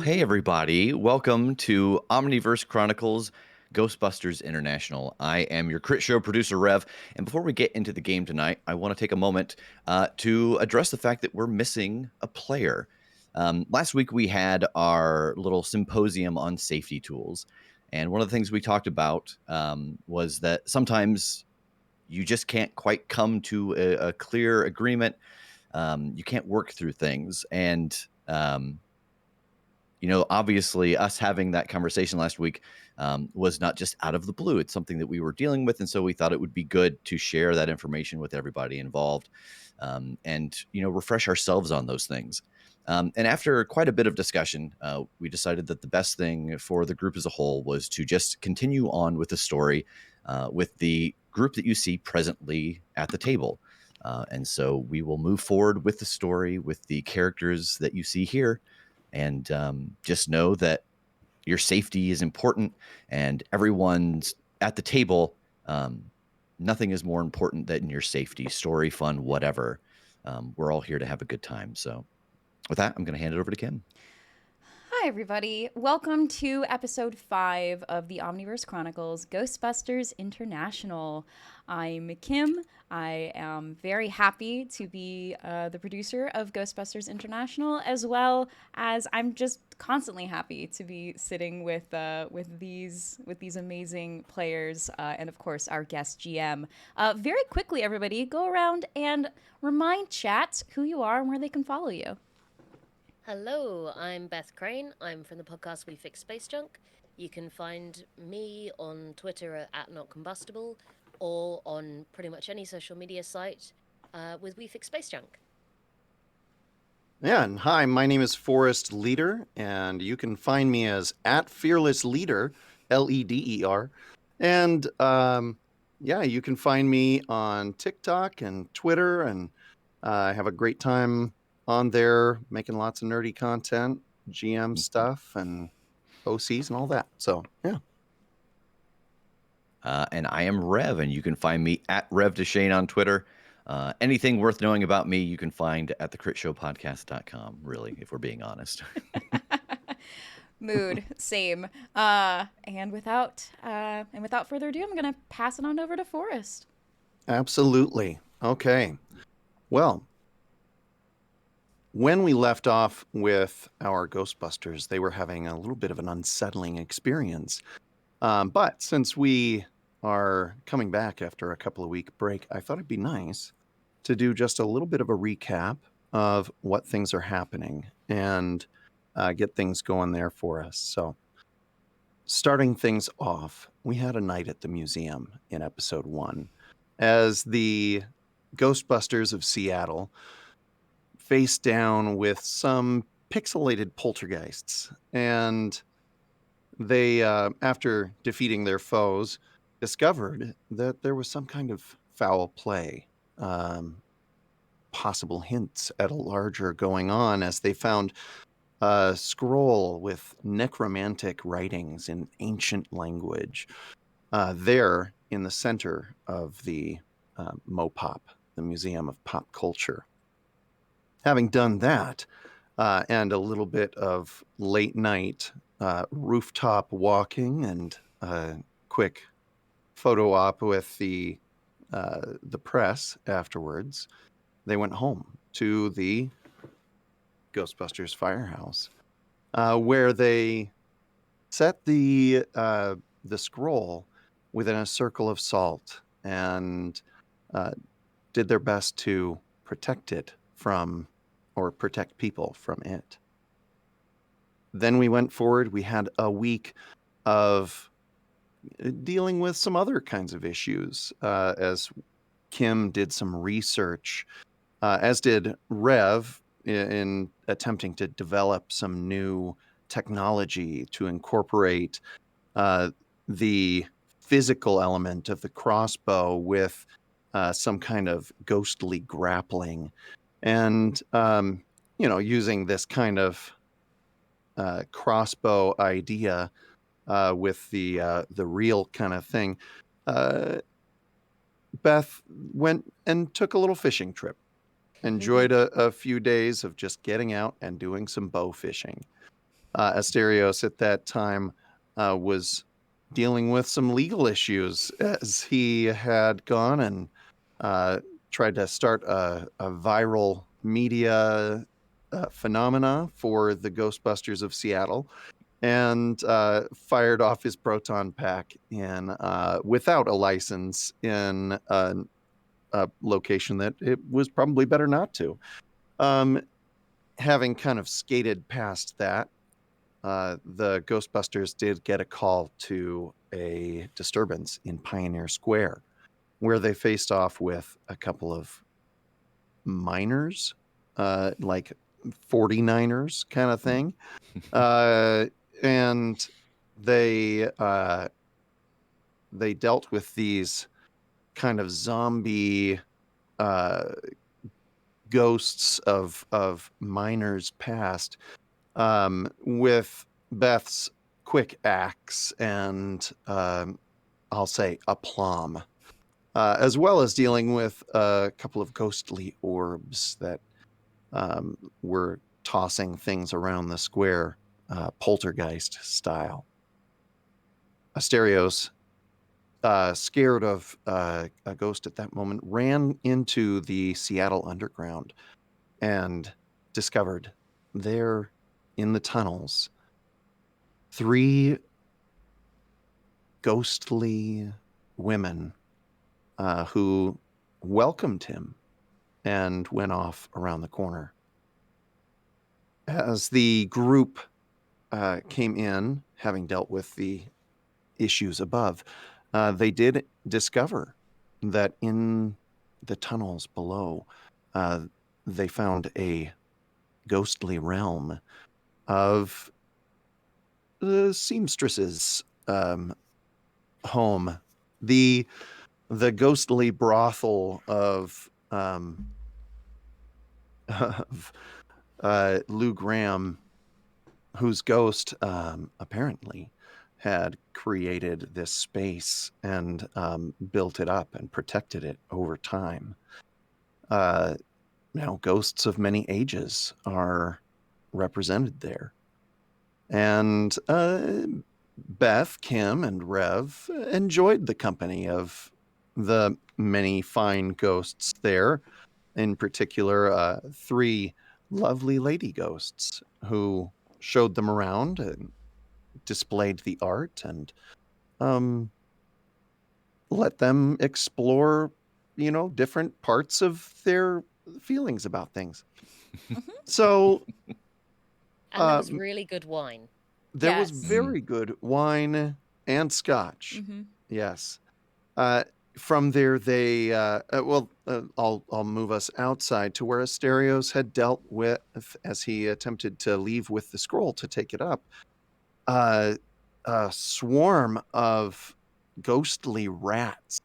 Hey everybody. Welcome to Omniverse Chronicles Ghostbusters International. I am your Crit Show producer, Rev. And before we get into the game tonight, I want to take a moment to address the fact that we're missing a player. Last week, we had our little symposium on safety tools. And one of the things we talked about was that sometimes you just can't quite come to a clear agreement. You can't work through things. And obviously, us having that conversation last week was not just out of the blue. It's something that we were dealing with, and so we thought it would be good to share that information with everybody involved, and refresh ourselves on those things. And after quite a bit of discussion, we decided that the best thing for the group as a whole was to just continue on with the story with the group that you see presently at the table. And so we will move forward with the story with the characters that you see here. And just know that your safety is important, and everyone's at the table. Nothing is more important than your safety, story, fun, whatever. We're all here to have a good time. So with that, I'm going to hand it over to Kim. Hi, everybody. Welcome to episode 5 of the Omniverse Chronicles Ghostbusters International. I'm Kim. I am very happy to be the producer of Ghostbusters International, as well as I'm just constantly happy to be sitting with these amazing players and, of course, our guest GM. Very quickly, everybody, go around and remind chat who you are and where they can follow you. Hello, I'm Beth Crane. I'm from the podcast We Fix Space Junk. You can find me on Twitter at NotCombustible or on pretty much any social media site with We Fix Space Junk. Yeah, and hi, my name is Forrest Leder, and you can find me as at Fearless Leader, Leder. And you can find me on TikTok and Twitter, and I have a great time on there making lots of nerdy content, GM stuff, and OCs and all that. So, yeah. And I am Rev, and you can find me at Rev Deshane on Twitter. Anything worth knowing about me, you can find at thecritshowpodcast.com, really, if we're being honest. Mood, same. And without further ado, I'm gonna pass it on over to Forrest. Absolutely. Okay. Well, when we left off with our Ghostbusters, they were having a little bit of an unsettling experience. But since we are coming back after a couple of week break, I thought it'd be nice to do just a little bit of a recap of what things are happening and get things going there for us. So, starting things off, we had a night at the museum in episode 1 as the Ghostbusters of Seattle face down with some pixelated poltergeists. And they, after defeating their foes, discovered that there was some kind of foul play, possible hints at a larger going on as they found a scroll with necromantic writings in ancient language there in the center of the MoPop, the Museum of Pop Culture. Having done that, and a little bit of late night rooftop walking and a quick photo op with the press afterwards, they went home to the Ghostbusters firehouse, where they set the scroll within a circle of salt and did their best to protect it from, or protect people from it. Then we went forward. We had a week of dealing with some other kinds of issues as Kim did some research, as did Rev, in attempting to develop some new technology to incorporate the physical element of the crossbow with some kind of ghostly grappling. And, using this kind of crossbow idea with the real kind of thing, Beth went and took a little fishing trip. Enjoyed a few days of just getting out and doing some bow fishing. Asterios at that time was dealing with some legal issues, as he had gone and tried to start a viral media phenomena for the Ghostbusters of Seattle, and fired off his proton pack in without a license in a location that it was probably better not to. Having kind of skated past that, the Ghostbusters did get a call to a disturbance in Pioneer Square, where they faced off with a couple of miners, like 49ers kind of thing. And they dealt with these kind of zombie ghosts of miners past, with Beth's quick axe and I'll say aplomb, as well as dealing with a couple of ghostly orbs that were tossing things around the square, poltergeist style. Asterios, scared of a ghost at that moment, ran into the Seattle Underground and discovered there in the tunnels 3 ghostly women who welcomed him and went off around the corner. As the group came in, having dealt with the issues above, they did discover that in the tunnels below, they found a ghostly realm of the seamstress's home, the ghostly brothel of of Lou Graham, whose ghost apparently had created this space and built it up and protected it over time. Now, ghosts of many ages are represented there. And Beth, Kim, and Rev enjoyed the company of the many fine ghosts there. In particular, 3 lovely lady ghosts who showed them around and displayed the art and let them explore, different parts of their feelings about things. So And there was really good wine. there was Yes. very good wine and scotch. Mm-hmm. Yes. From there, they I'll move us outside to where Asterios had dealt with as he attempted to leave with the scroll to take it up. A swarm of ghostly rats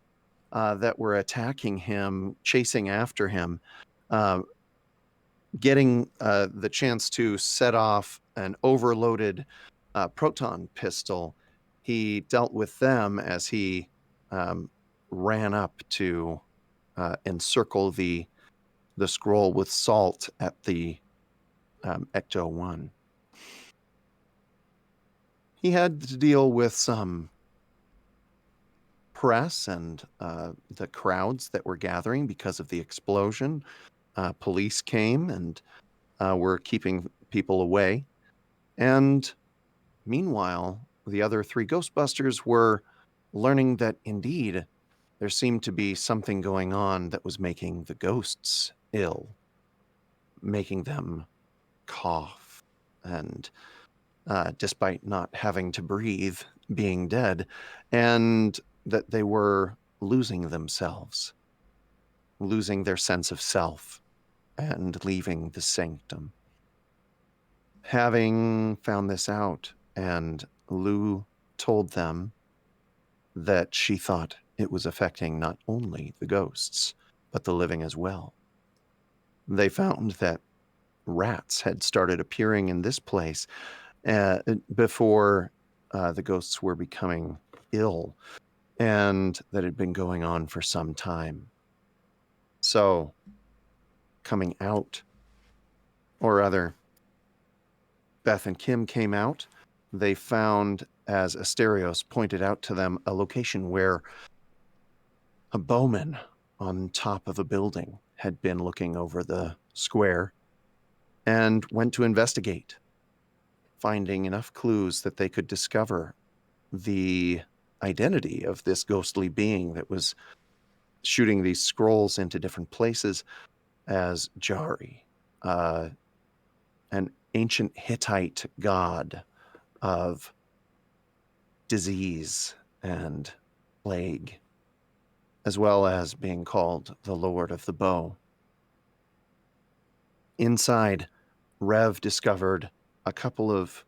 that were attacking him, chasing after him, getting the chance to set off an overloaded proton pistol. He dealt with them as he ran up to encircle the scroll with salt at the Ecto-1. He had to deal with some press and the crowds that were gathering because of the explosion. Police came and were keeping people away. And meanwhile, the other 3 Ghostbusters were learning that indeed there seemed to be something going on that was making the ghosts ill, making them cough, and despite not having to breathe, being dead, and that they were losing themselves, losing their sense of self, and leaving the sanctum. Having found this out, and Lou told them that she thought it was affecting not only the ghosts, but the living as well. They found that rats had started appearing in this place before the ghosts were becoming ill, and that had been going on for some time. So, coming out, or rather, Beth and Kim came out, they found, as Asterios pointed out to them, a location where a bowman on top of a building had been looking over the square and went to investigate, finding enough clues that they could discover the identity of this ghostly being that was shooting these scrolls into different places as Jari, an ancient Hittite god of disease and plague, as well as being called the Lord of the Bow. Inside, Rev discovered a couple of,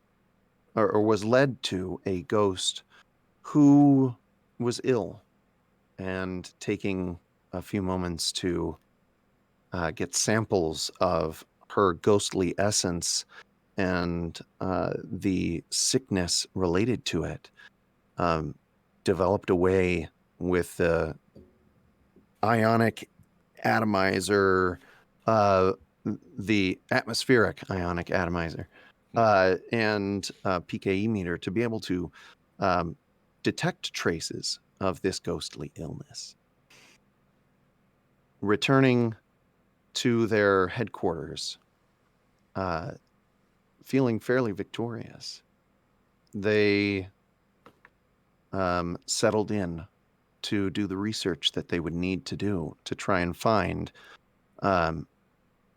or was led to a ghost who was ill, and taking a few moments to get samples of her ghostly essence and the sickness related to it, developed a way with the ionic atomizer, the atmospheric ionic atomizer, and PKE meter to be able to detect traces of this ghostly illness. Returning to their headquarters, feeling fairly victorious, they settled in to do the research that they would need to do to try and find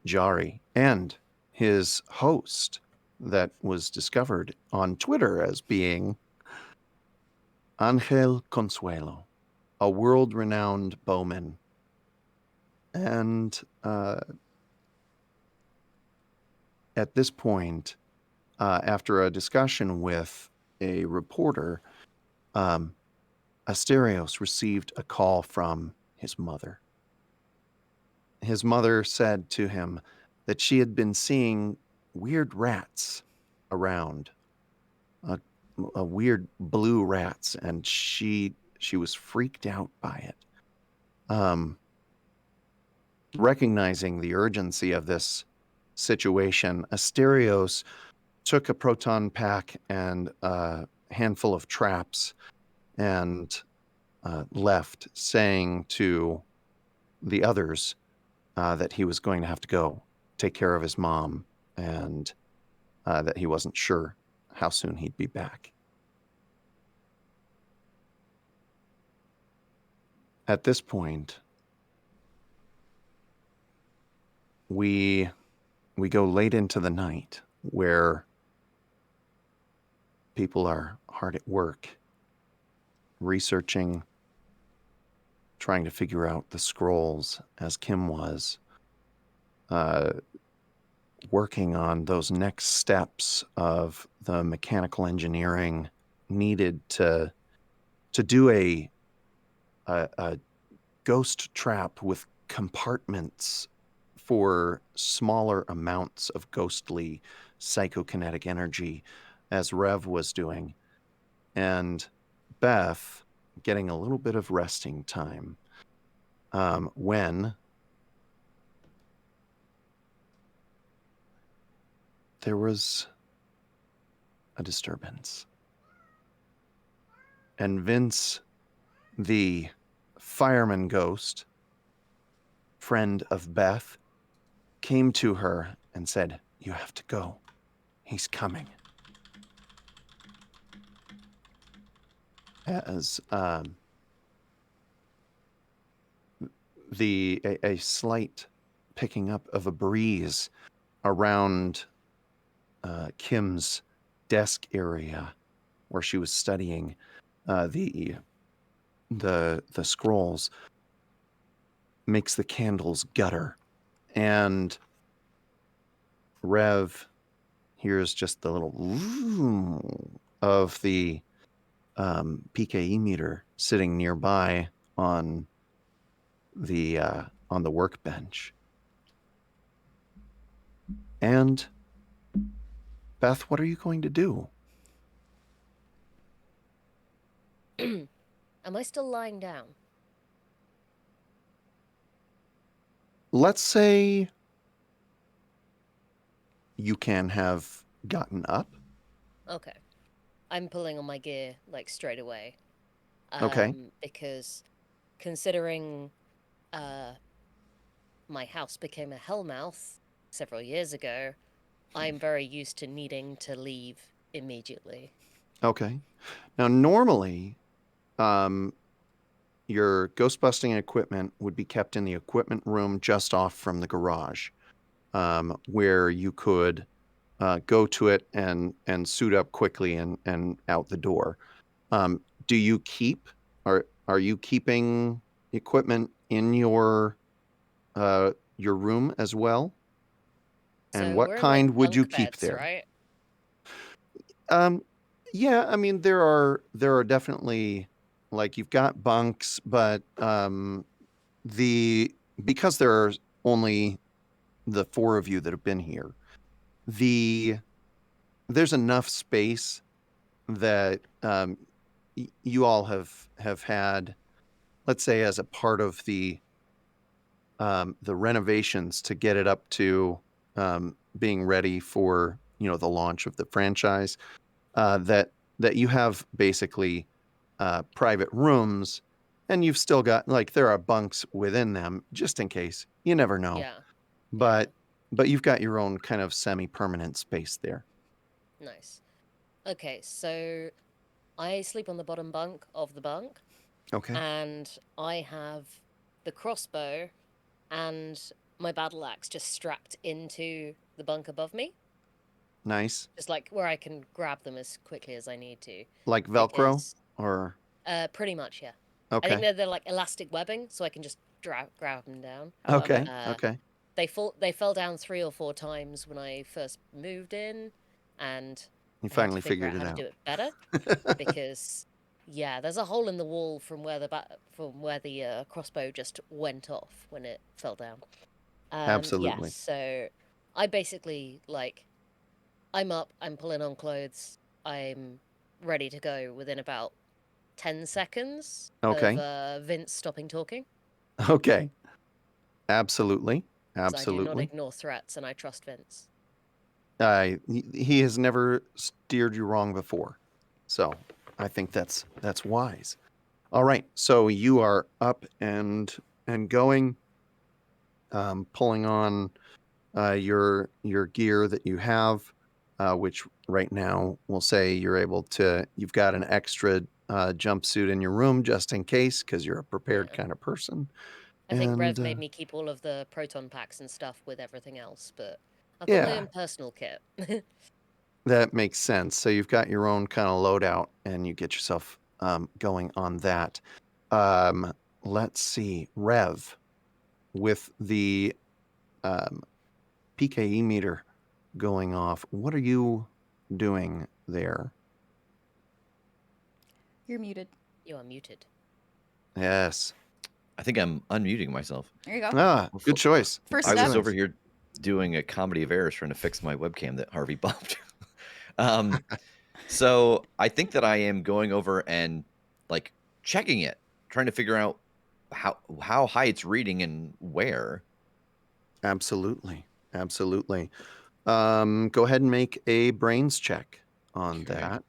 Jari and his host that was discovered on Twitter as being Angel Consuelo, a world-renowned bowman. And at this point, after a discussion with a reporter, Asterios received a call from his mother. His mother said to him that she had been seeing weird rats around, a weird blue rats, and she was freaked out by it. Recognizing the urgency of this situation, Asterios took a proton pack and a handful of traps and left, saying to the others that he was going to have to go take care of his mom, and that he wasn't sure how soon he'd be back. At this point, we go late into the night, where people are hard at work, researching, trying to figure out the scrolls, as Kim was, working on those next steps of the mechanical engineering needed to do a ghost trap with compartments for smaller amounts of ghostly psychokinetic energy, as Rev was doing, and Beth getting a little bit of resting time, when there was a disturbance. And Vince, the fireman ghost, friend of Beth, came to her and said, "You have to go. He's coming." As a slight picking up of a breeze around Kim's desk area, where she was studying the scrolls, makes the candles gutter, and Rev hears just the little vroom of the PKE meter sitting nearby on the workbench. And Beth, what are you going to do? Am I still lying down? Let's say you can have gotten up. Okay. I'm pulling on my gear like straight away. Okay. Because considering my house became a hellmouth several years ago, I'm very used to needing to leave immediately. Okay. Now, normally, your ghost busting equipment would be kept in the equipment room just off from the garage, where you could go to it and suit up quickly and out the door. Do you keep are you keeping equipment in your room as well? And So what we're in like kind would you bunk keep beds, there? right? Yeah, I mean there are definitely, like, you've got bunks, but the because there are only the four of you that have been here, the there's enough space that you all have had, let's say, as a part of the renovations to get it up to being ready for the launch of the franchise. That you have basically private rooms, and you've still got, like, there are bunks within them just in case. You never know, Yeah. but you've got your own kind of semi-permanent space there. Nice. Okay, so I sleep on the bottom bunk of the bunk, Okay. and I have the crossbow and my battle axe just strapped into the bunk above me, Nice. just like where I can grab them as quickly as I need to. Like Velcro, Because or pretty much, yeah. I think okay. they're like elastic webbing, so I can just grab them down. I love it. Okay. They fell down 3 or 4 times when I first moved in, and You I had to finally figure figured out how it to out. do it better because yeah, there's a hole in the wall from where the crossbow just went off when it fell down. Yeah, Absolutely. so I basically like I'm up, I'm pulling on clothes, I'm ready to go within about 10 seconds of Okay. Vince stopping talking. Okay. Absolutely. Because I do not Absolutely. ignore threats and I trust Vince. He has never steered you wrong before, so I think that's wise. All right, so you are up and going, pulling on your gear that you have, which right now we'll say you've got an extra jumpsuit in your room just in case, because you're a prepared Yeah. kind of person. I think And Rev made me keep all of the proton packs and stuff with everything else, but I've got my yeah, own personal kit. that makes sense. So you've got your own kind of loadout, and you get yourself going on that. Let's see, Rev, with the PKE meter going off, what are you doing there? You're muted. You are muted. Yes. I think I'm unmuting myself. There you go. Good choice. First I step. was over here doing a comedy of errors trying to fix my webcam that Harvey bumped. So I think that I am going over and like checking it, trying to figure out how high it's reading and where. Absolutely. Absolutely. Go ahead and make a brains check on Okay. that.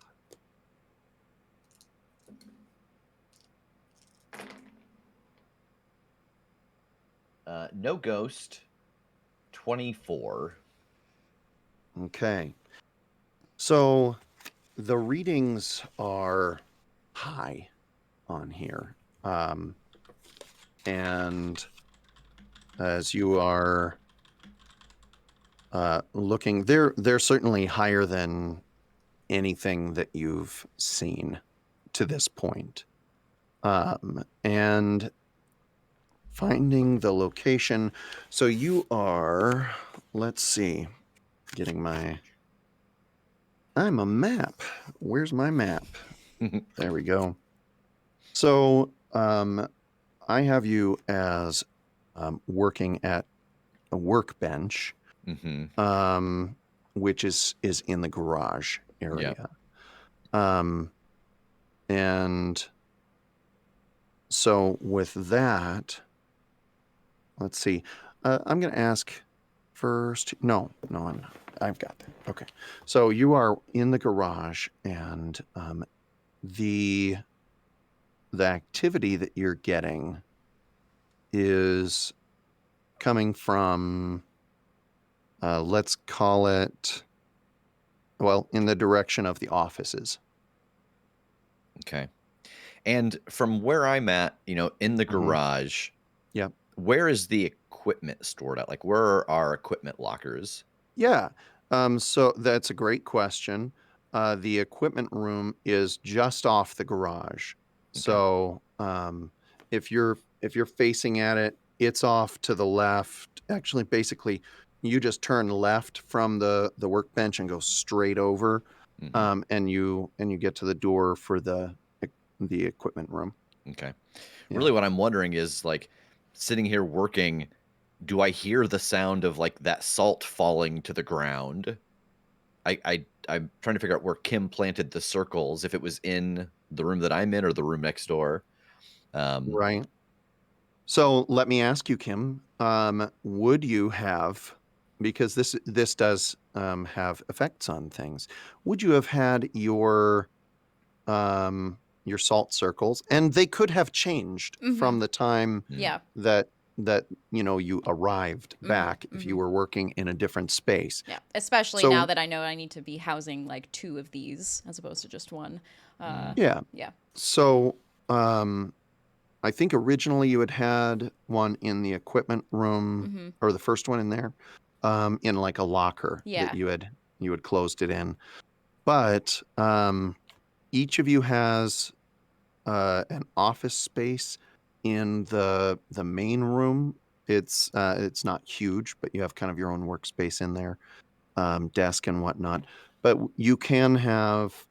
No ghost. 24. Okay. So the readings are high on here. And as you are looking, they're certainly higher than anything that you've seen to this point. And finding the location. So you are, let's see, I'm a map. Where's my map? There we go. So I have you as working at a workbench, Mm-hmm. which is in the garage area. And so with that, let's see. I'm going to ask first. No, I'm not. I've got that. Okay. So you are in the garage, and the activity that you're getting is coming from, let's call it, well, in the direction of the offices. Okay. And from where I'm at, in the Mhm. garage, Yep. where is the equipment stored at? Like, where are our equipment lockers? Yeah. So that's a great question. The equipment room is just off the garage. Okay. So if you're facing at it, it's off to the left. Actually, basically, you just turn left from the workbench and go straight over, Mhm. and you get to the door for the equipment room. Okay. Yeah. Really, what I'm wondering is, like, sitting here working, do I hear the sound of, like, that salt falling to the ground? I'm trying to figure out where Kim planted the circles, if it was in the room that I'm in or the room next door. Right. So let me ask you, Kim, would you have, because this does have effects on things, would you have had your salt circles, and they could have changed from the time Yeah. that you arrived back if you were working in a different space. Yeah. Especially So now that I know I need to be housing like 2 of these as opposed to just one. yeah. Yeah. So I think originally you had one in the equipment room, or the first one in there, in like a locker Yeah. that you had closed it in. But each of you has an office space in the main room. It's not huge, but you have kind of your own workspace in there, desk and whatnot. But you can have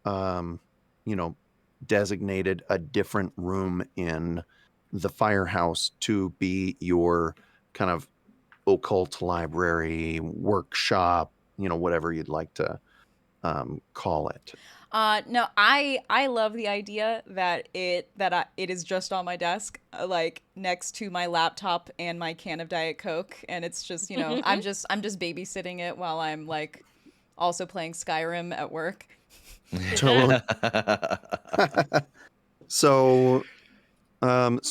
designated a different room in the firehouse to be your kind of occult library, workshop, whatever you'd like to call it. No, I love the idea that it is just on my desk, like next to my laptop and my can of Diet Coke, and it's just I'm just babysitting it while I'm like also playing Skyrim at work. Totally. So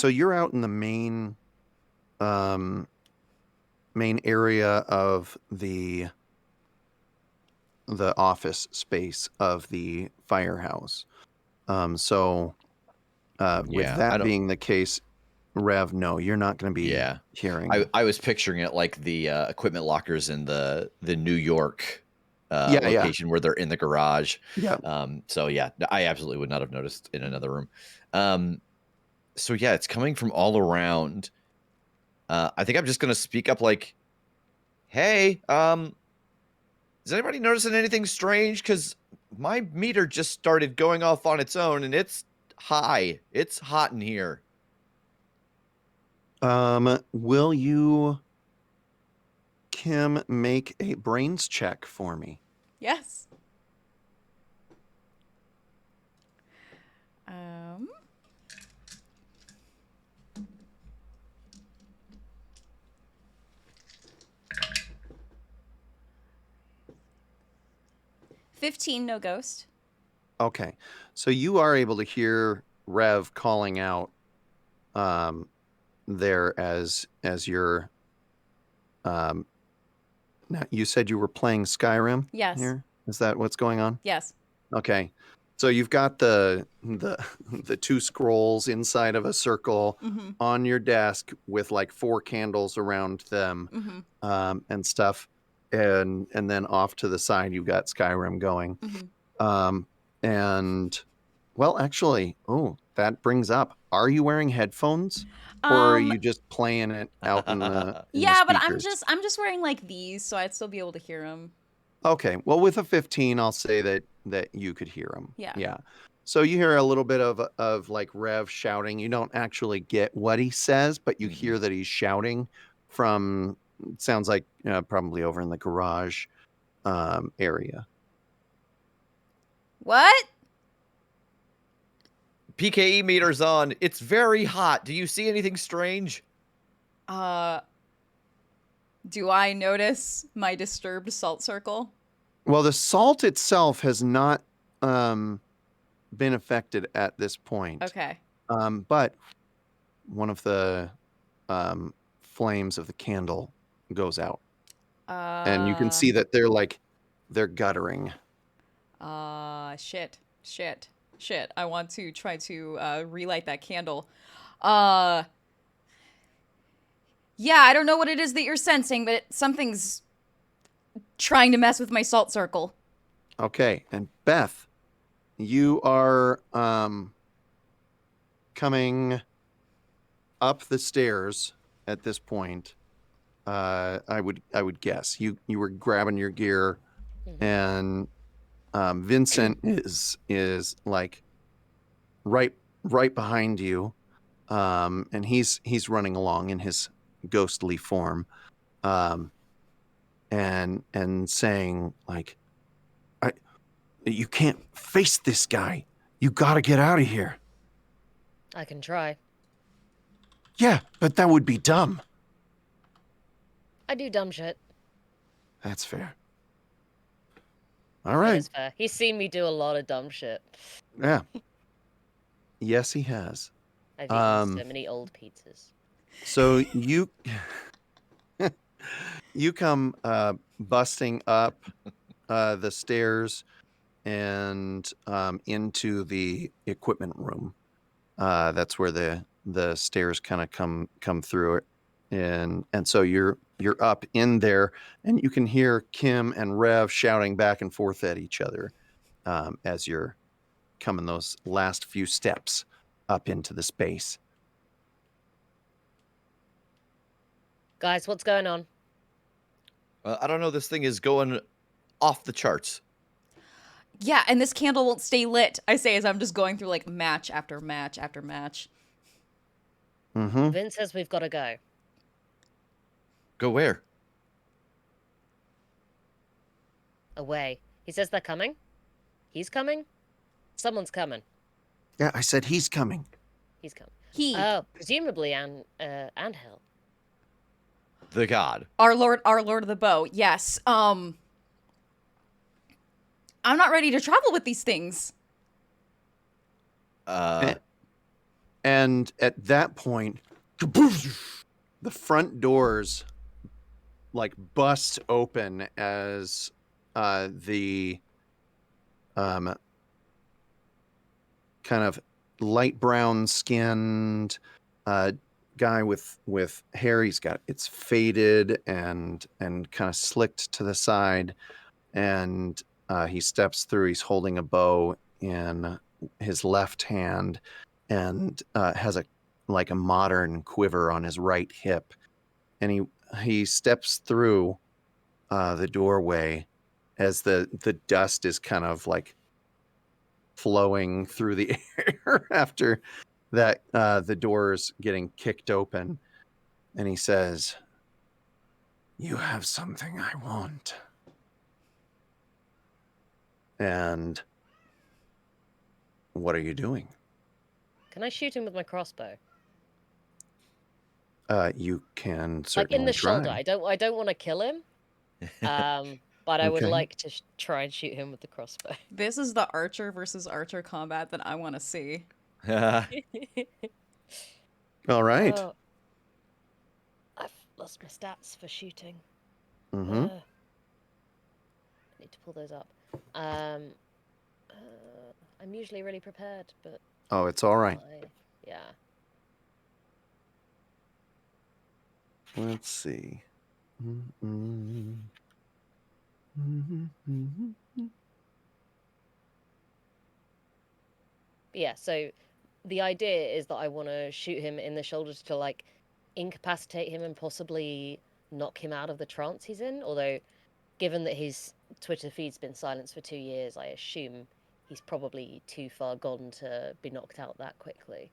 you're out in the main area of the office space of the firehouse. With Yeah, I that don't. being the case, Rev, no, you're not going to be Yeah, hearing. I was picturing it like the equipment lockers in the New York Yeah. location where they're in the garage. Yeah. So yeah, I absolutely would not have noticed in another room. So yeah, it's coming from all around. I think I'm just gonna speak up like, hey, is anybody noticing anything strange? Because my meter just started going off on its own, and it's high. It's hot in here. Will you, Kim, make a brains check for me? Yes. 15, no ghost. Okay. So you are able to hear Rev calling out there as you're now you said you were playing Skyrim? Yes. Here? Is that what's going on? Yes. Okay. So you've got the 2 scrolls inside of a circle on your desk with like 4 candles around them, and stuff. And then off to the side, you've got Skyrim going. And well, actually, that brings up, are you wearing headphones, or are you just playing it out in the Yeah, but speakers? I'm just wearing like these, so I'd still be able to hear them. Okay. Well, with a 15, I'll say that you could hear him. Yeah. Yeah. So you hear a little bit of like Rev shouting. You don't actually get what he says, but you hear that he's shouting from, sounds like probably over in the garage area. What? PKE meter's on. It's very hot. Do you see anything strange? Do I notice my disturbed salt circle? Well, the salt itself has not been affected at this point. Okay. But one of the flames of the candle goes out. And you can see that they're guttering. Shit. I want to try to relight that candle. Yeah, I don't know what it is that you're sensing, but something's trying to mess with my salt circle. Okay, and Beth, you are coming up the stairs at this point. I would guess you were grabbing your gear, and Vincent is like right behind you, and he's running along in his ghostly form, and saying like, you can't face this guy. You gotta get out of here. I can try. Yeah, but that would be dumb. I do dumb shit. That's fair. All That right. is fair. He's seen me do a lot of dumb shit. Yeah. Yes, he has. I've eaten so many old pizzas. So you you come busting up the stairs and into the equipment room. That's where the stairs kind of come through it, and so you're up in there, and you can hear Kim and Rev shouting back and forth at each other as you're coming those last few steps up into the space. Guys, what's going on? I don't know. This thing is going off the charts. Yeah, and this candle won't stay lit, I say as I'm just going through like match after match after match. Mm-hmm. Vince says we've got to go. Go where? Away. He says they're coming. He's coming. Someone's coming. Yeah, I said he's coming. He's coming. He, Oh, presumably Angel. The god. our Lord of the Bow. Yes. I'm not ready to travel with these things. And at that point, the front doors like bust open as the kind of light brown skinned guy with hair. It's faded and kind of slicked to the side, and he steps through. He's holding a bow in his left hand, and has a modern quiver on his right hip, and he steps through the doorway as the dust is kind of like flowing through the air after that the door's getting kicked open, and he says, "You have something I want." And what are you doing? Can I shoot him with my crossbow? You can Like certainly in the try. shoulder. I don't want to kill him. But I would Okay. like to try and shoot him with the crossbow. This is the archer versus archer combat that I want to see. All right. Oh, I've lost my stats for shooting. Mm-hmm. I need to pull those up. I'm usually really prepared, but Oh, it's all right. yeah. Let's see. Yeah, so the idea is that I want to shoot him in the shoulders to like incapacitate him and possibly knock him out of the trance he's in. Although, given that his Twitter feed's been silenced for 2 years, I assume he's probably too far gone to be knocked out that quickly.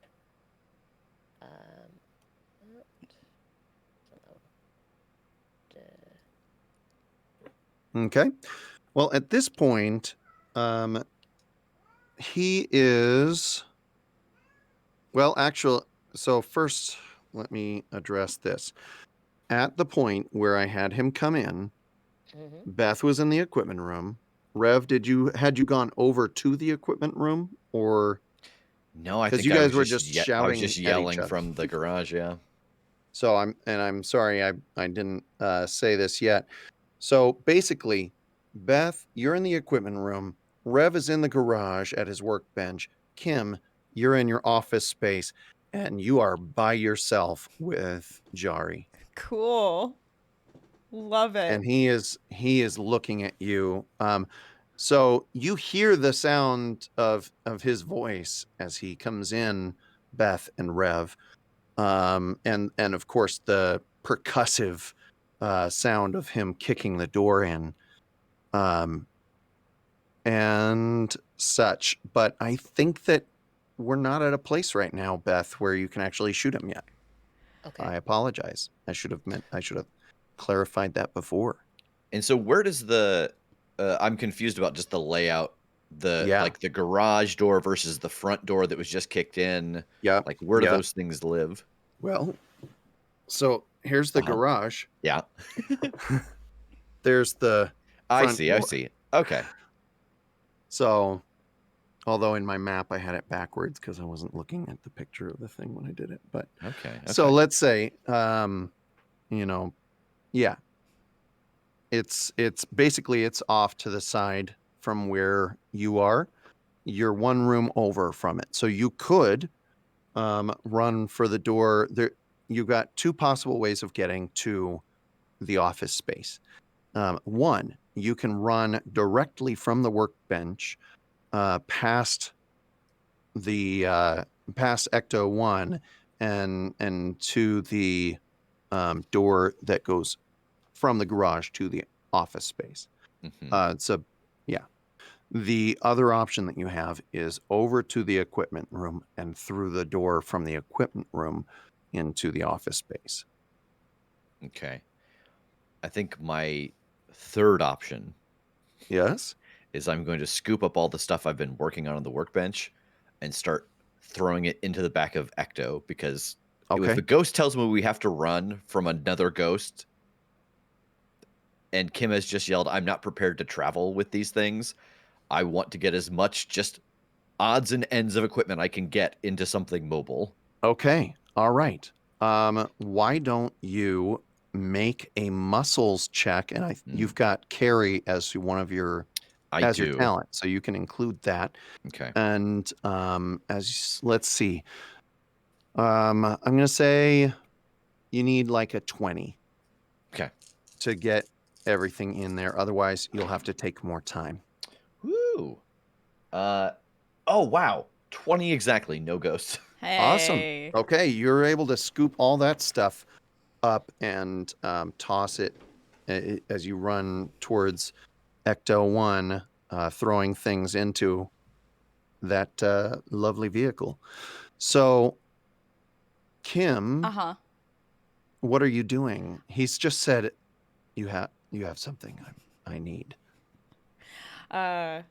Okay. Well, at this point, he is. Well, actually, so first, let me address this. At the point where I had him come in, Mhm. Beth was in the equipment room, Rev, had you gone over to the equipment room, or No, I because think you guys were just I was just shouting at each yelling other? from the garage. Yeah. So I'm sorry I didn't say this yet. So basically, Beth, you're in the equipment room. Rev is in the garage at his workbench. Kim, you're in your office space, and you are by yourself with Jari. Cool. Love it. And he is looking at you. So you hear the sound of his voice as he comes in, Beth and Rev. And of course the percussive sound of him kicking the door in, and such. But I think that we're not at a place right now, Beth, where you can actually shoot him yet. Okay. I apologize. I should have clarified that before. And so where does I'm confused about just the layout, like the garage door versus the front door that was just kicked in. Yeah. Like where do those things live? Well, so here's the garage. Yeah. There's the front I door. see. Okay. So, although in my map I had it backwards because I wasn't looking at the picture of the thing when I did it. But okay. So let's say, yeah, it's basically it's off to the side from where you are. You're one room over from it, so you could run for the door. There, you've got two possible ways of getting to the office space. One, you can run directly from the workbench past Ecto 1 and to the door that goes from the garage to the office space. Mm-hmm. The other option that you have is over to the equipment room and through the door from the equipment room into the office space. Okay. I think my third option Yes. is I'm going to scoop up all the stuff I've been working on the workbench and start throwing it into the back of Ecto, because if a ghost tells me we have to run from another ghost and Kim has just yelled, I'm not prepared to travel with these things, I want to get as much just odds and ends of equipment I can get into something mobile. Okay. All right. Why don't you make a muscles check? And you've got carry as one of your your talent, so you can include that. Okay. And let's see. I'm going to say you need like a 20. Okay. To get everything in there. Otherwise, you'll have to take more time. Woo. Oh, wow. 20 exactly. No ghosts. Hey. Awesome. Okay. You're able to scoop all that stuff up and toss it as you run towards Ecto 1, throwing things into that lovely vehicle. So, Kim, what are you doing? He's just said you have something I need. Well,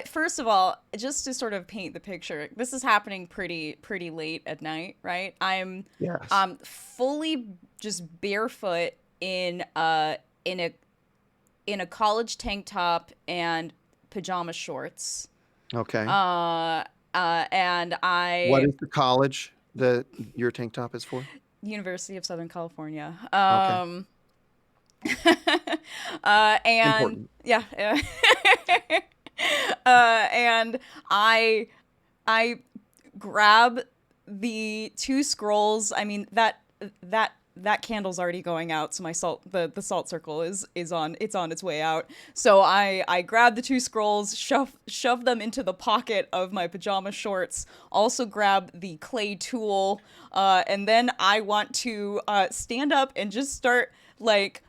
first of all, just to sort of paint the picture, this is happening pretty late at night, right? I'm fully just barefoot in a college tank top and pajama shorts. Okay. And What is the college that your tank top is for? University of Southern California. Okay. And important. Yeah. And I grab the two scrolls. I mean, that candle's already going out, so my the salt circle is on its way out. So I grab the two scrolls, shove them into the pocket of my pajama shorts, also grab the clay tool, and then I want to stand up and just start like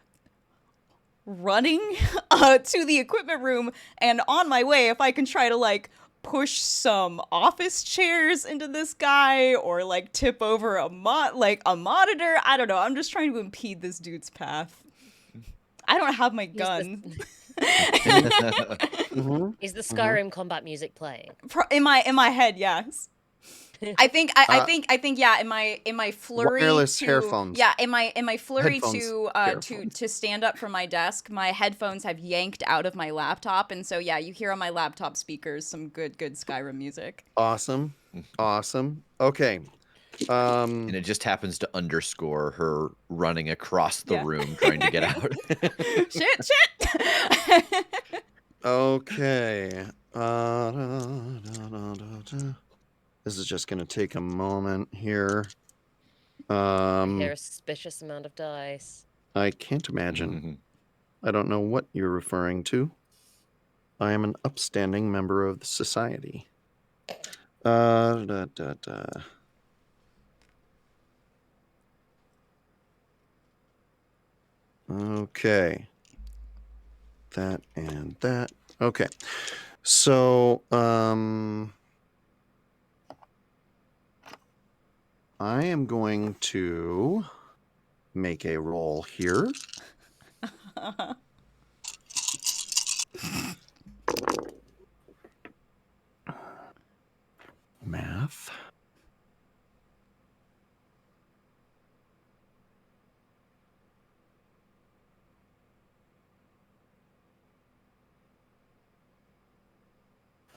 running to the equipment room, and on my way, if I can try to like push some office chairs into this guy or like tip over a monitor. I don't know. I'm just trying to impede this dude's path. I don't have my gun. Is the Skyrim combat music playing? In my head, yes. I think yeah, in my flurry wireless to earphones. yeah, in my flurry Headphones. to Earphones. to stand up from my desk, my headphones have yanked out of my laptop, and so yeah, you hear on my laptop speakers some good Skyrim music. Awesome. Okay. And it just happens to underscore her running across the Yeah. room trying to get out. Shit. Okay. This is just gonna take a moment here. I hear a suspicious amount of dice. I can't imagine. Mhm. I don't know what you're referring to. I am an upstanding member of the society. Okay. That and that. Okay. So, I am going to make a roll here. Math.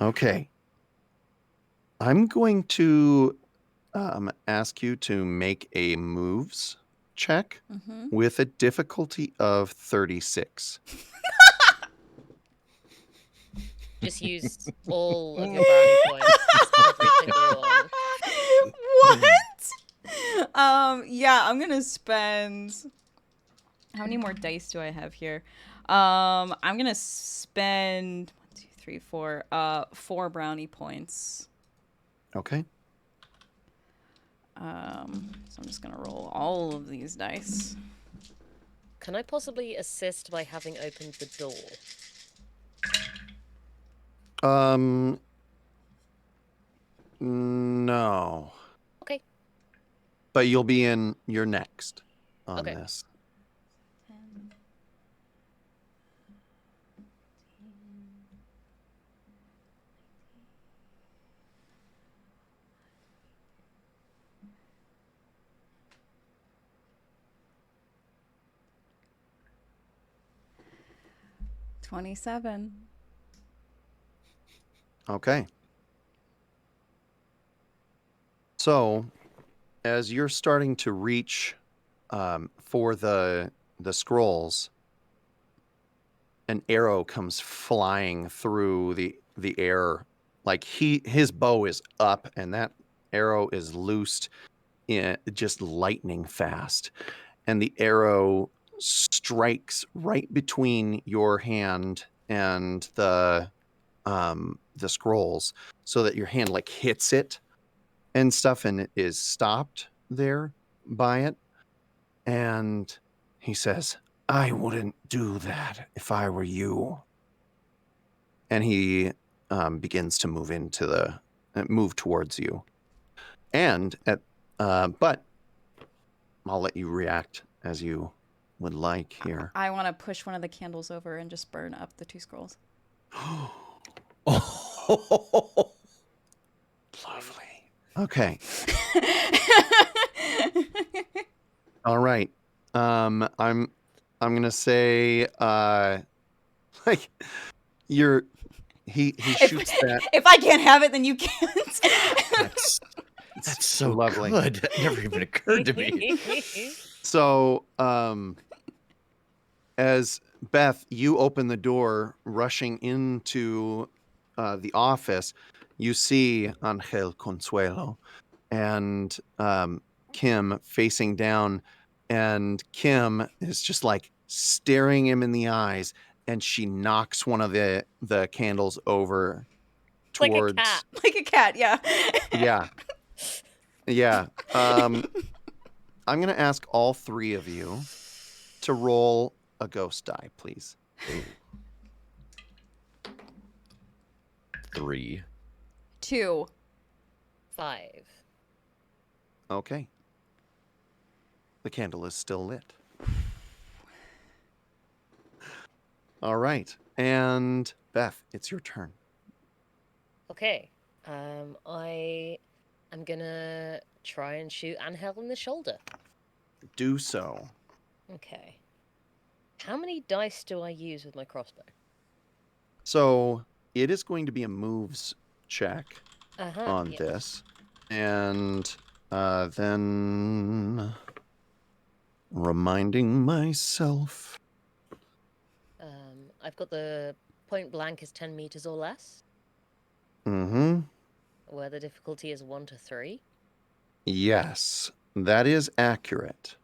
Okay. I'm going to ask you to make a moves check with a difficulty of 36. Just use all of your brownie points. Just every single one. What? Yeah, I'm gonna spend. How many more dice do I have here? I'm gonna spend 1, 2, 3, 4. 4 brownie points. Okay. So I'm just gonna roll all of these dice. Can I possibly assist by having opened the door? No. Okay. But you'll be in. You're next on Okay. this. 27. Okay. So, as you're starting to reach for the scrolls, an arrow comes flying through the air. Like his bow is up, and that arrow is loosed in just lightning fast, and the arrow strikes right between your hand and the scrolls, so that your hand like hits it and stuff, and it is stopped there by it. And he says, "I wouldn't do that if I were you." And he begins to move towards you. And but I'll let you react as you would like here. I want to push one of the candles over and just burn up the 2 scrolls. Lovely. Okay. All right. I'm gonna say like he shoots that. If I can't have it, then you can't. That's so lovely. good. That never even occurred to me. So as Beth, you open the door, rushing into the office, you see Angel Consuelo and Kim facing down, and Kim is just like staring him in the eyes, and she knocks one of the candles over towards Like a cat. Like a cat, yeah. Yeah. I'm gonna ask all 3 of you to roll a ghost die, please. 3. 2. 5. Okay. The candle is still lit. All right. And Beth, it's your turn. Okay. I I'm gonna try and shoot Angel in the shoulder. Do so. Okay. How many dice do I use with my crossbow? So it is going to be a moves check on Yep. this. And then reminding myself. I've got the point blank is 10 meters or less, Mm-hmm. where the difficulty is 1 to 3. Yes, that is accurate.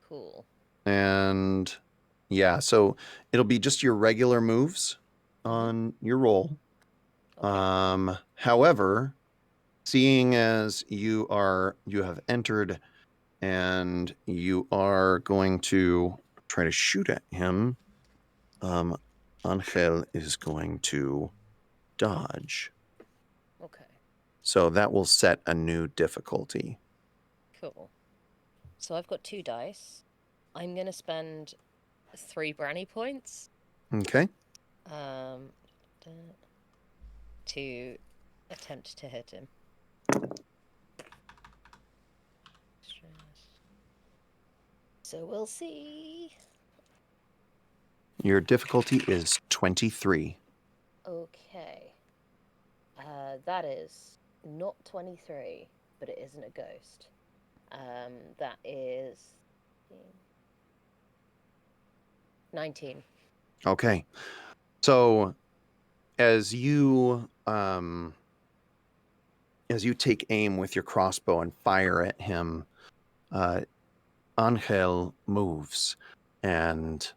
Cool. And yeah, so it'll be just your regular moves on your roll. Okay. However, seeing as you have entered and you are going to try to shoot at him, Angel is going to dodge. Okay. So that will set a new difficulty. Cool. So I've got 2 dice. I'm gonna spend 3 brownie points. Okay. To attempt to hit him. So we'll see. Your difficulty is 23. Okay. That is not 23, but it isn't a ghost. That is 19. Okay. So as you take aim with your crossbow and fire at him, Angel moves, and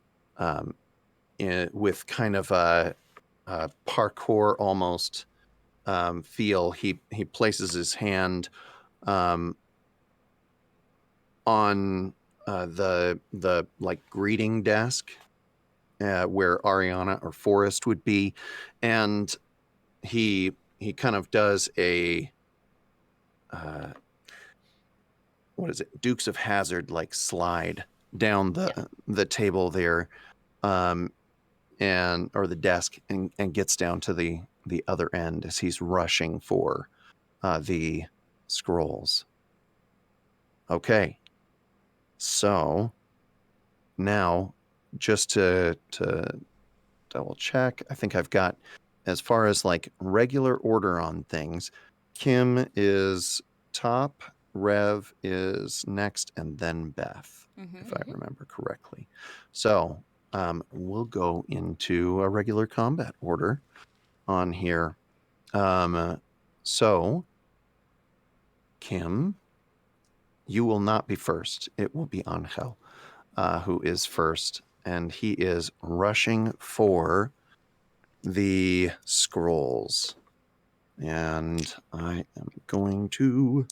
with kind of a parkour almost feel, he places his hand on the like greeting desk where Ariana or Forrest would be, and he kind of does a what is it, Dukes of Hazzard like slide down the table there, and or the desk, and gets down to the other end as he's rushing for the scrolls. Okay, so now just to double check, I think I've got, as far as like regular order on things, Kim is top, Rev is next, and then Beth, if I remember correctly. So we'll go into a regular combat order on here. So Kim, you will not be first. It will be Angel who is first, and he is rushing for the scrolls. And I am going to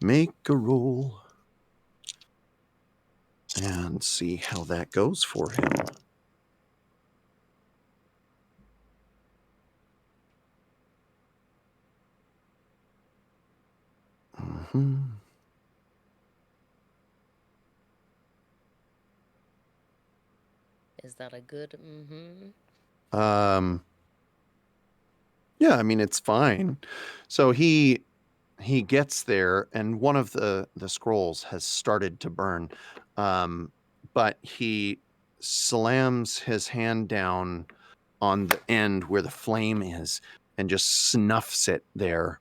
make a roll and see how that goes for him. Is that a good Yeah, I mean, it's fine. So he gets there, and one of the scrolls has started to burn, but he slams his hand down on the end where the flame is and just snuffs it there,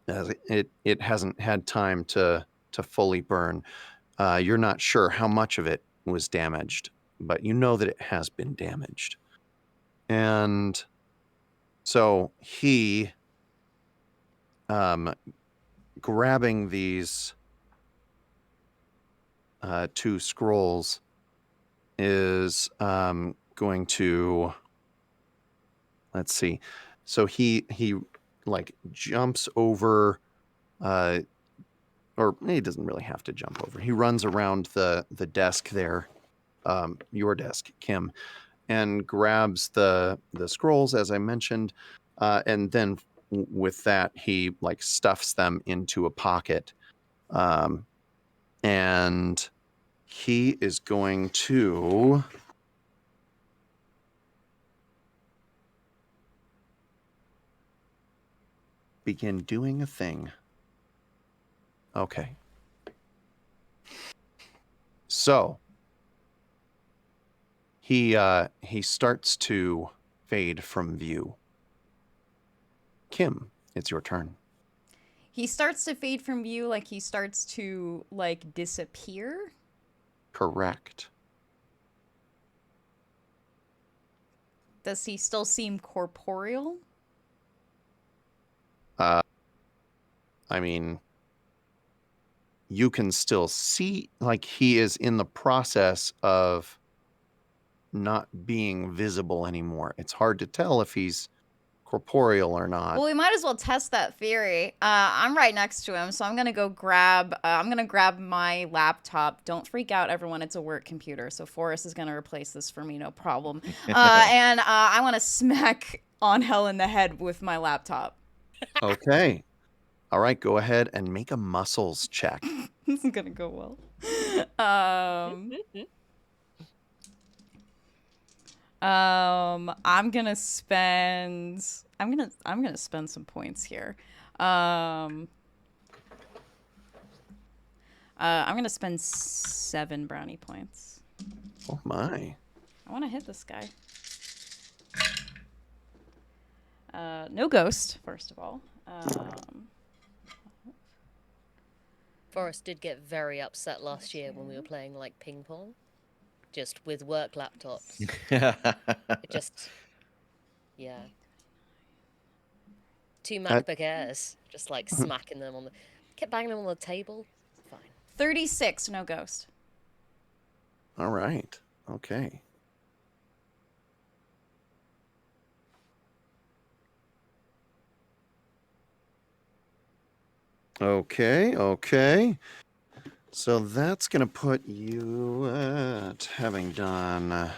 as it hasn't had time to fully burn. You're not sure how much of it was damaged, but you know that it has been damaged. And so he, grabbing these 2 scrolls, is going to, let's see. So he like jumps over, or he doesn't really have to jump over. He runs around the desk there, your desk, Kim, and grabs the scrolls, as I mentioned, and then with that he like stuffs them into a pocket, and he is going to begin doing a thing. Okay. So he starts to fade from view. Kim, it's your turn. He starts to fade from view, like he starts to like disappear. Correct. Does he still seem corporeal? I mean, you can still see, like, he is in the process of not being visible anymore. It's hard to tell if he's corporeal or not. Well, we might as well test that theory. I'm right next to him, so I'm gonna go grab. I'm gonna grab my laptop. Don't freak out, everyone. It's a work computer, so Forrest is gonna replace this for me, no problem. And I want to smack on hell in the head with my laptop. Okay. All right, go ahead and make a muscles check. This is gonna go well. I'm gonna spend. I'm gonna spend some points here. I'm gonna spend 7 brownie points. Oh my. I want to hit this guy. No ghost, first of all. Forrest did get very upset last year when we were playing like ping pong, just with work laptops. It just, yeah. 2 MacBook Airs, just like smacking them on the, kept banging them on the table. Fine. 36, no ghost. All right. Okay. Okay. So that's going to put you at having done...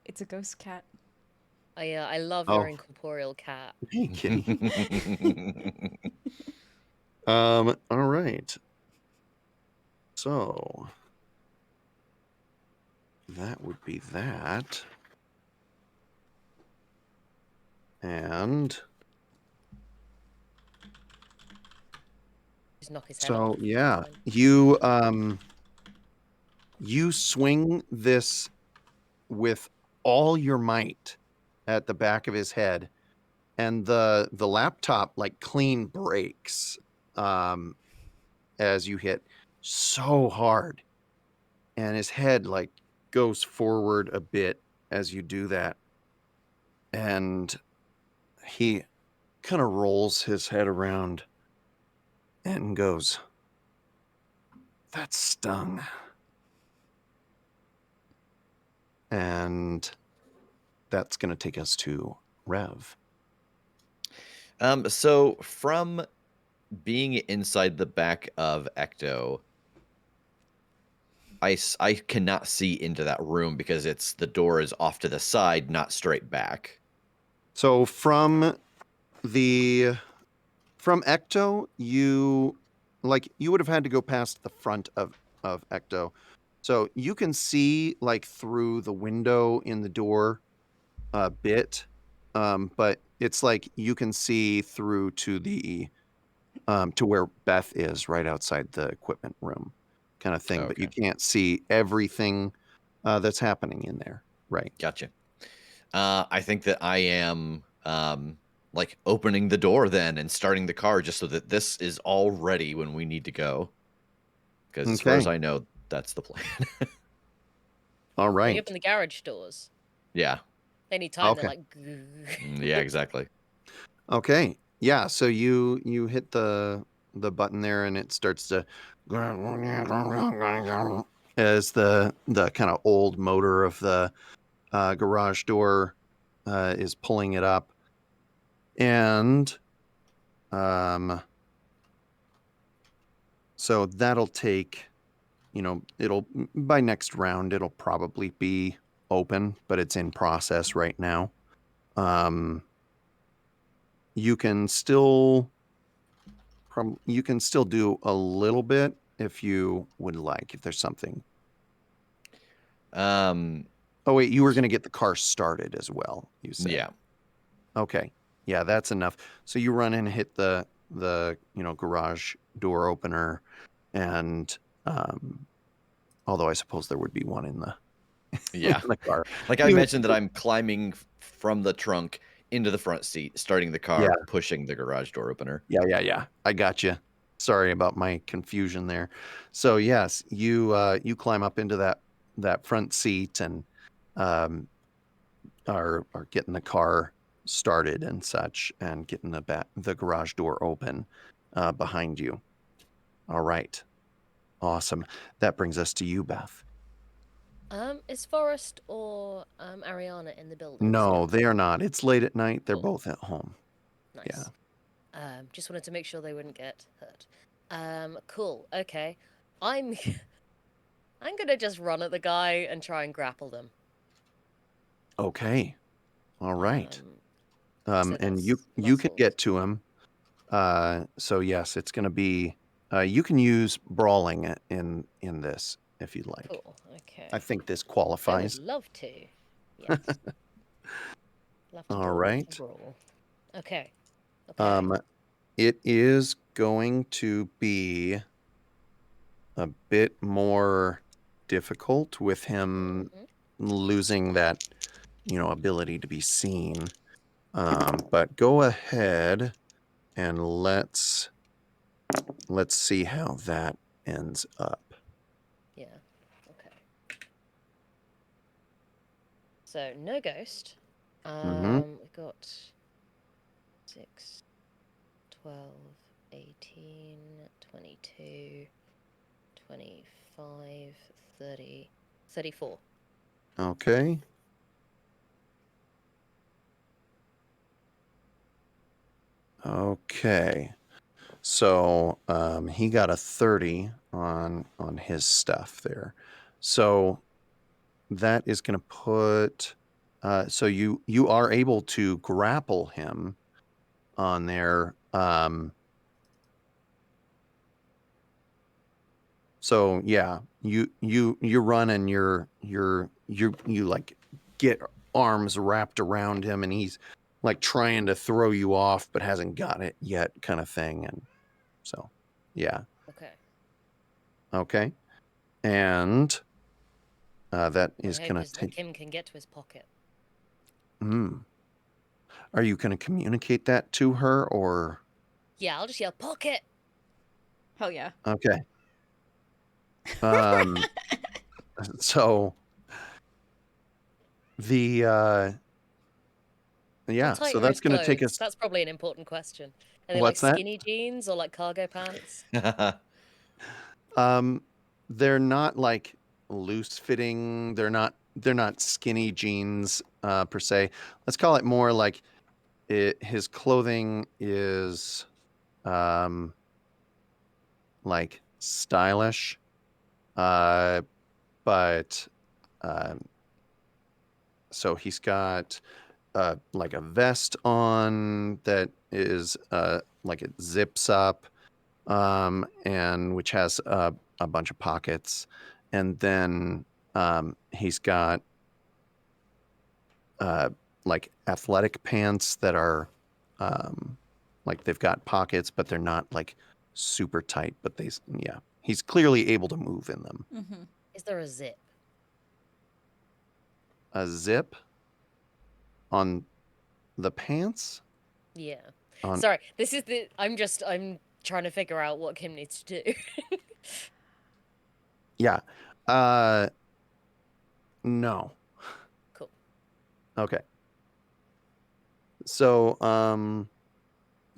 It's a ghost cat. I love your incorporeal cat. Hey, kitty. All right. So that would be that. And Just knock his head so off. yeah, you swing this with all your might at the back of his head, and the laptop like clean breaks as you hit so hard, and his head like goes forward a bit as you do that, and he kind of rolls his head around and goes, "That stung." And that's going to take us to Rev. So from being inside the back of Ecto, I cannot see into that room because the door is off to the side, not straight back. So from Ecto, you would have had to go past the front of Ecto. So you can see like through the window in the door a bit, but it's like you can see through to the to where Beth is right outside the equipment room kind of thing, but you can't see everything that's happening in there. Right. Gotcha. I think that I am like opening the door then and starting the car just so that this is all ready when we need to go. Because as far as I know, that's the plan. All right. You open the garage doors. Yeah. Any time they're like... Yeah, exactly. Okay. Yeah, so you hit the button there and it starts to as the kind of old motor of the garage door is pulling it up. And so that'll take, it'll by next round it'll probably be open, but it's in process right now. You can still do a little bit if you would like, if there's something. Oh wait, you were going to get the car started as well, you said. Yeah. Okay. Yeah, that's enough. So you run and hit the garage door opener, and although I suppose there would be one in the Yeah. in the car. Like I mentioned that I'm climbing from the trunk into the front seat, starting the Yeah, car, pushing the garage door opener. yeah. I got you. Sorry about my confusion there. So yes, you climb up into that front seat and um, are getting the car started and such, and getting the garage door open behind you. All right, awesome. That brings us to you, Beth. Is Forrest or Ariana in the building No, still? they are not. It's late at night. They're Cool. both at home. Yeah. Nice. Just wanted to make sure they wouldn't get hurt. Cool. Okay. I'm I'm gonna just run at the guy and try and grapple them. Okay. All right. So And that's you can muscles. get to him. So yes, it's going to be. You can use brawling in this if you'd like. Cool. Okay. I think this I would qualifies. love to. Yes. Love to All brawl. Love right. to brawl. Okay. Okay. It is going to be a bit more difficult with him losing that, ability to be seen. But go ahead and let's see how that ends up. Yeah. Okay. So no ghost. Mhm. We've got 6, 12, 18, 22, 25, 30, 34. Okay. Okay. So he got a 30 on his stuff there. So that is going to put. So you are able to grapple him on there. So yeah, you run and you like get arms wrapped around him, and he's like trying to throw you off but hasn't got it yet, kind of thing. And so yeah. Okay. And that My is hope gonna is that take. Kim can get to his pocket. Are you gonna communicate that to her, or? Yeah, I'll just yell pocket. Hell yeah. Okay. So the yeah, How tight so are that's his gonna take clothes? us. That's probably an important question. Are they like What's that? skinny jeans or like cargo pants? They're not like loose fitting. They're not skinny jeans per se. Let's call it more like his clothing is like stylish, but so he's got like a vest on that is like it zips up, and which has a bunch of pockets, and then he's got like athletic pants that are like they've got pockets, but they're not like super tight. But he's clearly able to move in them. Mm-hmm. Is there a zip? A zip on the pants? Yeah. On Sorry, this is I'm trying to figure out what Kim needs to do. yeah. No. Cool. Okay. So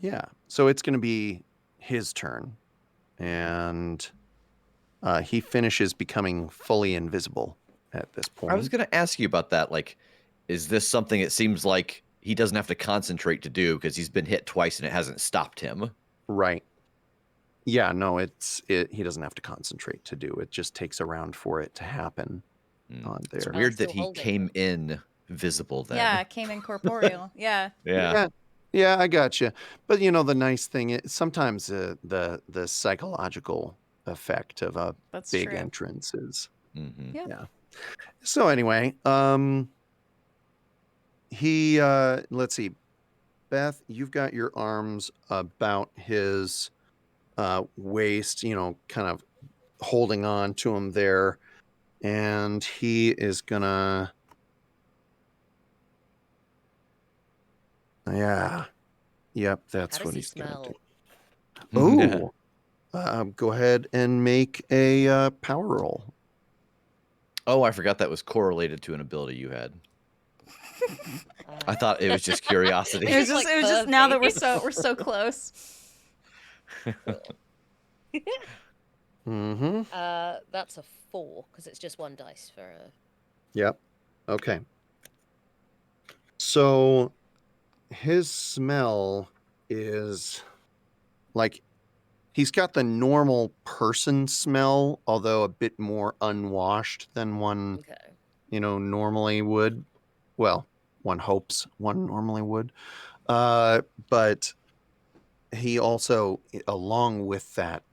yeah. So it's gonna be his turn. And he finishes becoming fully invisible at this point. I was going to ask you about that. Like, is this something it seems like he doesn't have to concentrate to do because he's been hit twice and it hasn't stopped him? Right. Yeah, no, he doesn't have to concentrate to do it. It just takes a round for it to happen on It's there. weird still that he holding came in visible then. Yeah, came incorporeal. Yeah. Yeah. Yeah, I got you. But the nice thing is sometimes the psychological effect of a That's big true. entrance is. Mhm. Yeah. So anyway, he let's see. Beth, you've got your arms about his waist, kind of holding on to him there. And he is gonna... Yeah. Yep, How that's does what he he's gonna do. smell? Go ahead and make a power roll. Oh, I forgot that was correlated to an ability you had. I thought it was just curiosity. It was just, Like it was just now that Kirby. we're so close. Mm-hmm. That's a 4 because it's just one dice for a. Yep. Okay. So his smell is like he's got the normal person smell, although a bit more unwashed than one, Okay. normally would. Well, one hopes one normally would. But he also, along with that,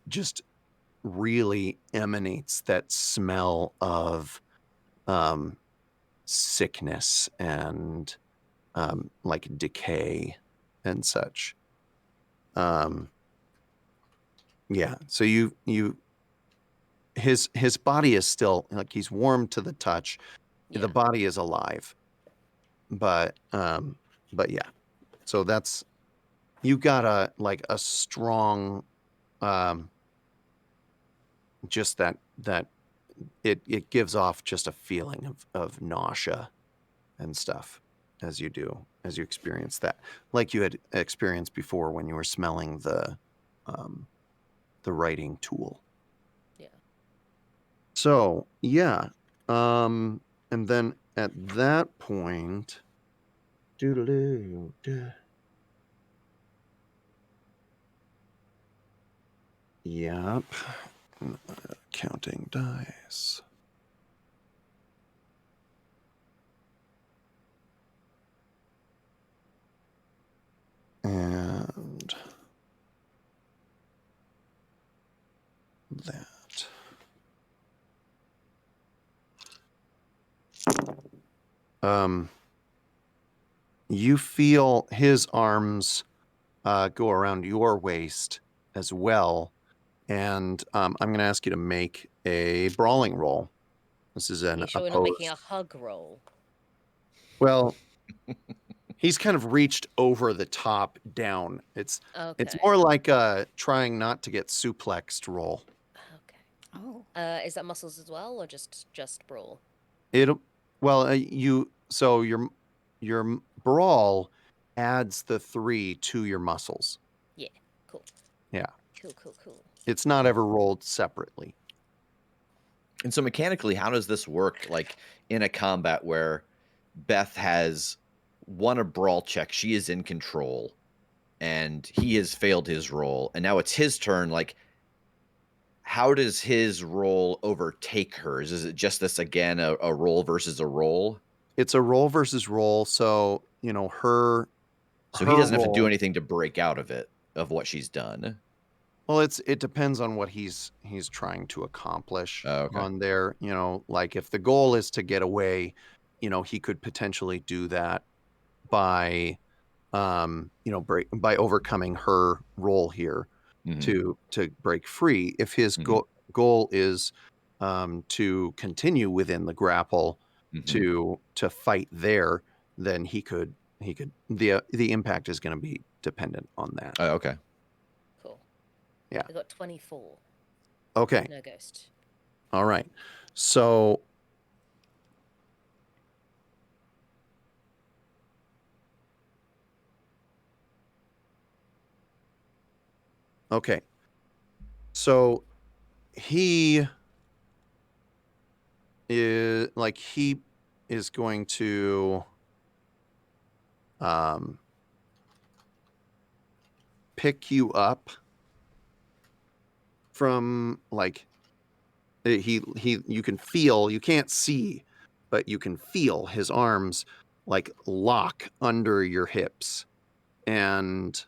just really emanates that smell of sickness and like decay and such. Yeah. So his body is still like he's warm to the touch. Yeah. The body is alive, but yeah. So that's you got a strong just that it gives off just a feeling of nausea and stuff as you experience that, like you had experienced before when you were smelling the writing tool. Yeah. So yeah, and then at that point, doodaloo, yep, counting dice. And that. You feel his arms go around your waist as well. And I'm going to ask you to make a brawling roll. This is an Are you sure we're not making a hug roll? Well, he's kind of reached over the top down. It's Okay. more like trying not to get suplexed roll. Okay. Oh. Is that muscles as well, or just brawl? So your brawl adds the 3 to your muscles. Yeah. Cool. Yeah. Cool. It's not ever rolled separately. And so mechanically, how does this work? Like in a combat where Beth has won a brawl check, she is in control, and he has failed his roll, and now it's his turn. Like, how does his roll overtake hers? Is it just this again, a roll versus a roll? It's a roll versus roll. So her. So her he doesn't have to do roll- anything to break out of it, of what she's done. Well, it depends on what he's trying to accomplish on there. Like if the goal is to get away, he could potentially do that by, by overcoming her role here to break free. If his goal is to continue within the grapple to fight there, then he could the impact is going to be dependent on that. Oh, okay. Cool. Yeah. I got 24. Okay. No ghost. All right. So okay. So he is going to pick you up from you can feel, you can't see, but you can feel his arms like lock under your hips, and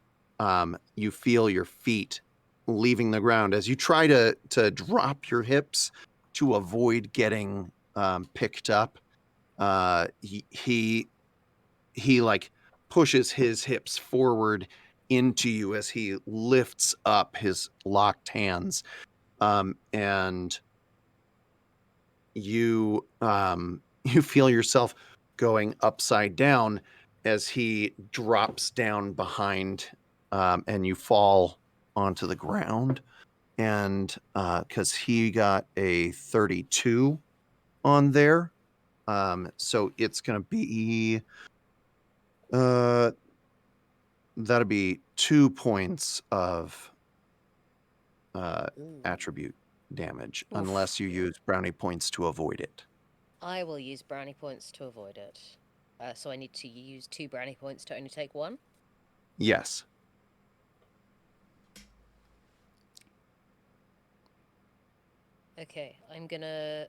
you feel your feet leaving the ground as you try to drop your hips to avoid getting picked up. He like pushes his hips forward into you as he lifts up his locked hands. And you you feel yourself going upside down as he drops down behind, and you fall onto the ground. And because he got a 32 on there, so it's going to be that'll be 2 points of Ooh. attribute damage, Oof. unless you use brownie points to avoid it. I will use brownie points to avoid it. So I need to use 2 brownie points to only take 1? Yes. Okay, I'm gonna... I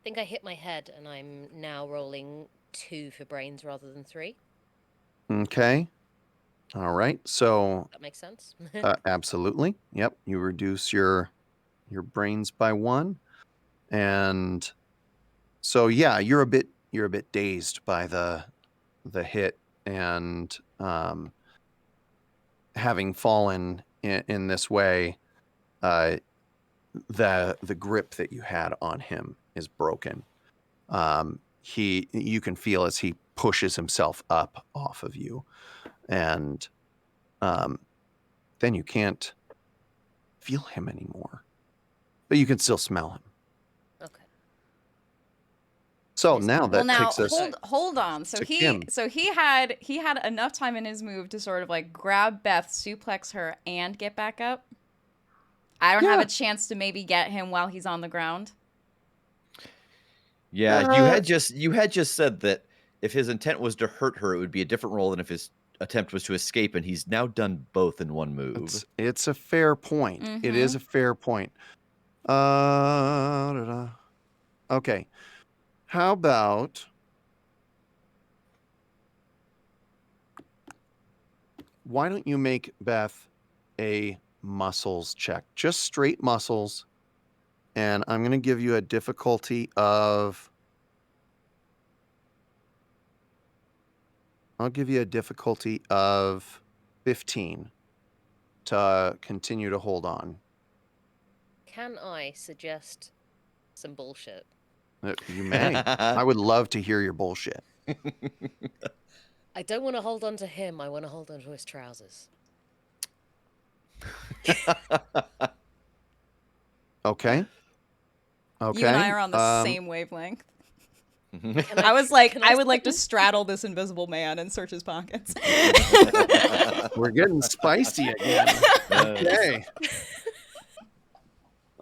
think I hit my head, and I'm now rolling 2 for brains rather than 3. Okay. All right. So That makes sense. absolutely. Yep. You reduce your brains by 1. And so yeah, you're a bit dazed by the hit, and having fallen in this way, the grip that you had on him is broken. You can feel as he pushes himself up off of you, and then you can't feel him anymore, but you can still smell him. Okay. So Yes, now well, that Well, now takes us hold on. So to he Kim. he had enough time in his move to sort of like grab Beth, suplex her, and get back up. I don't have Yeah. a chance to maybe get him while he's on the ground. Yeah, you had just said that if his intent was to hurt her, it would be a different roll than if his attempt was to escape, and he's now done both in one move. It's a fair point. It is a fair point. Okay. How about why don't you make Beth a muscles check? Just straight muscles. And I'm going to give you a difficulty of... I'll give you a difficulty of 15 to continue to hold on. Can I suggest some bullshit? You may. I would love to hear your bullshit. I don't want to hold on to him. I want to hold on to his trousers. Okay. Okay. You and I are on the same wavelength. Can I was like, I would sit like to in- straddle this invisible man and search his pockets. We're getting spicy again. Okay.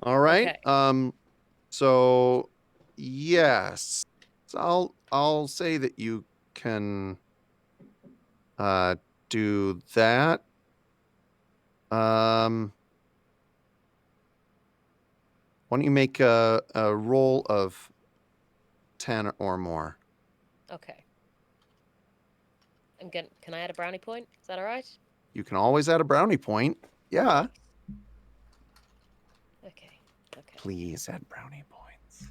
All right. Okay. So yes. So I'll say that you can do that. Why don't you make a roll of 10 or more? Okay. Can I add a brownie point? Is that all right? You can always add a brownie point. Yeah. Okay. Please add brownie points.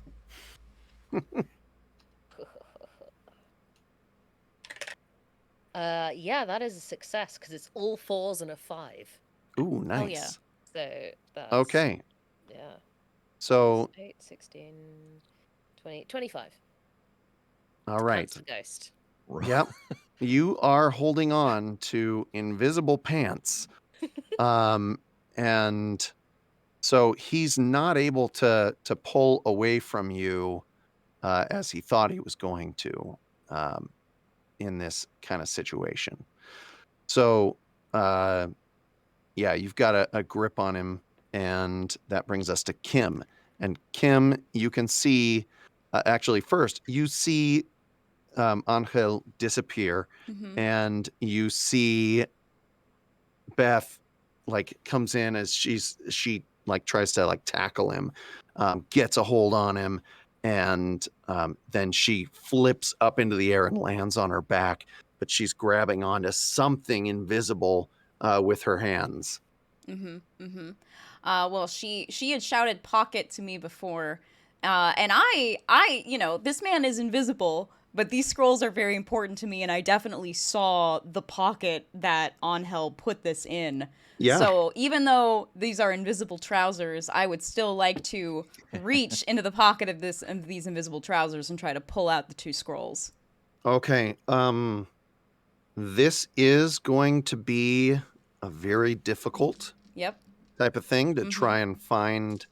Yeah, that is a success because it's all 4s and a 5. Ooh, nice. Oh, yeah. So that's... Okay. Yeah. So 8, 16, 20, 25. all right. Pants the ghost. Yep. You are holding on to invisible pants. And so he's not able to pull away from you as he thought he was going to in this kind of situation. So yeah, you've got a grip on him, and that brings us to Kim. And Kim, you can see, actually first, you see Angel disappear, and you see Beth like comes in as she like tries to like tackle him, gets a hold on him, and then she flips up into the air and lands on her back, but she's grabbing onto something invisible with her hands. Well, she had shouted "pocket" to me before, and I, this man is invisible, But these scrolls are very important to me, and I definitely saw the pocket that Angel put this in. Yeah. So even though these are invisible trousers, I would still like to reach into the pocket of these invisible trousers and try to pull out the 2 scrolls. Okay. This is going to be a very difficult Yep. type of thing to try and find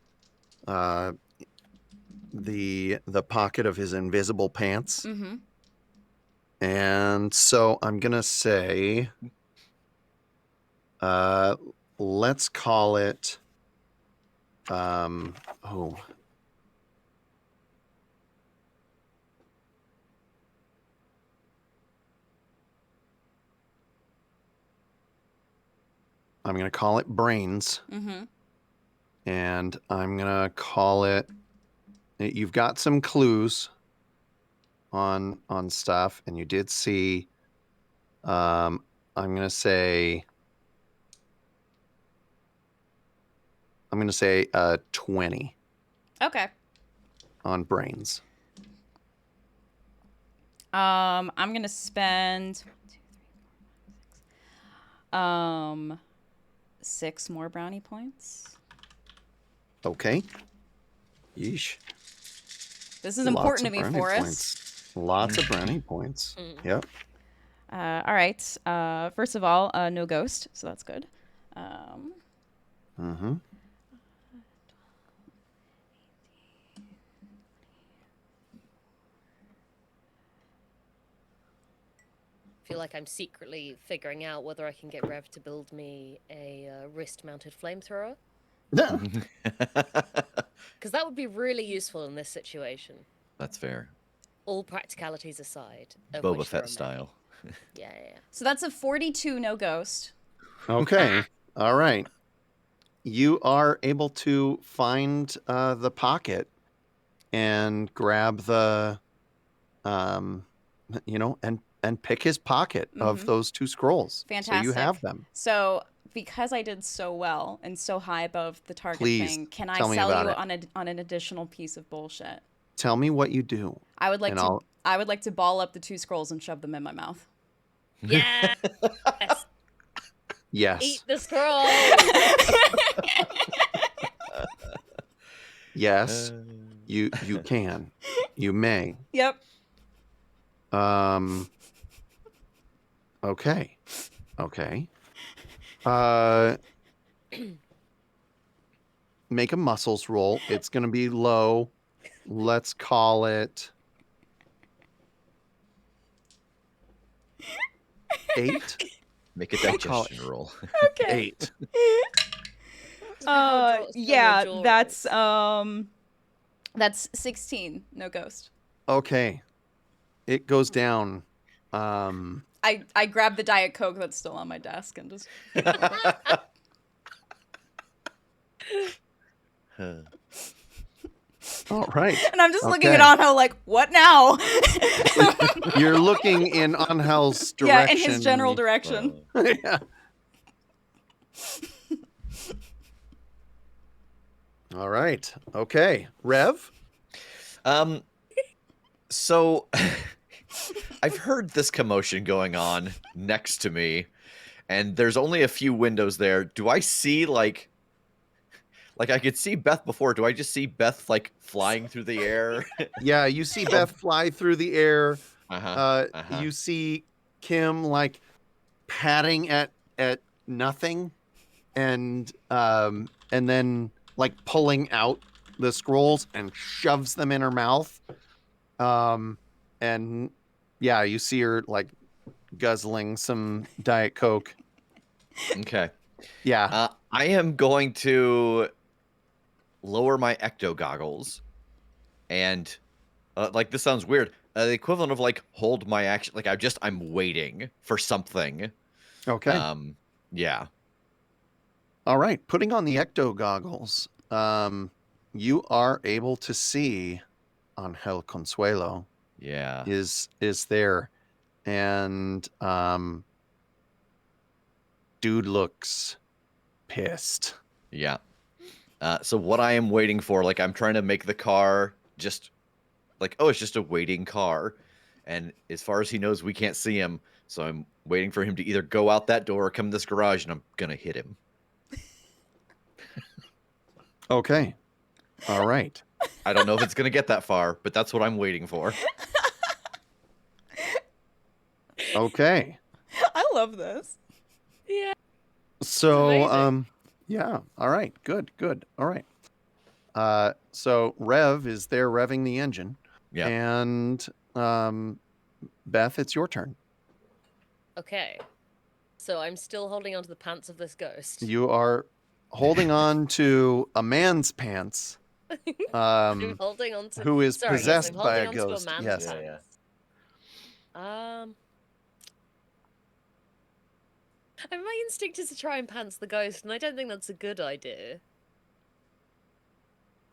the pocket of his invisible pants. Mm-hmm. And so I'm gonna say, let's call it, oh, I'm gonna call it brains, Mm-hmm. and I'm gonna call it. You've got some clues on stuff, and you did see. I'm gonna say 20 Okay. on brains. I'm gonna spend 6 more brownie points. Okay. Yeesh. This is important to me, brownie Forrest. points. Lots of brownie points. Yep. All right. First of all, no ghost, so that's good. Mm-hmm. Feel like I'm secretly figuring out whether I can get Rev to build me a wrist-mounted flamethrower. Because that would be really useful in this situation. That's fair. All practicalities aside. Of Boba which there Fett are style. many. Yeah. So that's a 42 no ghost. Okay. All right. You are able to find the pocket and grab the, and pick his pocket of those 2 scrolls. Fantastic. So you have them. So because I did so well and so high above the target Please, thing, can I tell me sell about you it. on an additional piece of bullshit? Tell me what you do. I would like and to I would like to ball up the 2 scrolls and shove them in my mouth. Yes! Yes. Eat the scroll! Yes. You can. You may. Yep. Okay. Make a muscles roll. It's going to be low. Let's call it 8. Make a digestion roll. Okay. 8. Yeah, that's 16 no ghost. Okay. It goes down. I grabbed the Diet Coke that's still on my desk and just All right. and I'm just looking at Angel like, what now? You're looking in Angel's direction. Yeah, in his general direction. Yeah. All right. Okay. Rev? So I've heard this commotion going on next to me, and there's only a few windows there. Do I see like I could see Beth before? Do I just see Beth like flying through the air? Yeah, you see Beth fly through the air. Uh-huh. You see Kim like patting at nothing, and then like pulling out the scrolls and shoves them in her mouth. And yeah, you see her like guzzling some Diet Coke. Okay. Yeah. I am going to lower my ecto goggles, and like this sounds weird. The equivalent of like hold my action. Like I'm waiting for something. Okay. Yeah. All right. Putting on the ecto goggles, you are able to see Angel Consuelo. Yeah. Is there, and dude looks pissed. Yeah. So what I am waiting for, like I'm trying to make the car just like, oh, it's just a waiting car. And as far as he knows, we can't see him. So I'm waiting for him to either go out that door or come in this garage, and I'm gonna hit him. Okay. All right. I don't know if it's gonna get that far, but that's what I'm waiting for. Okay. I love this. Yeah. So, amazing. yeah. All right. Good. Good. All right. So Rev is there revving the engine, Yeah. and Beth, it's your turn. Okay. So I'm still holding onto the pants of this ghost. You are holding on to a man's pants, I'm holding on to. who is Sorry, yes, possessed I'm by holding a onto a ghost. man's Yes. Yeah, pants. My instinct is to try and pants the ghost, and I don't think that's a good idea.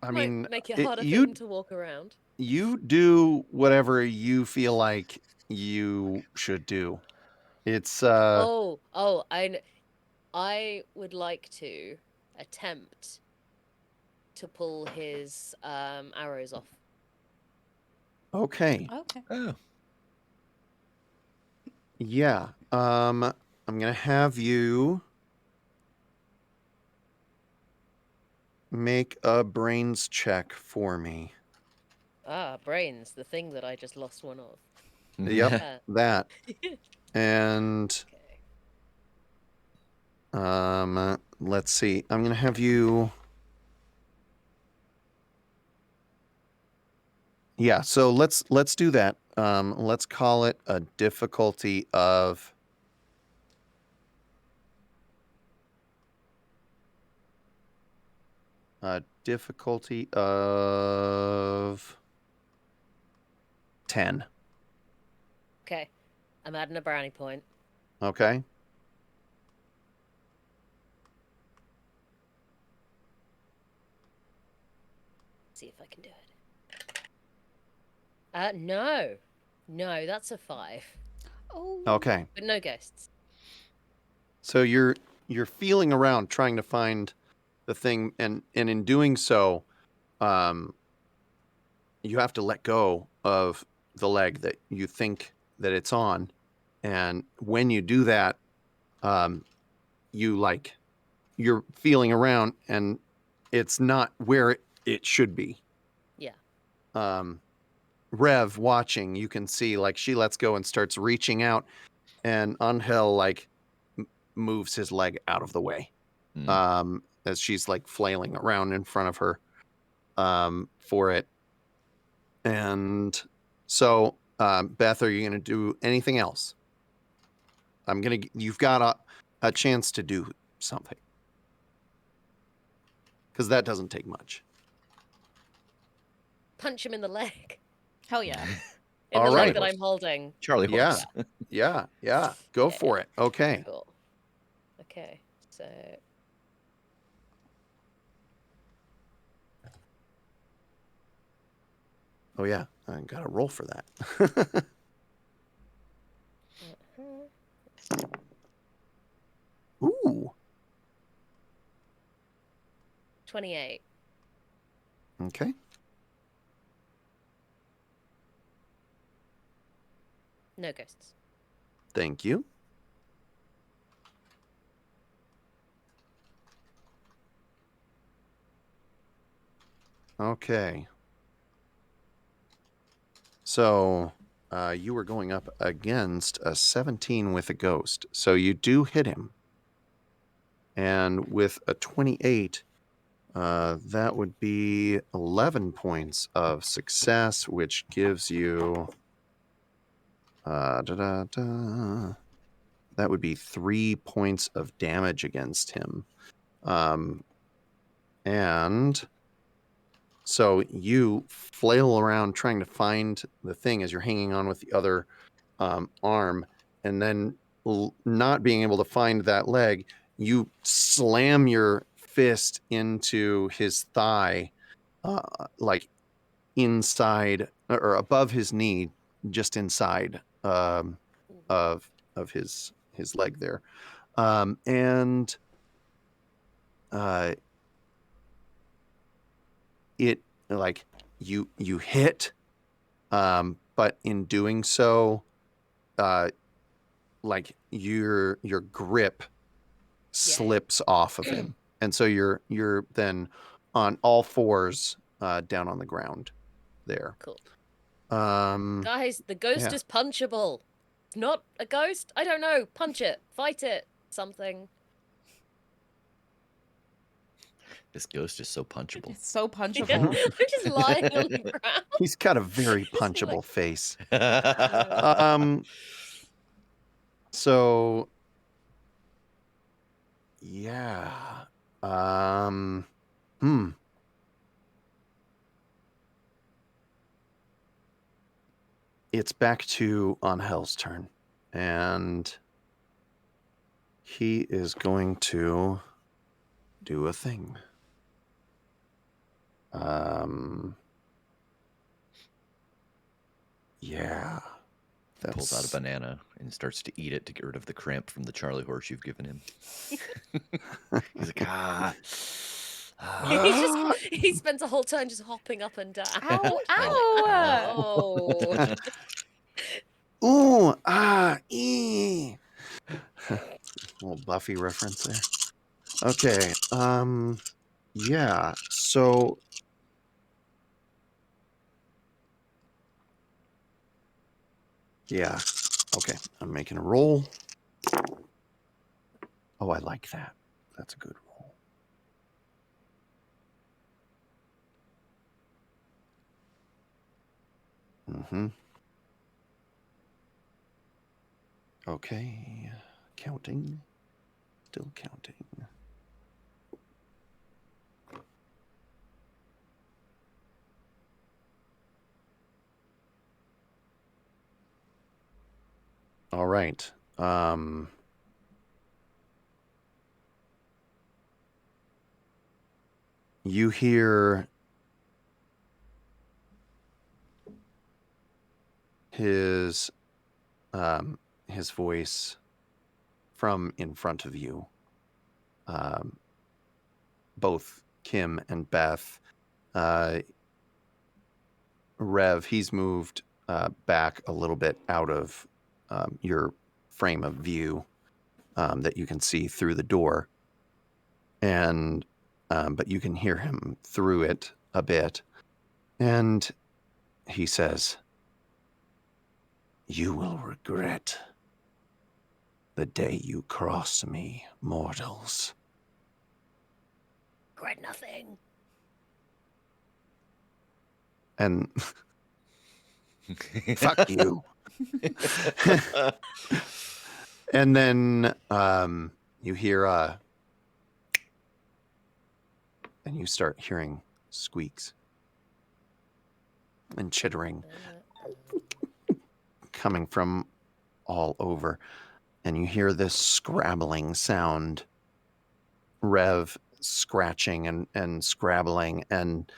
I Might mean, make it harder for you him to walk around. you do whatever you feel like you should do. It's I would like to attempt to pull his arrows off. okay. Okay. Oh. Yeah. I'm gonna have you make a brains check for me. Brains, the thing that I just lost one of. Yep, that. And Okay. let's see. I'm gonna have you. Yeah, so let's do that. Let's call it a difficulty of a difficulty of 10. Okay. I'm adding a brownie point. Okay. See if I can do it. No. No, that's a 5. Oh. Okay. But no ghosts. So you're feeling around trying to find the thing, and in doing so, you have to let go of the leg that you think that it's on, and when you do that, you're feeling around, and it's not where it should be. Yeah. Rev watching, you can see like she lets go and starts reaching out, and Angel like moves his leg out of the way. As she's like flailing around in front of her for it. And so, Beth, are you going to do anything else? You've got a chance to do something, because that doesn't take much. Punch him in the leg. Hell yeah. In All the right. leg that I'm holding. Charlie Yeah. horse. Yeah. Go for it. Okay. Cool. Okay, so Oh yeah, I got to roll for that. 28. Okay. No ghosts. Thank you. Okay. So you were going up against a 17 with a ghost. So you do hit him. And with a 28, that would be 11 points of success, which gives you... that would be 3 points of damage against him. And so you flail around trying to find the thing as you're hanging on with the other arm, and then not being able to find that leg, you slam your fist into his thigh, like inside or above his knee, just inside of his leg there, and it like you hit, but in doing so, like your grip slips off of him, and so you're then on all fours down on the ground there. Cool. Um, Guys, the ghost yeah. is punchable. It's not a ghost? I don't know. Punch it. Fight it. Something. This ghost is so punchable. It's so I'm punchable. just lying on the ground. He's got a very Just like- punchable face. Uh, So yeah. It's back to Angel's turn, and he is going to do a thing. Yeah. Pulls out a banana and starts to eat it to get rid of the cramp from the Charlie horse you've given him. He's like, he spends a whole turn just hopping up and down. Ow, ow. Oh. Ooh, little Buffy reference there. Okay, yeah, so yeah, okay, I'm making a roll. Oh, I like that. That's a good roll. Okay, counting, still counting. All right. You hear his voice from in front of you. Both Kim and Beth. Rev, he's moved back a little bit out of your frame of view that you can see through the door, and but you can hear him through it a bit, and he says, "You will regret the day you cross me, mortals." Regret nothing. And fuck you. And then you hear and you start hearing squeaks and chittering coming from all over, and you hear this scrabbling sound. Rev scratching and scrabbling, and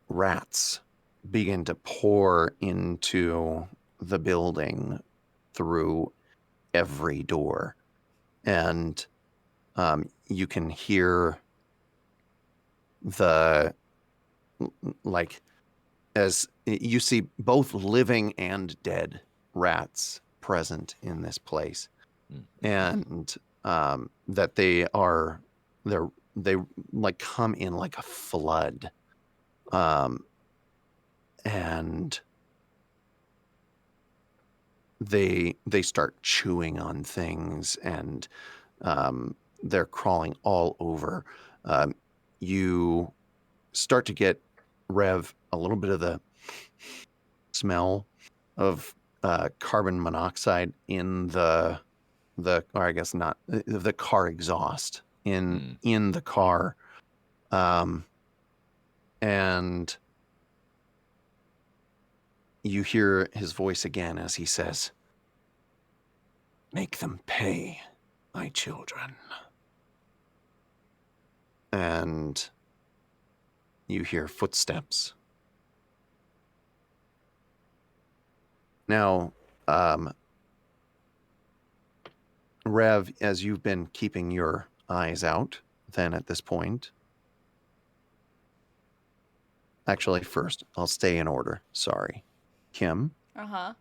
rats begin to pour into the building through every door, and you can hear the, like, as you see both living and dead rats present in this place, and that they like come in like a flood, and they start chewing on things, and they're crawling all over. You start to get, Rev, a little bit of the smell of carbon monoxide in the or I guess not, the car exhaust in the car, and you hear his voice again as he says, "Make them pay, my children." And you hear footsteps. Now, Rev, as you've been keeping your eyes out, then at this point, actually, first, I'll stay in order. Sorry. Kim, Uh-huh.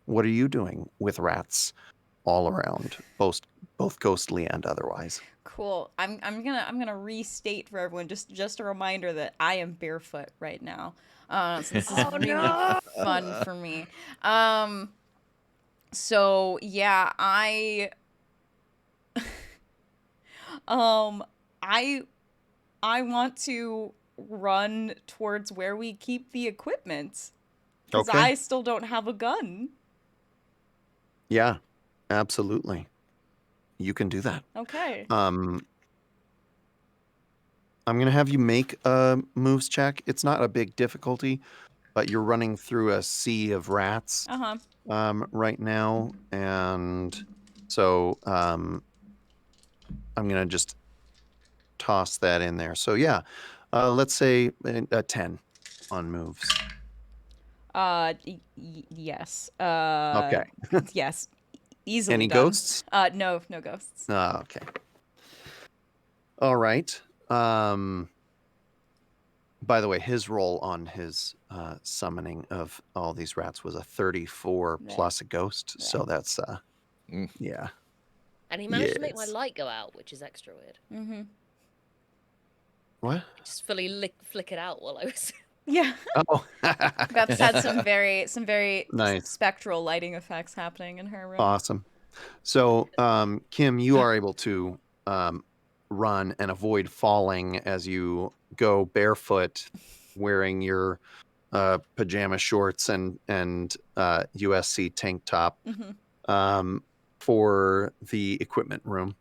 what are you doing with rats all around, both ghostly and otherwise? Cool. I'm gonna restate for everyone just a reminder that I am barefoot right now. So this is Oh, really no! fun for me. So yeah, um I I want to run towards where we keep the equipment because Okay. I still don't have a gun. Yeah, absolutely. You can do that. Okay. I'm going to have you make a moves check. It's not a big difficulty, but you're running through a sea of rats Uh-huh. right now. And so I'm going to just toss that in there. So yeah, let's say a 10 on moves. Yes. Okay. Yes. Easily Any done. ghosts? No ghosts. Okay. All right. By the way, his roll on his summoning of all these rats was a 34 Yeah. plus a ghost. Yeah. So that's Mm. yeah. And he managed to make my Yes. light go out, which is extra weird. Mm-hmm. What? It just fully flickered out while I was. Yeah. Oh. Beth's had some very Nice. spectral lighting effects happening in her room. Awesome. So, Kim, you are able to run and avoid falling as you go barefoot, wearing your pajama shorts and USC tank top Mm-hmm. for the equipment room.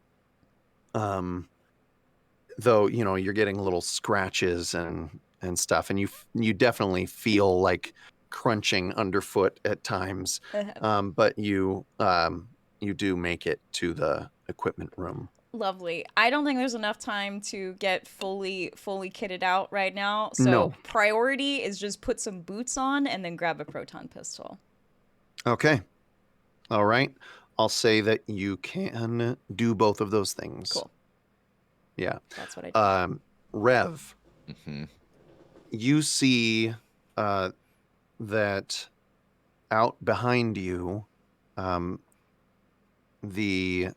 Though you're getting little scratches and stuff, and you definitely feel like crunching underfoot at times. But you do make it to the equipment room. Lovely. I don't think there's enough time to get fully kitted out right now. So No. priority is just put some boots on and then grab a proton pistol. Okay. All right. I'll say that you can do both of those things. Cool. Yeah. That's what I do. Rev, Mm-hmm. you see that out behind you, the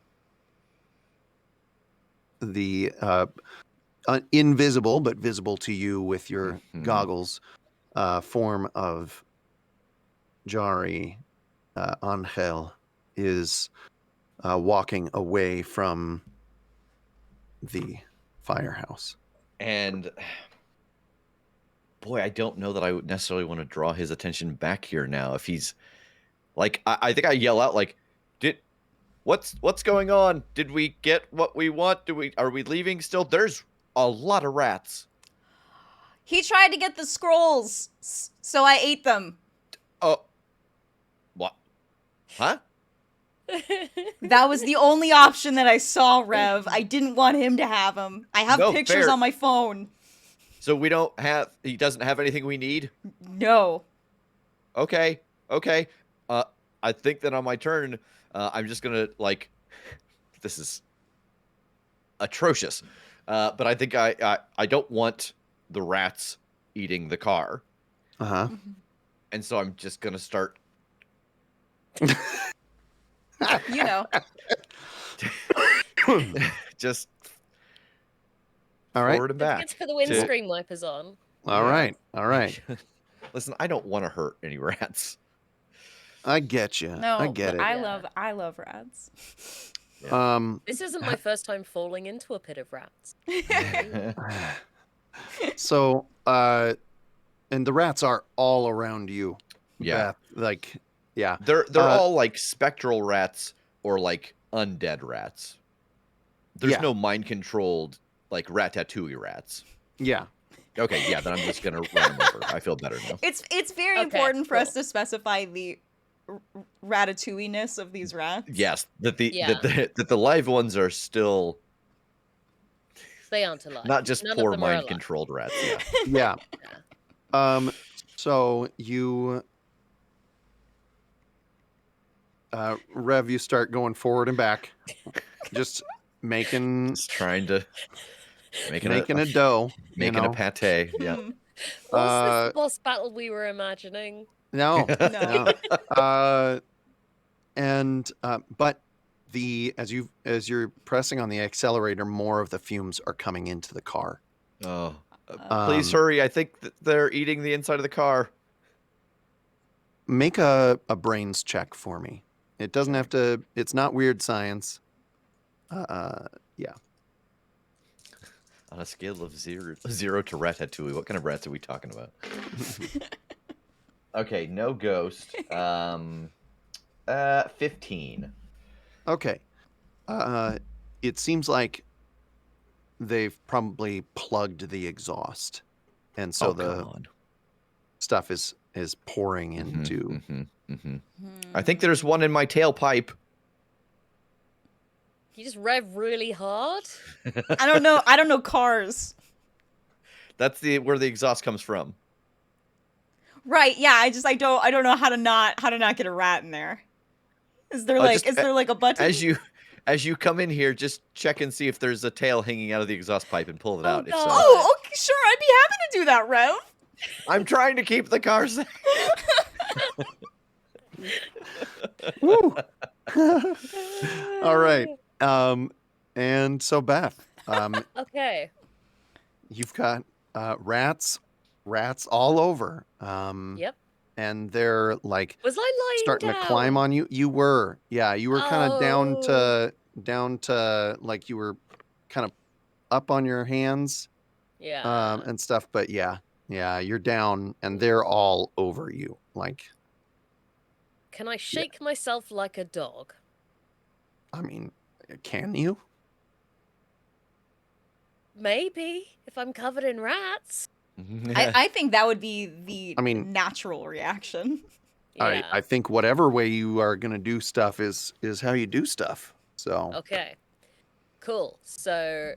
invisible but visible to you with your Mhm. goggles form of Jari Angel is walking away from the firehouse. And boy, I don't know that I would necessarily want to draw his attention back here now. If he's like, I think I yell out like, what's going on? Did we get what we want? Are we leaving still? There's a lot of rats. He tried to get the scrolls, so I ate them. Oh, what? Huh? That was the only option that I saw, Rev. I didn't want him to have them. I have No, pictures fair. on my phone. So he doesn't have anything we need? No. Okay. I think that on my turn, I'm just gonna this is atrocious. But I think I don't want the rats eating the car. Uh-huh. And so I'm just gonna start You know. just All right. forward and back. Let's put the windscreen wipers on. All right. Listen, I don't want to hurt any rats. I get you. No, I get it. I Yeah. love rats. This isn't my first time falling into a pit of rats. So, and the rats are all around you. Yeah. Beth. Yeah. They're all like spectral rats or like undead rats. There's Yeah. no mind controlled like ratatouille rats. Yeah. Okay, yeah, then I'm just gonna run them over. I feel better now. It's very Okay, important for us cool. to specify the ratatouille-ness of these rats. Yes, that Yeah. the live ones are still They aren't alive. not just None of poor them are mind alive. controlled rats. Yeah. Yeah. So you, Rev, you start going forward and back, just making Just trying to making a dough. making a pate. Yeah. Was this Uh, the boss battle we were imagining? no, No. no. But as you're pressing on the accelerator, more of the fumes are coming into the car. Oh, please Um, hurry! I think they're eating the inside of the car. Make a brains check for me. It doesn't Sure. have to. It's not weird science. Yeah. On a scale of zero to Ratatouille, what kind of rats are we talking about? Okay, no ghost. 15. Okay. It seems like they've probably plugged the exhaust, and so Oh, come the on. stuff is pouring into. I think there's one in my tailpipe. You just rev really hard? I don't know. I don't know cars. That's where the exhaust comes from. Right? Yeah. I don't know how to not get a rat in there. Is there like Just, a button? as you come in here, just check and see if there's a tail hanging out of the exhaust pipe and pull it Oh, out. If so, God. Oh, okay, sure. I'd be happy to do that, Rev. I'm trying to keep the car safe. Woo! All right. And so Beth, Okay. you've got rats all over. Yep. And they're like Was I lying starting down? to climb on you. You were, yeah, you were kind of Oh. down to like you were kind of up on your hands, Yeah. and stuff. But yeah, you're down, and they're all over you. Like, Can I shake myself like a dog? I mean, can you? Maybe, if I'm covered in rats. I think that would be the natural reaction. Yeah. I think whatever way you are gonna do stuff is how you do stuff. So Okay. Cool. So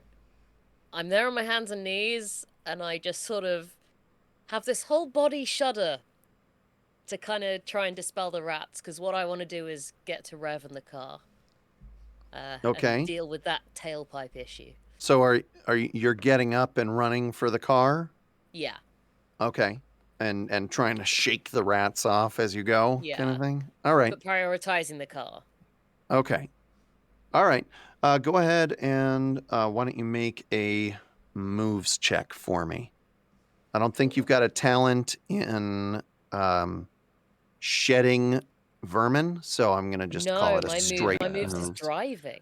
I'm there on my hands and knees, and I just sort of have this whole body shudder to kind of try and dispel the rats, because what I want to do is get to Rev in the car. Okay. And deal with that tailpipe issue. So are you're getting up and running for the car? Yeah. Okay. And trying to shake the rats off as you go, kind of thing? All right. But prioritizing the car. Okay. All right. Go ahead and why don't you make a moves check for me? I don't think you've got a talent in shedding vermin, so I'm going to just call it a straight my moves moves. is driving.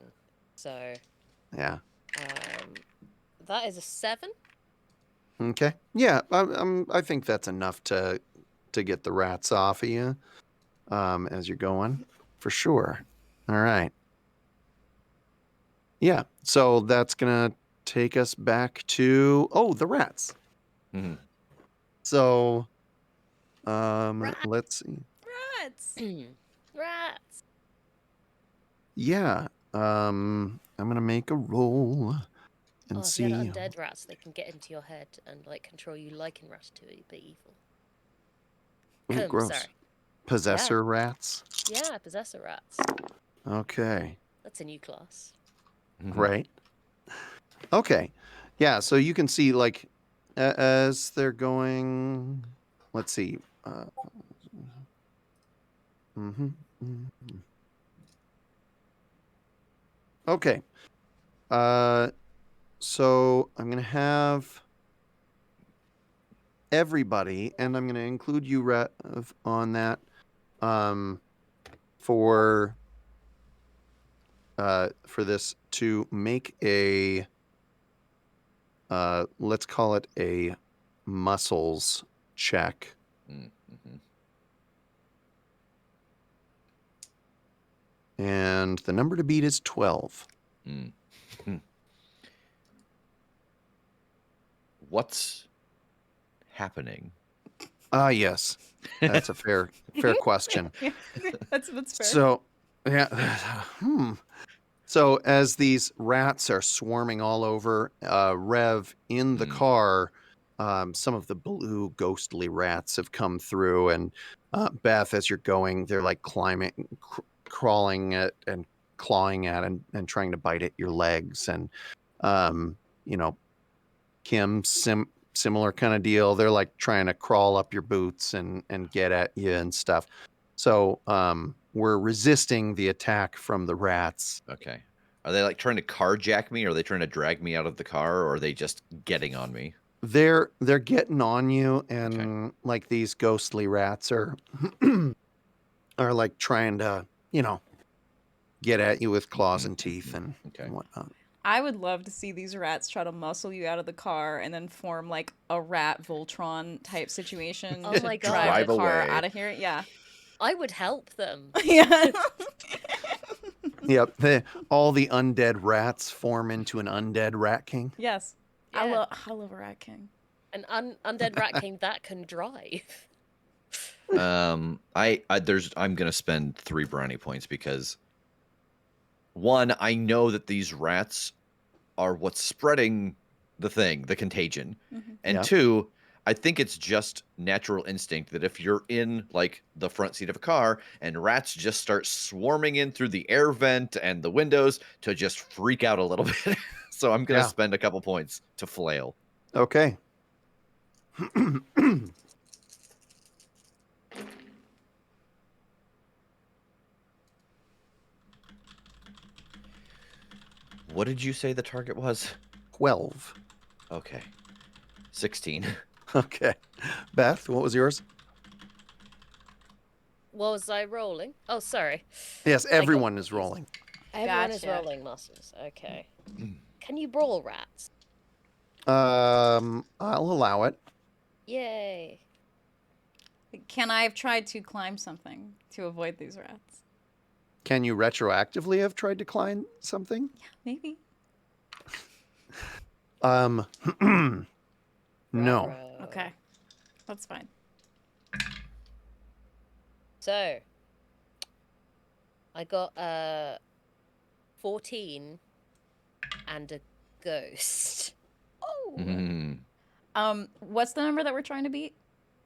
So, Yeah. that is a 7. Okay. Yeah, I think that's enough to get the rats off of you as you're going, for sure. All right. Yeah, so that's gonna take us back to the rats. Mhm. So, Rats. let's see. Rats. Rats. Yeah, I'm gonna make a roll and If see. you had undead rats, they can get into your head and like control you like in Ratatouille, but evil. Ooh, gross. Sorry. Possessor rats. Yeah, possessor rats. Okay. That's a new class. Right. Okay. Yeah, so you can see like as they're going. Let's see. Okay. So I'm gonna have everybody, and I'm gonna include you, Rev, on that. For this to make a let's call it a muscles check. And the number to beat is 12. What's happening? Yes. That's a fair question. That's fair. So, yeah. So as these rats are swarming all over Rev in the car, some of the blue ghostly rats have come through, and Beth, as you're going, they're like climbing, crawling at and clawing at and trying to bite at your legs, and Kim similar kind of deal. They're like trying to crawl up your boots and get at you and stuff. So we're resisting the attack from the rats. Okay. Are they like trying to carjack me? Or are they trying to drag me out of the car? Or are they just getting on me? They're getting on you, and like these ghostly rats are are like trying to, get at you with claws and teeth and whatnot. I would love to see these rats try to muscle you out of the car and then form like a rat Voltron type situation Oh to my God. drive the Drive car away. out of here. Yeah. I would help them. Yeah. Yep, all the undead rats form into an undead rat king. Yes. Yeah. I love a rat king. An undead rat king that can drive. I'm gonna spend 3 brownie points because 1, I know that these rats are what's spreading the contagion. And 2, I think it's just natural instinct that if you're in like the front seat of a car and rats just start swarming in through the air vent and the windows, to just freak out a little bit. So I'm gonna spend a couple points to flail. Okay. What did you say the target was? 12. Okay. 16. Okay. Beth, what was yours? What was I rolling? Oh, sorry. Yes, I got everyone is confused. rolling. Everyone is Gotcha. rolling muscles. Okay. Can you brawl rats? I'll allow it. Yay. Can I have tried to climb something to avoid these rats? Can you retroactively have tried to climb something? Yeah, maybe. No. Ruh-roh. Okay. That's fine. So, I got 14 and a ghost. Oh. Mm. What's the number that we're trying to beat?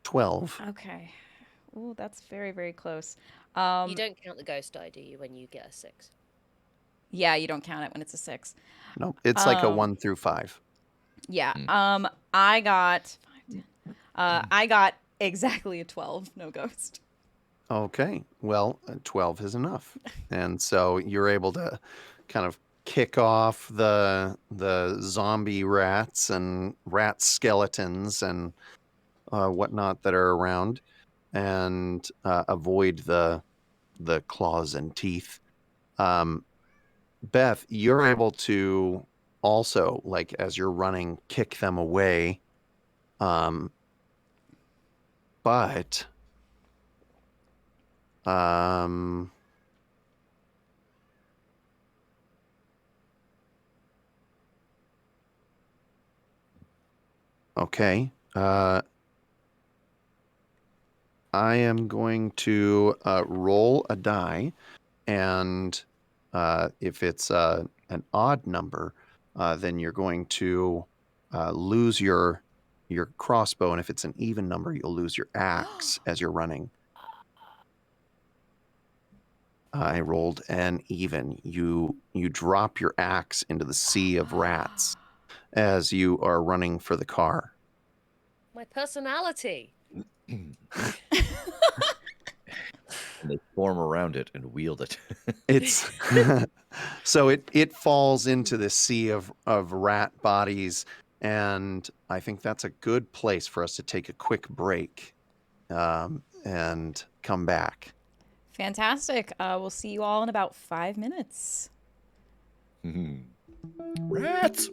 12. Okay. Ooh, that's very, very close. You don't count the ghost die, do you, when you get a 6? Yeah, you don't count it when it's a 6. No, it's like a 1 through 5. Yeah. I got 5, 10. I got exactly a 12. No ghost. Okay. Well, 12 is enough. And so you're able to kind of kick off the zombie rats and rat skeletons and whatnot that are around, and avoid the claws and teeth. Beth, you're able to also, like, as you're running, kick them away. But okay. I am going to roll a die, and if it's an odd number, then you're going to lose your crossbow, and if it's an even number, you'll lose your axe as you're running. I rolled an even. You drop your axe into the sea of rats as you are running for the car. My personality. And they form around it and wield it. It's so it falls into the sea of rat bodies, and I think that's a good place for us to take a quick break and come back. Fantastic. We'll see you all in about 5 minutes. Rats!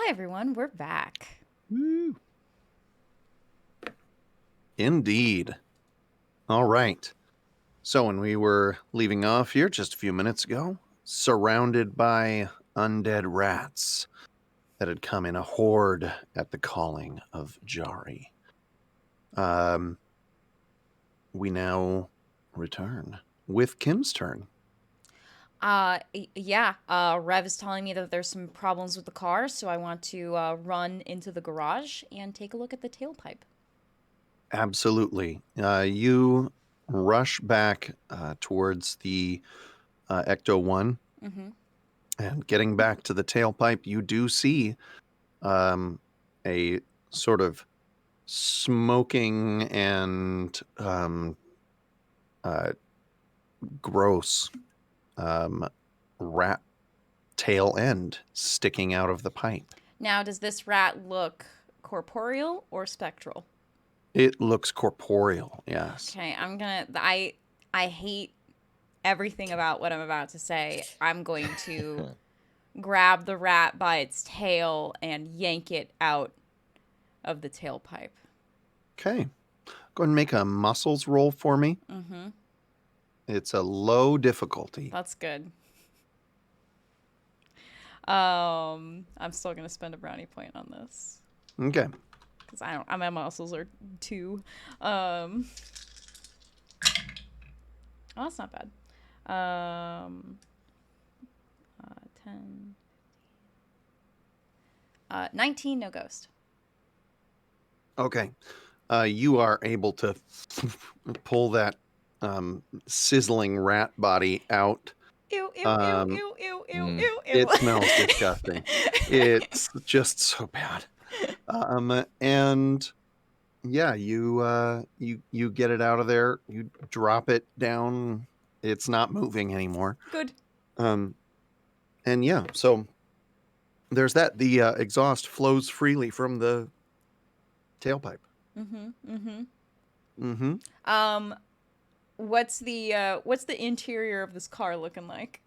everyone. We're back. Woo. Indeed. All right. So when we were leaving off here just a few minutes ago, surrounded by undead rats that had come in a horde at the calling of Jari, we now return with Kim's turn. Rev is telling me that there's some problems with the car, so I want to run into the garage and take a look at the tailpipe. Absolutely. You rush back towards the Ecto 1, Mm-hmm. and getting back to the tailpipe, you do see a sort of smoking and gross rat tail end sticking out of the pipe. Now, does this rat look corporeal or spectral? It looks corporeal, yes. Okay, I hate everything about what I'm about to say. I'm going to grab the rat by its tail and yank it out of the tailpipe. Okay. Go ahead and make a muscles roll for me. Mm-hmm. It's a low difficulty. That's good. I'm still gonna spend a brownie point on this Okay. because my muscles are 2. Oh, that's not bad. 10, 19, no ghost. Okay. You are able to pull that sizzling rat body out. Ew, ew, Um, ew, ew, ew, ew, mm. ew, ew. It smells disgusting. It's just so bad. And yeah, you get it out of there. You drop it down. It's not moving anymore. Good. And yeah, so there's that. The exhaust flows freely from the tailpipe. Mm-hmm. Mm-hmm. Mm-hmm. What's the interior of this car looking like?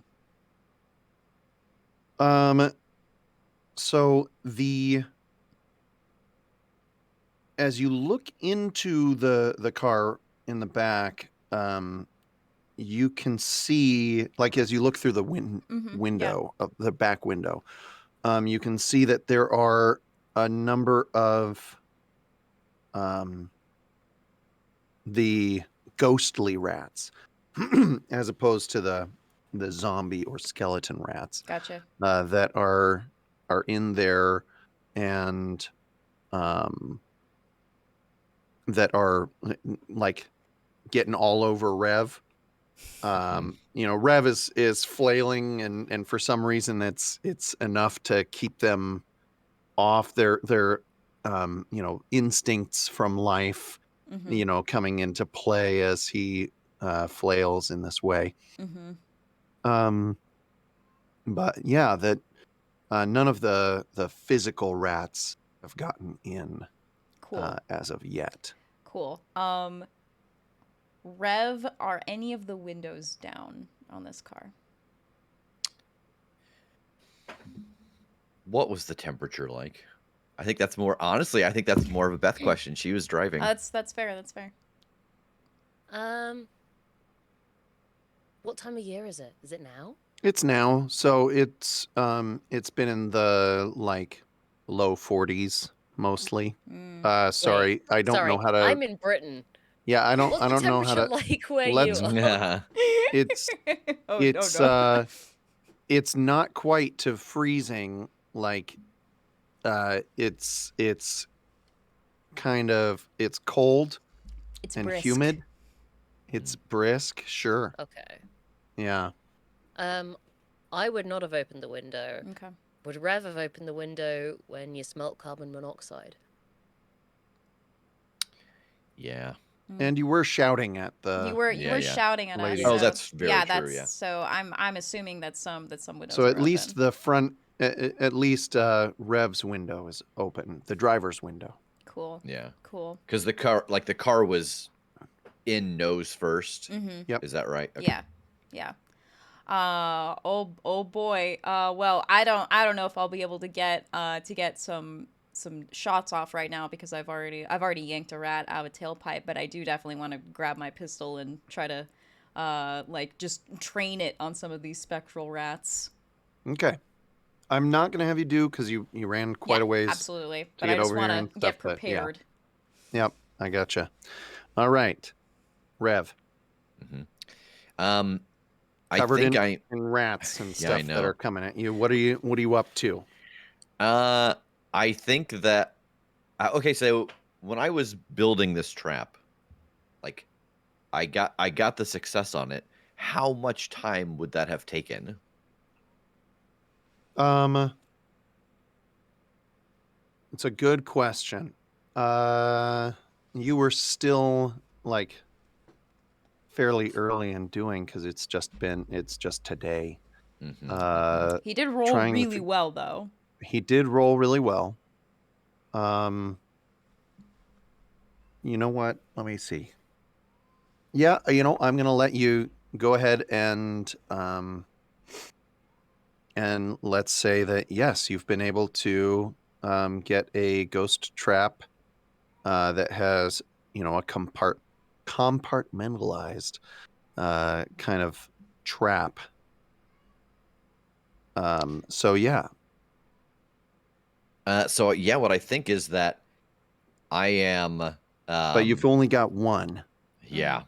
So as you look into the car in the back, you can see, like, as you look through the window of the back window, you can see that there are a number of the ghostly rats, as opposed to the zombie or skeleton rats. Gotcha. That are in there, and that are like getting all over Rev. Rev is flailing, and for some reason it's enough to keep them off their instincts from life, Mm-hmm. coming into play as he flails in this way. Mm-hmm. But yeah, that none of the physical rats have gotten in Cool. as of yet. Cool. Rev, are any of the windows down on this car? What was the temperature like? I think that's more of a Beth question. She was driving. That's fair. That's fair. What time of year is it? Is it now? It's now, so it's been in the low 40s mostly. Sorry, Wait, I don't know how to. I'm in Britain. Yeah, I don't know how to. Like where Let's- you are? Yeah. It's no. it's not quite to freezing. Like, it's kind of, it's cold It's and brisk. humid. It's brisk, sure. Okay. Yeah. I would not have opened the window. Okay. Would Rev have opened the window when you smelt carbon monoxide? Yeah. And you were shouting at the. You were Yeah. shouting at us. Lady. Oh, so- that's very yeah, true. that's Yeah. so I'm assuming that some windows. So are at least open. the front, at least Rev's window is open. The driver's window. Cool. Yeah. Cool. Because the car was in nose first. Mm-hmm. Yep. Is that right? Okay. Yeah. Yeah. Oh boy. Well, I don't know if I'll be able to get some shots off right now because I've already yanked a rat out of a tailpipe, but I do definitely want to grab my pistol and try to just train it on some of these spectral rats. Okay. I'm not going to have you do, because you ran quite a ways. Absolutely. to But get I just over here want and to get stuff, but yeah. prepared. Yep, I gotcha. All right. Rev. I Covered think in rats and Yeah, I stuff that know. are coming at you. What are you up to? I think that okay, so when I was building this trap, like I got the success on it. How much time would that have taken? It's a good question. You were still like fairly early in doing because it's just today. He did roll Trying to really well, though. He did roll really well. You know what? Let me see. Yeah, I'm gonna let you go ahead and let's say that yes, you've been able to get a ghost trap that has a compartmentalized kind of trap. So yeah. So yeah, what I think is that I am. But you've only got one. Yeah.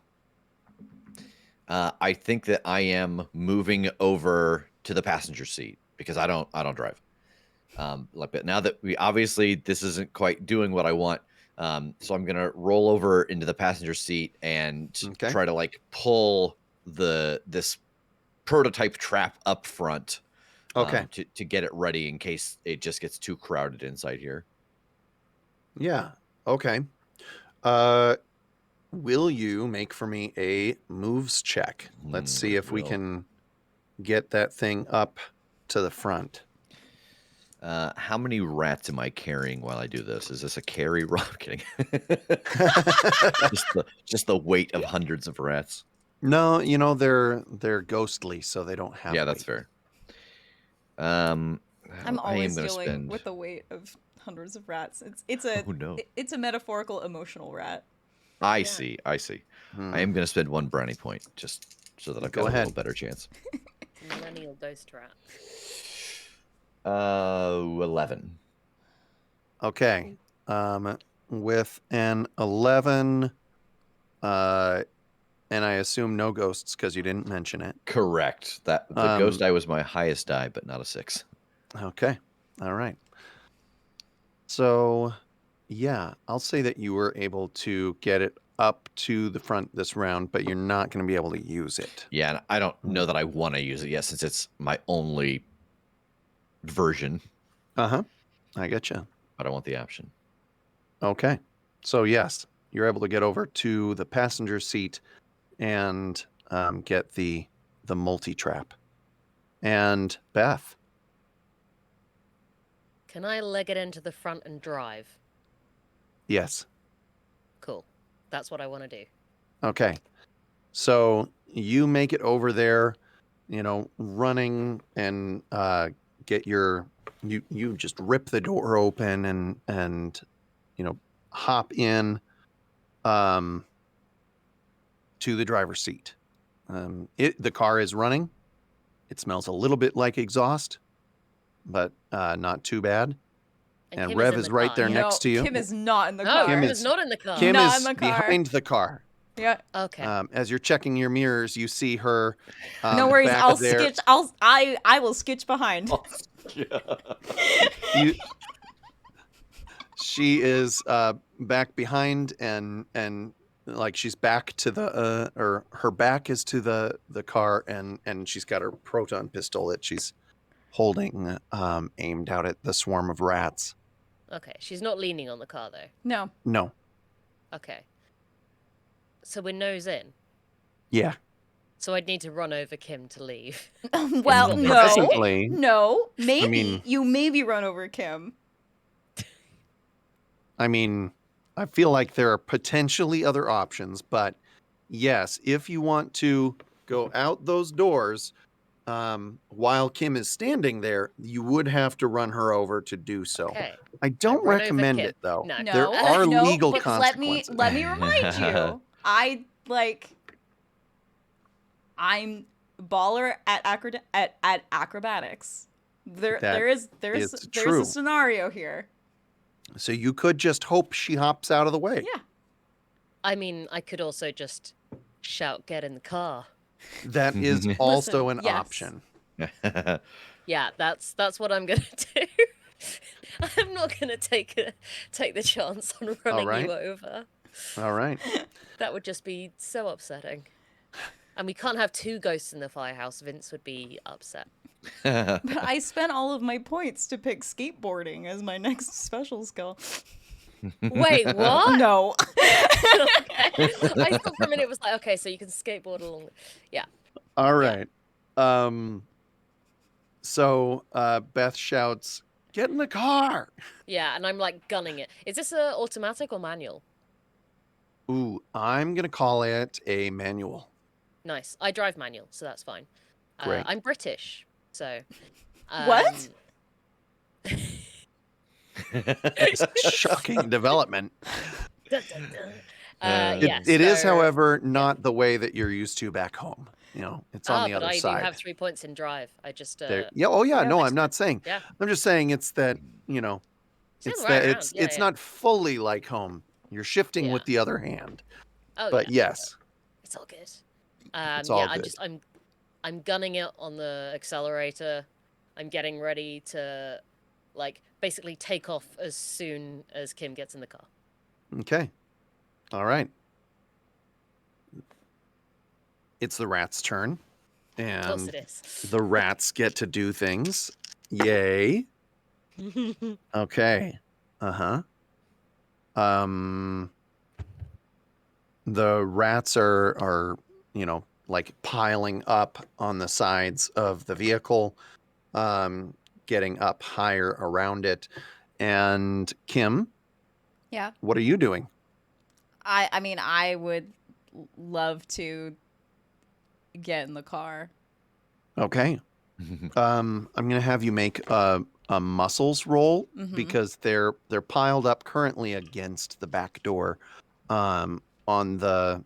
I think that I am moving over to the passenger seat because I don't drive. But now that this isn't quite doing what I want, so I'm gonna roll over into the passenger seat and try to pull this prototype trap up front. Okay. To get it ready in case it just gets too crowded inside here. Yeah. Okay. Will you make for me a moves check? Let's see if we can get that thing up to the front. How many rats am I carrying while I do this? Is this a carry roll? I'm kidding. just the weight of hundreds of rats. No, they're ghostly, so they don't have. Yeah, that's fair. I'm always dealing with the weight of hundreds of rats. It's a metaphorical emotional rat. I see. I am going to spend 1 brownie point just so that I've got a little better chance. Millennial ghost rat. 11. Okay. With an 11, and I assume no ghosts because you didn't mention it. Correct. The ghost die was my highest die, but not a 6. Okay. All right. So, yeah, I'll say that you were able to get it up to the front this round, but you're not going to be able to use it. Yeah, and I don't know that I want to use it yet since it's my only version. I getcha. But I want the option. Okay. So, yes, you're able to get over to the passenger seat and get the multi-trap. And Beth. Can I leg it into the front and drive? Yes. Cool. That's what I want to do. Okay. So you make it over there, running and get your you just rip the door open and hop in to the driver's seat. The car is running. It smells a little bit like exhaust, but not too bad. And Rev is right there next to you. Kim is not in the car. car. Kim is not in the car. Kim is behind the car. Yeah. Okay. As you're checking your mirrors, you see her. No worries. I'll skitch. I will skitch behind. She is back behind and like she's back to the or her back is to the car and she's got her proton pistol that she's holding aimed out at the swarm of rats. Okay. She's not leaning on the car though. No. Okay. So we're nose in. Yeah. So I'd need to run over Kim to leave. Well, no. Maybe you run over Kim. I mean, I feel like there are potentially other options, but yes, if you want to go out those doors while Kim is standing there, you would have to run her over to do so. Okay. I don't recommend it, though. No. There are legal consequences. Let me remind you. I'm baller at acrobatics. There is a scenario here. So you could just hope she hops out of the way. Yeah. I mean, I could also just shout, "Get in the car." That is also an option. Yeah, that's what I'm gonna do. I'm not gonna take the chance on running you over. All right. That would just be so upsetting. And we can't have 2 ghosts in the firehouse. Vince would be upset. But I spent all of my points to pick skateboarding as my next special skill. Wait, what? No. Okay. I thought for a minute it was like, okay, so you can skateboard along. Yeah. All right. So Beth shouts, "Get in the car!" Yeah, and I'm like gunning it. Is this a automatic or manual? Ooh, I'm gonna call it a manual. Nice. I drive manual, so that's fine. Great. I'm British, so. What? Shocking development. Dun, dun, dun. It- Yes. It is, so- however, not the way that you're used to back home. You know, it's on the but other I side. do have 3 points in drive. I just Yeah. Oh, yeah. No, I'm excellent. not saying. Yeah. I'm just saying it's that, you know, It's it's the right that round. Yeah, it's yeah. not fully like home. You're shifting with Yeah. the other hand. Oh, But yeah. yes, It's all good. It's all yeah, good. I'm gunning it on the accelerator. I'm getting ready to like basically take off as soon as Kim gets in the car. Okay. All right. It's the rat's turn. Of course And it is. the rats get to do things. Yay. Okay. Uh-huh. The rats are, you know, like piling up on the sides of the vehicle, getting up higher around it. And Kim, Yeah. what are you doing? I mean, I would love to get in the car. Okay. I'm gonna have you make a muscles roll Mhm. because they're piled up currently against the back door, on the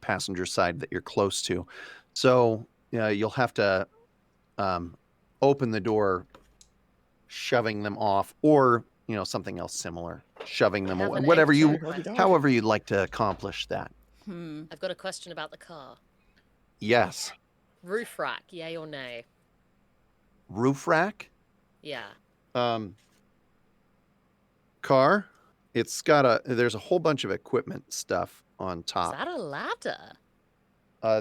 passenger side that you're close to. So you'll have to open the door, shoving them off, or something else similar, shoving them have away. an Whatever egg you, check question. however you'd like to accomplish that. I've got a question about the car. Yes. Roof rack, yay or nay? Roof rack. Yeah. Car. There's a whole bunch of equipment stuff on Is top. that a ladder?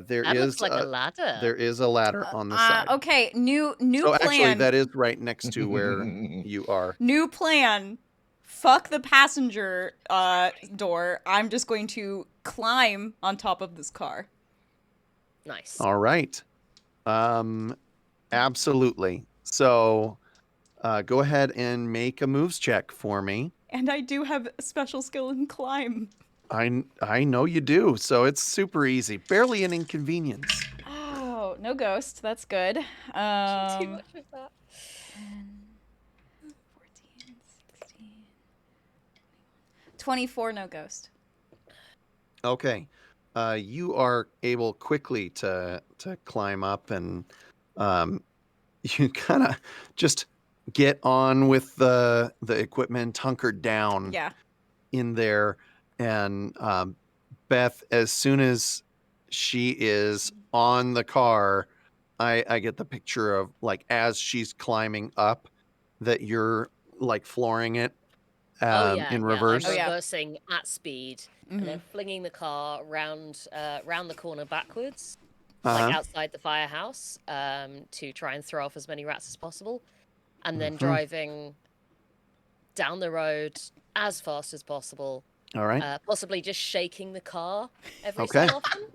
There That is looks like a ladder. there is a ladder on the side. Okay, new So plan. actually, that is right next to where you are. New plan. Fuck the passenger door. I'm just going to climb on top of this car. Nice. All right. Absolutely. So, go ahead and make a moves check for me. And I do have a special skill in climb. I know you do. So it's super easy. Barely an inconvenience. Oh, no ghost. That's good. Too much of that. 14, 16, 24, no ghost. Okay. You are able quickly to climb up, and you kind of just get on with the equipment, hunkered down Yeah. in there. And Beth, as soon as she is on the car, I get the picture of, like, as she's climbing up, that you're like flooring it in reverse. I'm Oh, yeah. reversing at speed and then flinging the car round the corner backwards, like outside the firehouse, to try and throw off as many rats as possible, and then driving down the road as fast as possible. All right. Possibly just shaking the car every Okay. so often,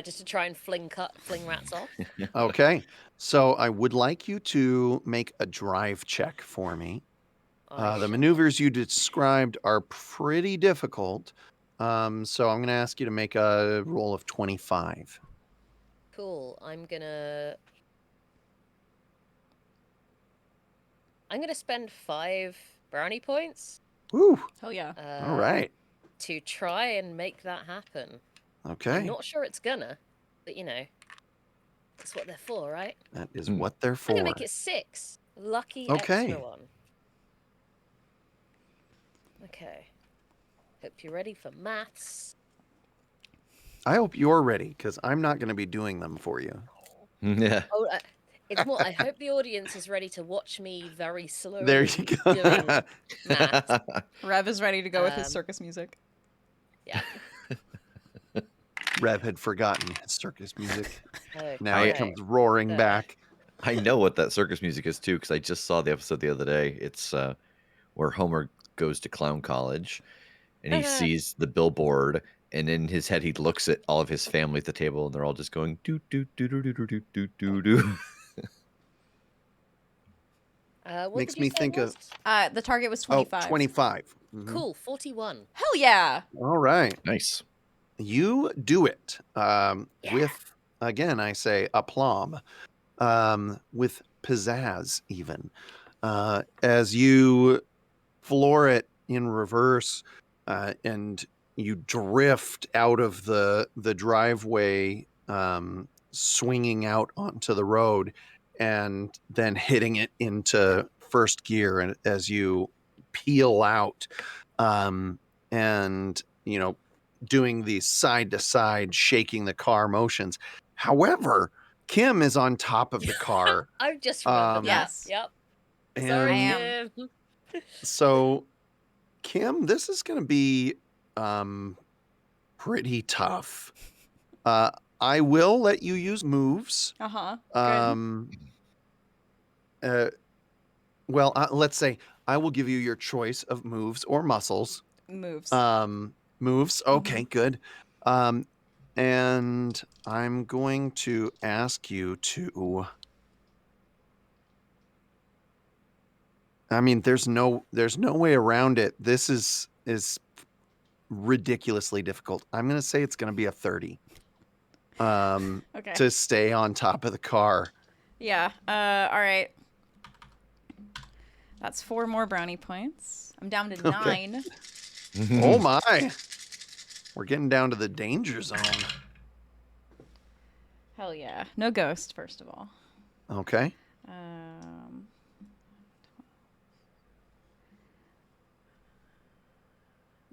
just to try and fling rats off. Okay. So I would like you to make a drive check for me. The maneuvers you described are pretty difficult. So I'm going to ask you to make a roll of 25. Cool. I'm gonna spend 5 brownie points. Woo. Hell yeah. All right. To try and make that happen. Okay. I'm not sure it's gonna, but that's what they're for, right? That is what they're for. I'm gonna make it 6. Lucky Okay. extra one. Okay. Hope you're ready for maths. I hope you're ready, because I'm not going to be doing them for you. Yeah. Oh, it's more. I hope the audience is ready to watch me very slowly. There you go. Doing maths. Rev is ready to go with his Um, circus music. Yeah. Rev had forgotten his circus music. Okay. Now it comes roaring back. I know what that circus music is too, because I just saw the episode the other day. It's where Homer goes to clown college, and he sees the billboard, and in his head he looks at all of his family at the table, and they're all just going do do do do do do do do do. What Makes did you me say think it of was? The target was oh 25. 25. Mhm. Cool, 41. Hell yeah. All right. Nice. You do it Yeah. with, again, I say aplomb, with pizzazz even. As you floor it in reverse and you drift out of the driveway, swinging out onto the road and then hitting it into first gear, and as you peel out, and doing these side to side shaking the car motions. However, Kim is on top of the car. I've just remembered that. Yes. Yep. And Sorry, I am. Kim. so, Kim, this is going to be pretty tough. I will let you use moves. Good. Well, let's say I will give you your choice of moves or muscles. Moves. Moves. Okay, good. And I'm going to ask you to. I mean, there's no way around it. This is ridiculously difficult. I'm going to say it's going to be a 30. Okay. To stay on top of the car. Yeah. All right. That's 4 more brownie points. I'm down to 9. Oh my. We're getting down to the danger zone. Hell yeah. No ghost, first of all. Okay.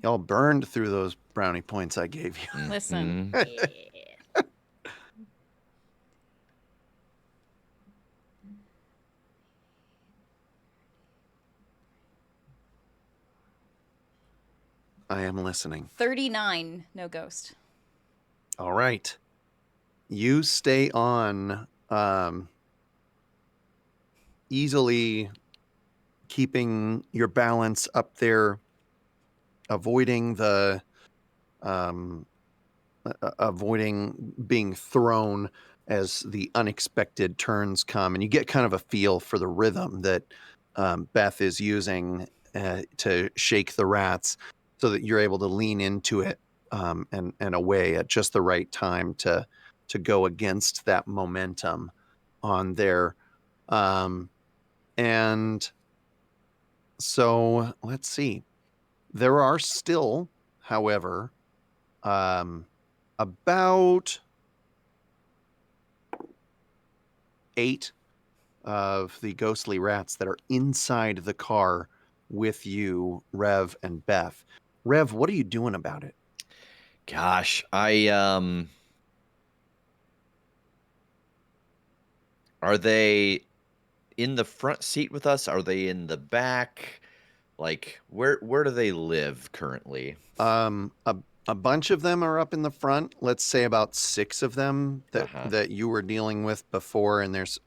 Y'all burned through those brownie points I gave you. Listen. Yeah. I am listening. 39. No ghost. All right. You stay on, easily keeping your balance up there, avoiding the avoiding being thrown as the unexpected turns come, and you get kind of a feel for the rhythm that Beth is using to shake the rats, so that you're able to lean into it and away at just the right time to go against that momentum on there. And so let's see. There are still, however, about 8 of the ghostly rats that are inside the car with you, Rev and Beth. Rev, what are you doing about it? Gosh, are they in the front seat with us? Are they in the back? Like, where do they live currently? A bunch of them are up in the front. Let's say about 6 of them that you were dealing with before, and there's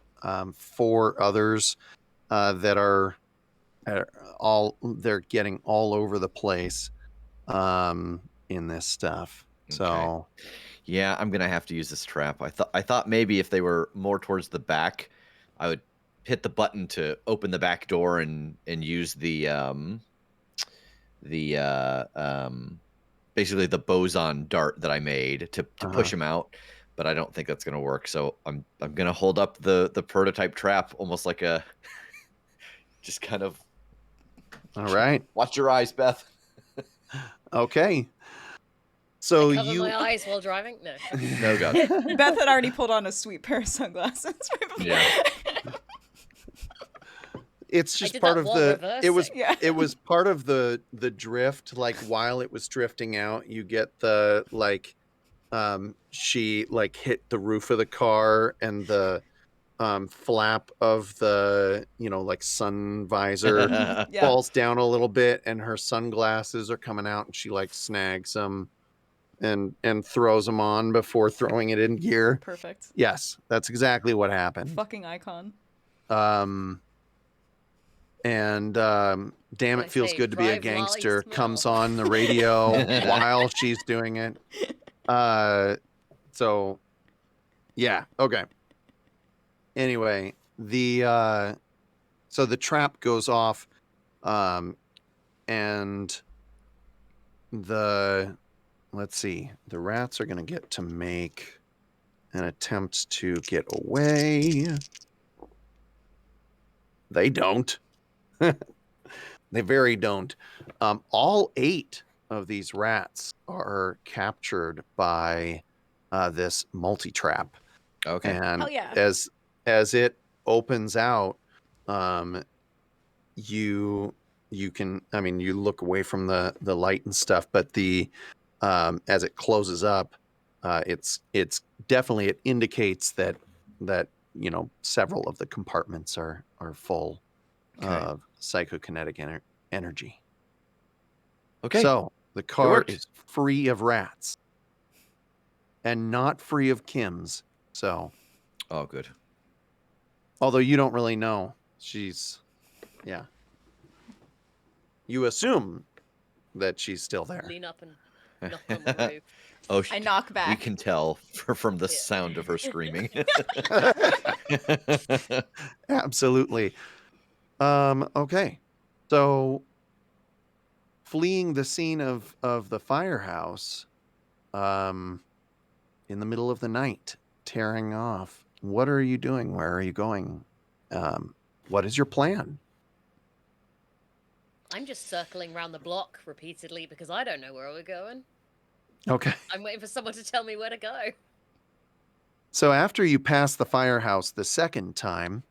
4 others that are they're getting all over the place in this stuff. So yeah, I'm gonna have to use this trap. I thought maybe if they were more towards the back, I would hit the button to open the back door and use the basically the boson dart that I made to push him out, but I don't think that's gonna work. So I'm gonna hold up the prototype trap almost like a just kind of. All right. Watch your eyes, Beth. Okay. So I cover my eyes while driving? No. No, God. Beth had already pulled on a sweet pair of sunglasses right before. Yeah. It's just did part that of while the reversing. it was part of the drift. Like, while it was drifting out, you get the she hit the roof of the car, and the flap of the sun visor Yeah. falls down a little bit, and her sunglasses are coming out, and she snags them and throws them on before throwing it in gear. Perfect. Yes, that's exactly what happened. Fucking icon. And Damn I It Feels say, Good to Be a drive while you Gangster smell. comes on the radio while she's doing it. So, yeah, okay. Anyway, so the trap goes off, and let's see, the rats are going to get to make an attempt to get away. They don't. They very don't. All 8 of these rats are captured by this multi-trap. Okay. And Hell yeah. as it opens out, you can, I mean, you look away from the light and stuff, but as it closes up, it's definitely, it indicates that several of the compartments are full of psychokinetic energy. Okay. So the car worked. is free of rats and not free of Kims. So, Oh, good. although you don't really know, yeah. You assume that she's still there. Lean up and knock on the roof. Oh, I knock we back. can tell from the Yeah. sound of her screaming. Absolutely. Okay. So, fleeing the scene of the firehouse, in the middle of the night, tearing off. What are you doing? Where are you going? What is your plan? I'm just circling around the block repeatedly because I don't know where we're going. Okay. I'm waiting for someone to tell me where to go. So after you pass the firehouse the second time,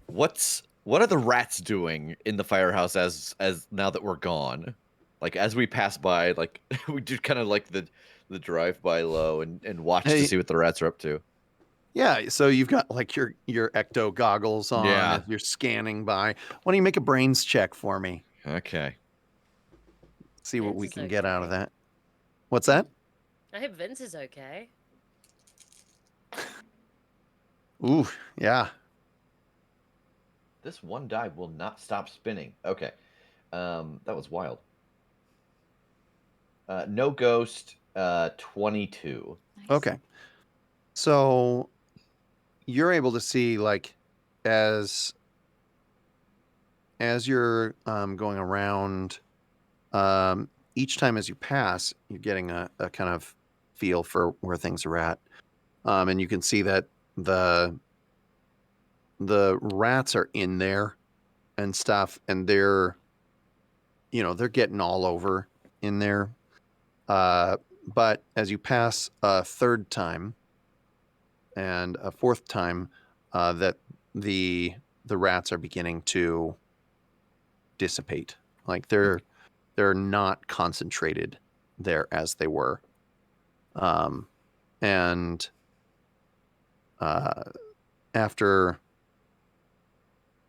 what are the rats doing in the firehouse as now that we're gone? Like, as we pass by, like we do kind of like the drive by low and watch Hey. to see what the rats are up to. yeah, so you've got like your ecto goggles on Yeah. as you're scanning by. Why don't you make a brains check for me? Okay. See what Vince we is can get out of okay. that. What's that? I hope Vince is okay. Ooh, yeah. This one die will not stop spinning. Okay. That was wild. No ghost, 22. Nice. Okay. So you're able to see, like, as you're going around, each time as you pass, you're getting a kind of feel for where things are at. And you can see that the rats are in there and stuff, and they're getting all over in there. But as you pass a third time and a fourth time, that the rats are beginning to dissipate. Like they're not concentrated there as they were. And after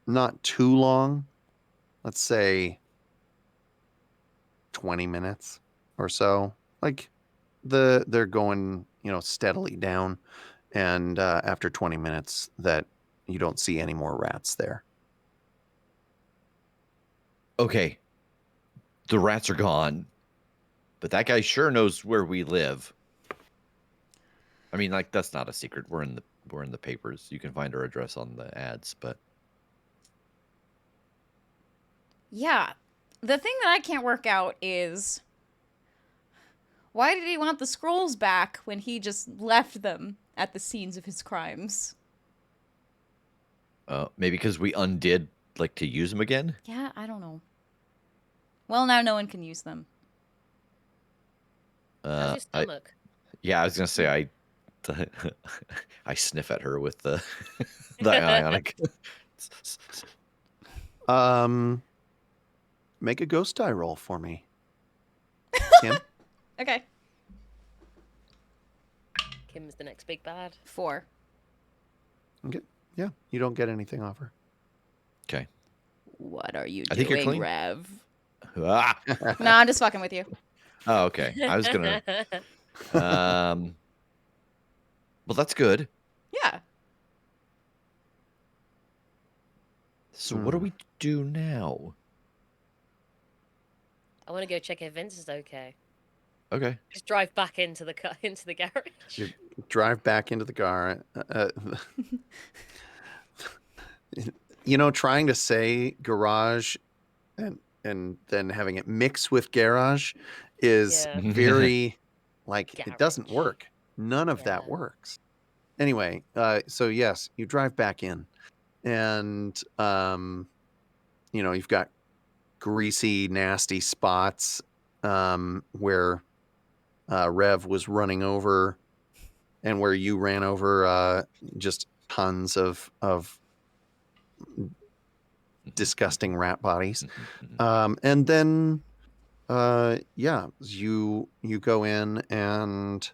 not too long, let's say 20 minutes or so, like they're going, steadily down. And after 20 minutes, that you don't see any more rats there. Okay. The rats are gone, but that guy sure knows where we live. I mean, like, that's not a secret. We're in the papers. You can find our address on the ads, but Yeah. The thing that I can't work out is why did he want the scrolls back when he just left them at the scenes of his crimes? maybe because we undid, like, to use them again. Yeah, I don't know. Well, now no one can use them. How's your stomach? Yeah, I was gonna say I sniff at her with the ionic. Make a ghost die roll for me, Kim. Okay. Kim's the next big bad. 4. Okay. Yeah, you don't get anything off her. Okay. What are you I think you're doing, clean. Rev? Ah! No, I'm just fucking with you. Oh, okay. I was gonna. Well, that's good. Yeah. So what do we do now? I want to go check if Vince is okay. Okay. Just drive back into the garage. You drive back into the car. Trying to say garage and then having it mix with garage is Yeah. very it doesn't Garage. work. None of that Yeah. works. Anyway, so yes, you drive back in, and you've got greasy, nasty spots where Rev was running over, and where you ran over just tons of disgusting rat bodies. And then you go in, and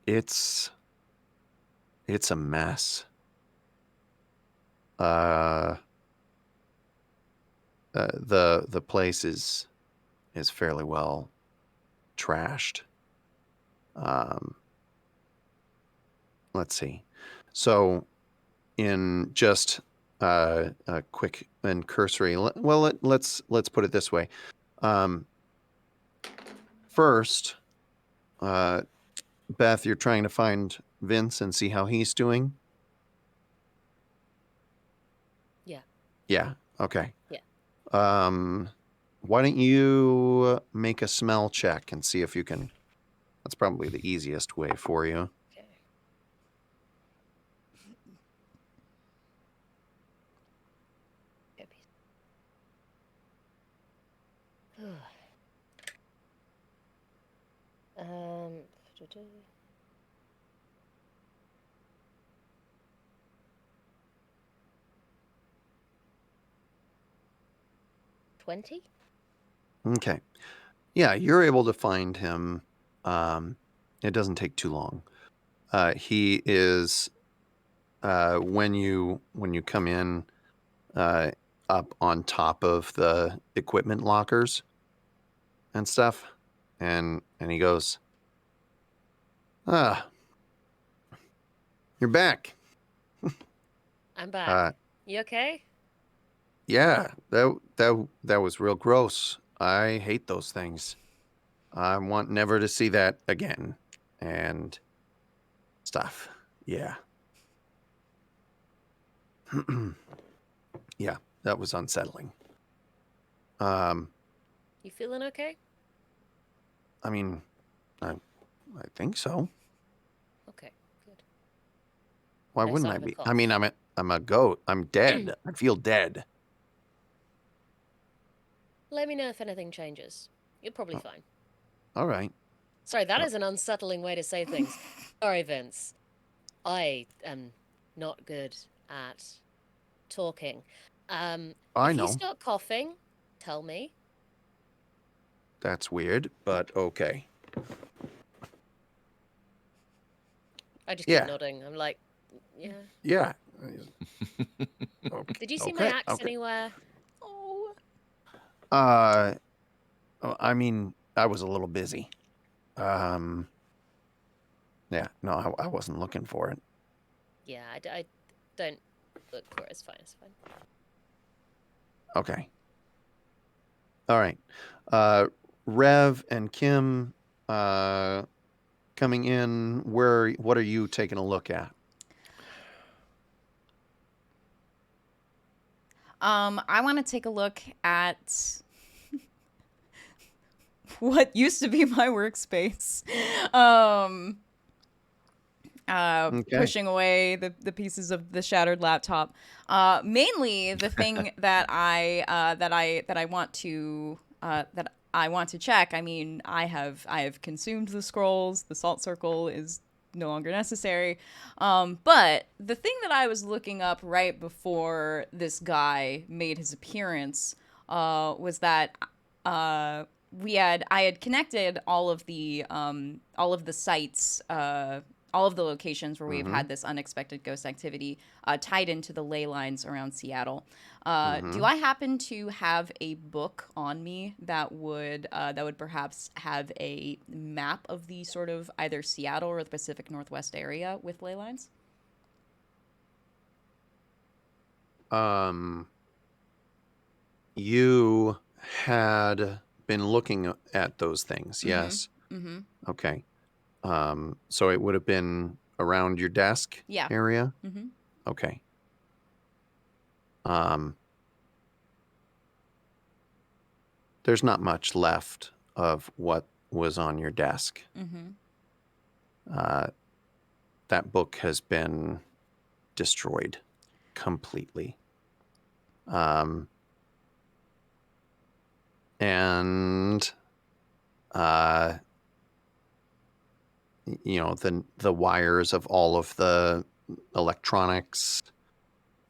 it's a mess. The place is fairly well trashed. Let's see. So in just a quick and cursory, let's put it this way. First, Beth, you're trying to find Vince and see how he's doing. Yeah. Yeah. Okay. Yeah. Why don't you make a smell check and see if you can? That's probably the easiest way for you. Okay. Um. 20? Okay. Yeah, you're able to find him. It doesn't take too long. He is when you come in up on top of the equipment lockers and stuff, and he goes, you're back. I'm back. You okay? Yeah, that was real gross. I hate those things. I want never to see that again, and stuff. Yeah. Yeah, that was unsettling. You feeling okay? I mean, I think so. Okay, good. Why No wouldn't sign I of a be? cough. I mean, I'm a goat. I'm dead. I feel dead. Let me know if anything changes. You're probably fine. All right. Sorry, that is an unsettling way to say things. Sorry, Vince. I am not good at talking. I If you know. start coughing, tell me. That's weird, but okay. I just Yeah. keep nodding. I'm like, yeah. Yeah. Did you see my axe Okay. anywhere? Oh. I mean, I was a little busy. Yeah, no, I wasn't looking for it. Yeah, I don't look for it. It's fine. It's fine. Okay. All right. Rev and Kim coming in. What are you taking a look at? I want to take a look at what used to be my workspace. Okay. Pushing away the pieces of the shattered laptop. Mainly the thing that I want to check. I mean, I have consumed the scrolls. The salt circle is no longer necessary. But the thing that I was looking up right before this guy made his appearance was that I had connected all of the sites, all of the locations where we've had this unexpected ghost activity tied into the ley lines around Seattle. Do I happen to have a book on me that would perhaps have a map of the sort of either Seattle or the Pacific Northwest area with ley lines? You had been looking at those things, yes? Mm-hmm. Okay. So it would have been around your desk Yeah. area? Mm-hmm. Okay. There's not much left of what was on your desk. Mm-hmm. That book has been destroyed completely. And the wires of all of the electronics,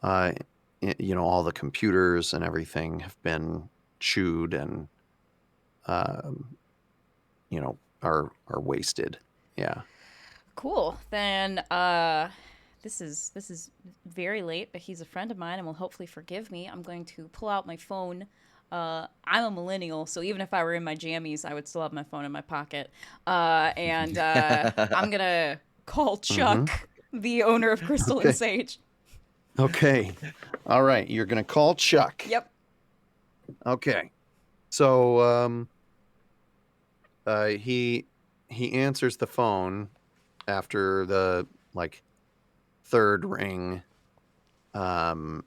all the computers and everything have been chewed and are wasted. Yeah. Cool. Then this is very late, but he's a friend of mine and will hopefully forgive me. I'm going to pull out my phone. I'm a millennial, so even if I were in my jammies, I would still have my phone in my pocket. And I'm gonna call Chuck, the owner of Crystal and Sage. Okay. All right. You're gonna call Chuck. Yep. Okay. So he answers the phone after the third ring, and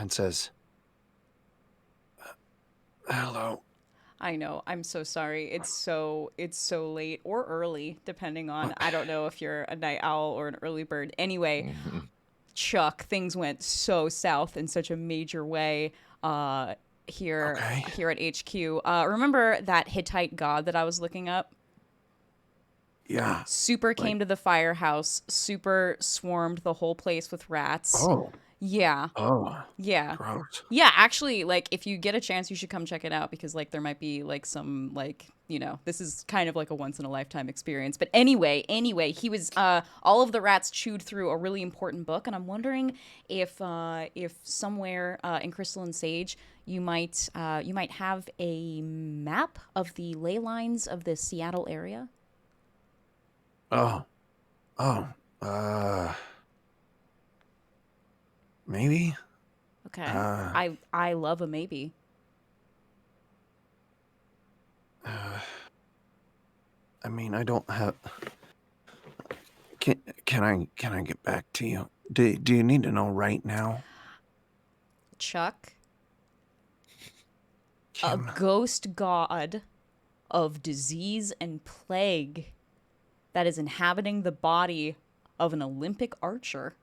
says, "Hello." I know. I'm so sorry. It's so late or early, depending on, I don't know if you're a night owl or an early bird. Anyway, Chuck, things went so south in such a major way here at HQ. Remember that Hittite god that I was looking up? Yeah. Super came to the firehouse, super swarmed the whole place with rats. Oh. Yeah. Oh. Yeah. Gross. Yeah, actually, if you get a chance, you should come check it out because there might be some this is kind of like a once in a lifetime experience. But anyway, he was all of the rats chewed through a really important book, and I'm wondering if somewhere in Crystal and Sage you might have a map of the ley lines of the Seattle area. Oh. Maybe. Okay. I love a maybe. I mean, I don't have. Can I get back to you? Do you need to know right now? Chuck, Kim. a ghost god of disease and plague that is inhabiting the body of an Olympic archer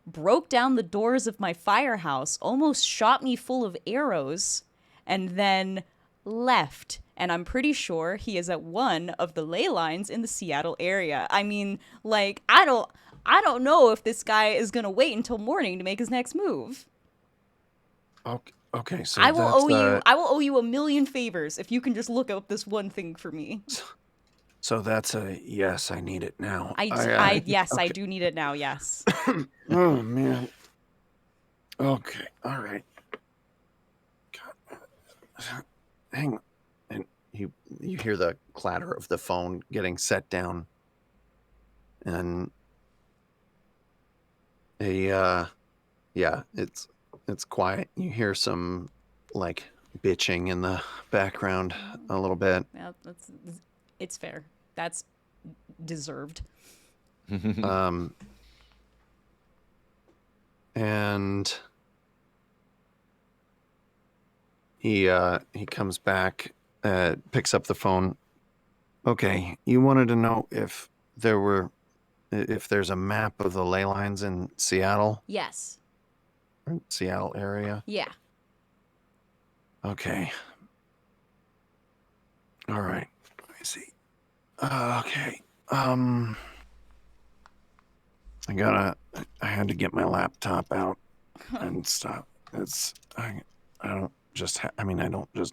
broke down the doors of my firehouse, almost shot me full of arrows, and then left. And I'm pretty sure he is at one of the ley lines in the Seattle area. I mean, I don't know if this guy is gonna wait until morning to make his next move. Okay, so I will owe you a million favors if you can just look up this one thing for me. So that's a yes. I need it now. Yes, okay. I do need it now. Yes. Oh man. Okay. All right. God. Hang on. And you hear the clatter of the phone getting set down, and it's quiet. You hear some bitching in the background a little bit. Yeah, it's fair. That's deserved. And he comes back, picks up the phone. Okay, you wanted to know if there's a map of the ley lines in Seattle? Yes. Seattle area? Yeah. Okay. All right. Let me see. Okay. I had to get my laptop out and stuff. I don't just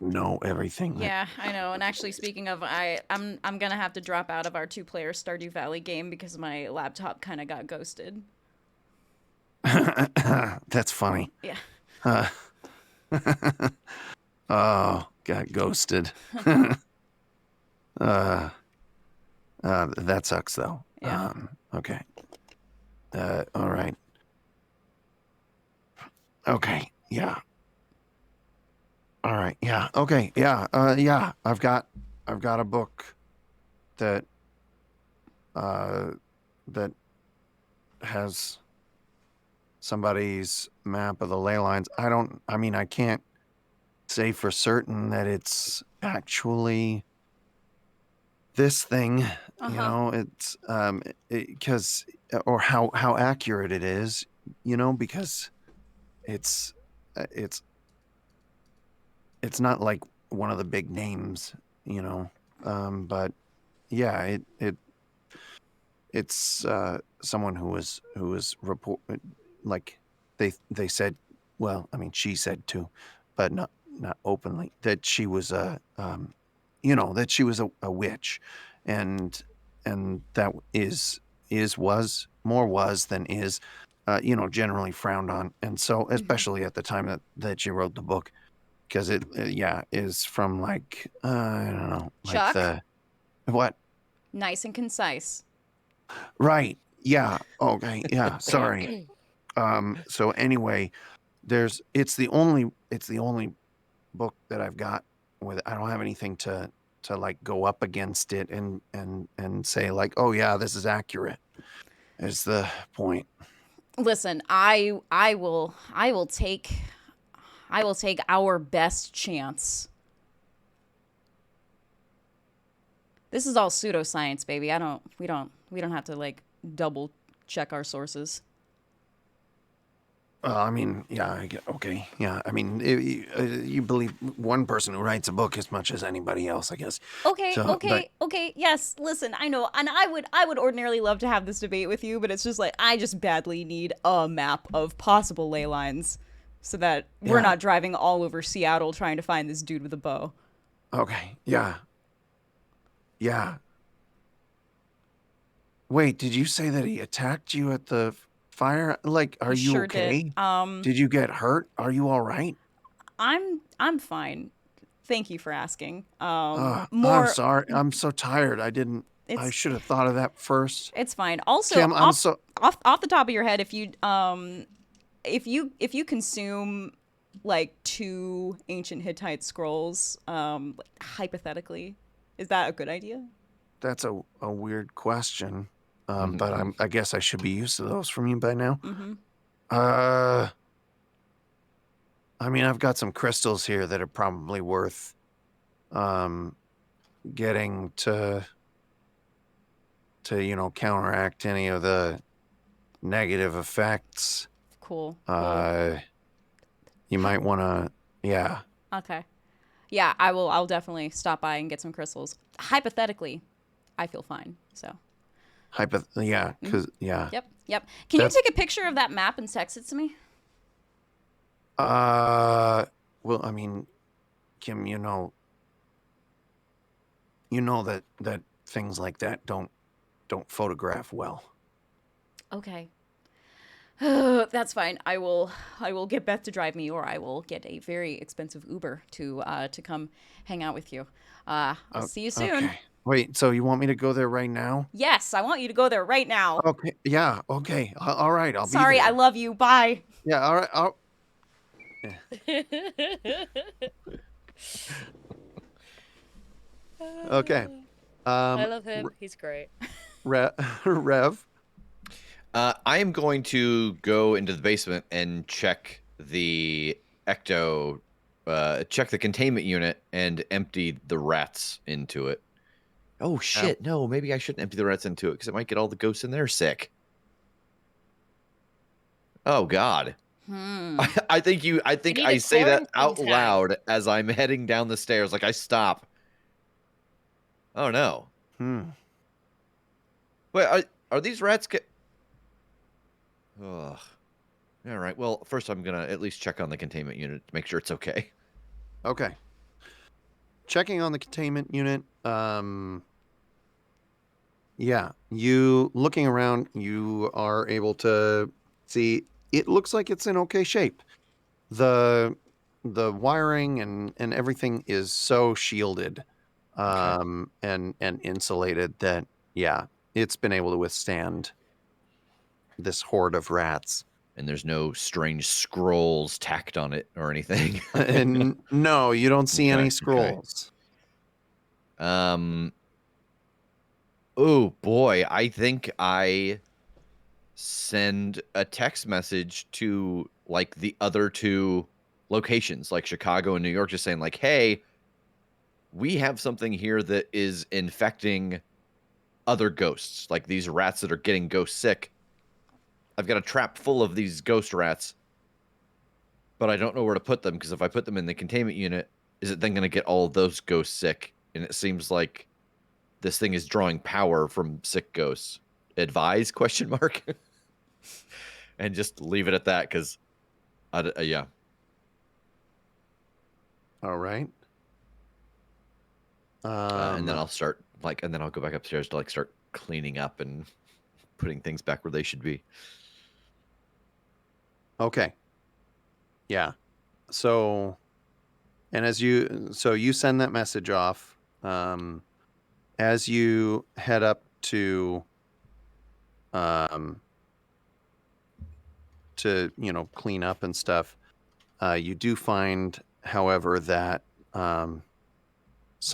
know everything. Yeah, I know. And actually, speaking of, I'm gonna have to drop out of our 2-player Stardew Valley game because my laptop kind of got ghosted. That's funny. Yeah. Oh, got ghosted. That sucks though. Yeah. Okay. All right. Okay. Yeah. All right. Yeah. Okay. Yeah. Yeah. I've got a book that that has somebody's map of the ley lines. I mean, I can't say for certain that it's actually this thing, it's because or how accurate it is, because it's it's not like one of the big names, but yeah, it's someone who was report like they said, well, I mean, she said too, but not openly, that she was that she was a witch, and that was than is generally frowned on, and so especially at the time that she wrote the book, because it is from like I don't know, like Chuck? the what. Nice and concise. Right. Yeah. Okay. Yeah. Sorry. So anyway, it's the only book that I've got with. I don't have anything to like go up against it and say like, oh yeah, this is accurate. Is the point. Listen, I will take our best chance. This is all pseudoscience, baby. We don't have to like double check our sources. I mean, yeah, okay, yeah. I mean, you believe one person who writes a book as much as anybody else, I guess. Okay, So, but okay. Yes, listen, I know, and I would ordinarily love to have this debate with you, but it's just like I just badly need a map of possible ley lines, so that we're Yeah. not driving all over Seattle trying to find this dude with a bow. Okay, yeah, yeah. Wait, did you say that he attacked you at the fire? Like, are you Sure okay? did. Did you get hurt? Are you all right? I'm fine. Thank you for asking. I'm More, sorry. I'm so tired. I it's should have thought of that first. it's fine. Also, Kim, I'm off so. off the top of your head, if you consume like 2 ancient Hittite scrolls, hypothetically, is that a good idea? That's a weird question. Mhm. But I guess I should be used to those from you by now. Mm-hmm. I mean, I've got some crystals here that are probably worth getting to counteract any of the negative effects. Cool. You might want to, yeah. Okay. Yeah, I'll definitely stop by and get some crystals. Hypothetically, I feel fine. So. Yeah, because, yeah. Yep. Can you That's- take a picture of that map and text it to me? Well, I mean, Kim, you know that things like that don't photograph well. Okay. That's fine. I will get Beth to drive me, or I will get a very expensive Uber to come hang out with you. I'll see you soon. Okay. Wait, so you want me to go there right now? Yes, I want you to go there right now. Okay. Yeah. Okay. All right. I'll Sorry, be there. I love you. Bye. Yeah. All right. Okay. I love him. He's great. Rev. I am going to go into the basement and check the ecto, check the containment unit and empty the rats into it. Oh shit! No, maybe I shouldn't empty the rats into it because it might get all the ghosts in there sick. Oh God! I think need I a say that out quarantine loud as I'm heading down the stairs. Like I stop. Oh no! Wait, are these rats Ugh. All right. Well, first I'm gonna at least check on the containment unit to make sure it's okay. Okay. Checking on the containment unit. Yeah. You looking around, you are able to see it looks like it's in okay shape. The wiring and everything is so shielded and insulated that it's been able to withstand this horde of rats. and there's no strange scrolls tacked on it or anything. And no, you don't see any Okay. scrolls. Oh boy, I think I send a text message to like the other two locations, like Chicago and New York, just saying like, "Hey, we have something here that is infecting other ghosts, like these rats that are getting ghost sick. I've got a trap full of these ghost rats, but I don't know where to put them because if I put them in the containment unit, is it then going to get all of those ghosts sick? And it seems like this thing is drawing power from sick ghosts. Advise? Question mark. And just leave it at that because, yeah. All right. And then I'll start and then I'll go back upstairs to like start cleaning up and putting things back where they should be. Okay. Yeah. So, and you send that message off. As you head up to clean up and stuff, you do find, however, that some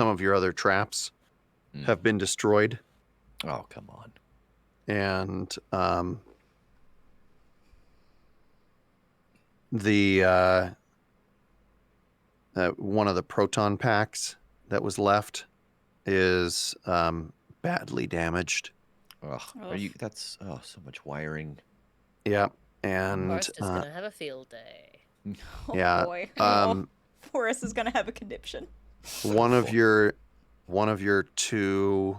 of your other traps have been destroyed. Oh, come on. And the one of the proton packs that was left is badly damaged. Ugh, that's so much wiring. Yeah, and Forrest is gonna have a field day. Oh yeah, boy. Forrest is gonna have a conniption. one of your two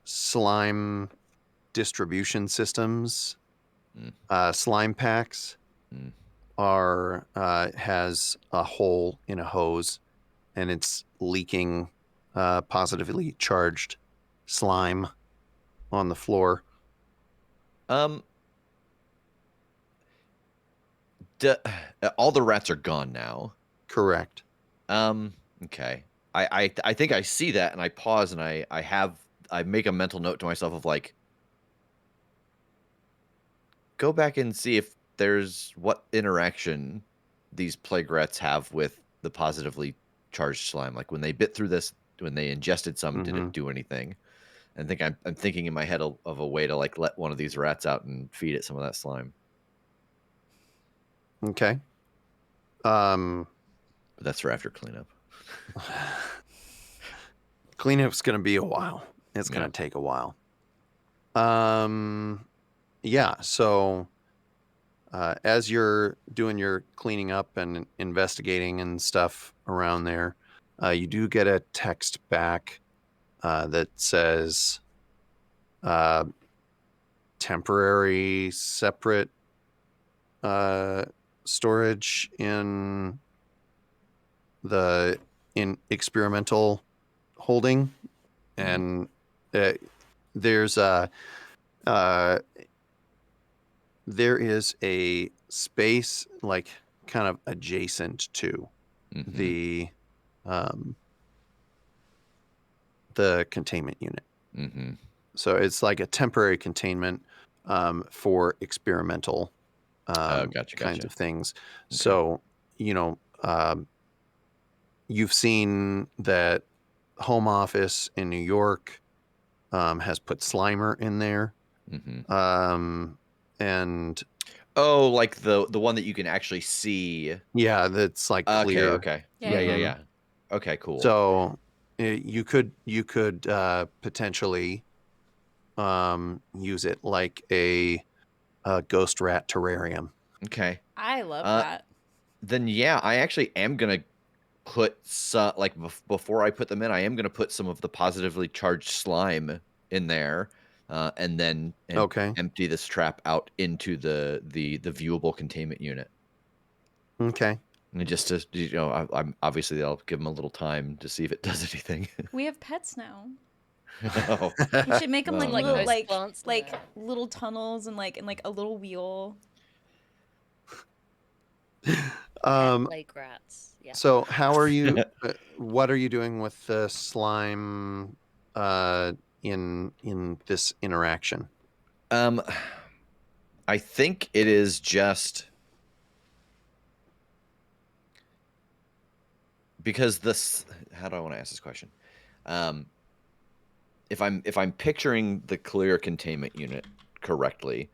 slime distribution systems, slime packs, has a hole in a hose, and it's leaking positively charged slime on the floor. All the rats are gone now. Correct. Okay. I think I see that and I pause and I make a mental note to myself of like, go back and see if there's what interaction these plague rats have with the positively charged slime. Like when they bit through this, when they ingested some, did it do anything? I think I'm thinking in my head of a way to like let one of these rats out and feed it some of that slime. Okay. But that's for after cleanup. Cleanup's going to be a while. It's going to take a while. Yeah. So, as you're doing your cleaning up and investigating and stuff around there, you do get a text back that says temporary separate storage in experimental holding, and there is a space like kind of adjacent to the containment unit. So it's like a temporary containment for experimental kinds of things. Okay. So, you've seen that home office in New York has put Slimer in there. And like the one that you can actually see. Yeah, that's like clear. Okay. Yeah. Okay, cool. So you could potentially use it like a ghost rat terrarium. Okay. I love that. Then yeah, I actually am gonna put some before I put them in, I am gonna put some of the positively charged slime in there, and then empty this trap out into the viewable containment unit. Okay. And just to I'm obviously I'll give them a little time to see if it does anything. We have pets now. Oh. We should make them like little plants little tunnels and like a little wheel. Plague rats. Yeah. So how are you? What are you doing with the slime in this interaction? I think it is just because this. How do I want to ask this question? Um, if I'm picturing the clear containment unit correctly,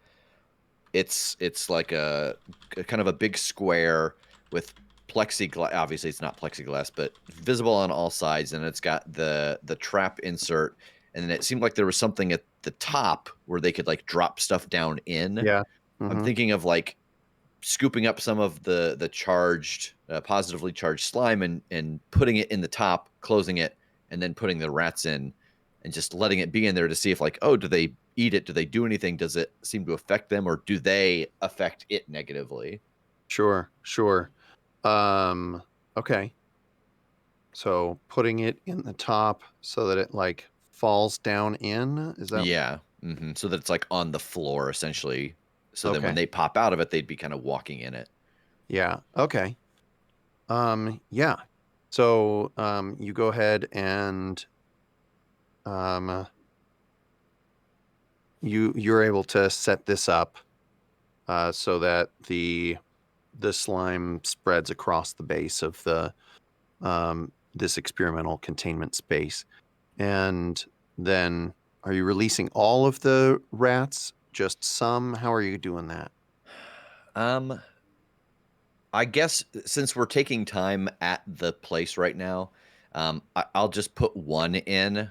it's like a kind of a big square with plexiglass. Obviously, it's not plexiglass, but visible on all sides, and it's got the trap insert. And then it seemed like there was something at the top where they could like drop stuff down in. Yeah. I'm Mm-hmm. thinking of like scooping up some of the charged, positively charged slime and putting it in the top, closing it, and then putting the rats in, and just letting it be in there to see if like, oh, do they eat it? Do they do anything? Does it seem to affect them, or do they affect it negatively? Sure. Okay. So putting it in the top so that it like falls down in, is that Yeah. So that it's like on the floor essentially. So then when okay? they pop out of it, they'd be kind of walking in it. Yeah. Okay. Yeah. So you go ahead and um you're able to set this up so that the slime spreads across the base of the this experimental containment space. And then are you releasing all of the rats? Just some? How are you doing that? Um, I guess since we're taking time at the place right now, I'll just put one in.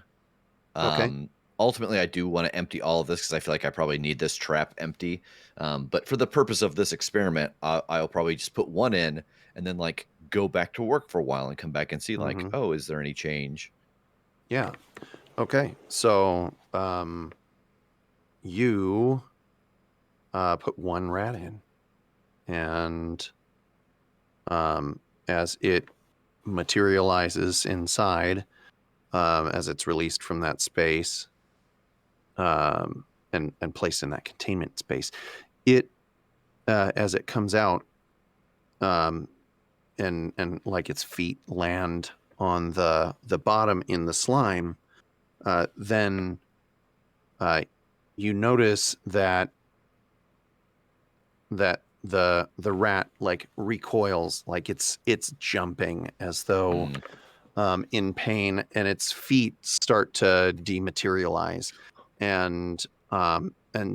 Okay. Ultimately, I do want to empty all of this because I feel like I probably need this trap empty. But for the purpose of this experiment, I'll probably just put one in and then like go back to work for a while and come back and see like, Mm-hmm. oh, is there any change? Yeah. Okay. So you put one rat in, and as it materializes inside, as it's released from that space, and placed in that containment space, it as it comes out, um, and like its feet land on the bottom in the slime, then you notice that the rat like recoils, like it's jumping as though Mm. in pain, and its feet start to dematerialize, and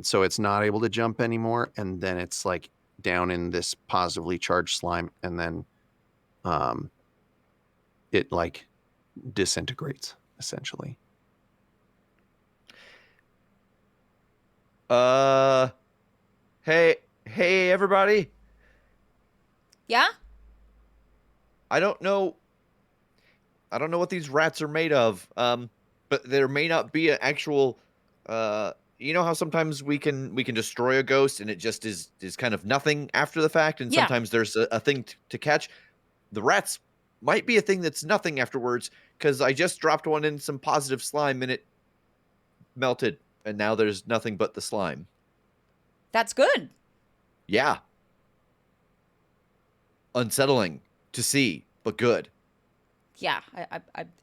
so it's not able to jump anymore, and then it's like down in this positively charged slime, and then um it like disintegrates essentially. Uh, hey, hey, everybody! Yeah? I don't know. I don't know what these rats are made of. But there may not be an actual. You know how sometimes we can destroy a ghost and it just is kind of nothing after the fact, and Yeah. sometimes there's a thing to catch. The rats might be a thing that's nothing afterwards because I just dropped one in some positive slime and it melted, and now there's nothing but the slime. That's good. Yeah, unsettling to see, but good. Yeah,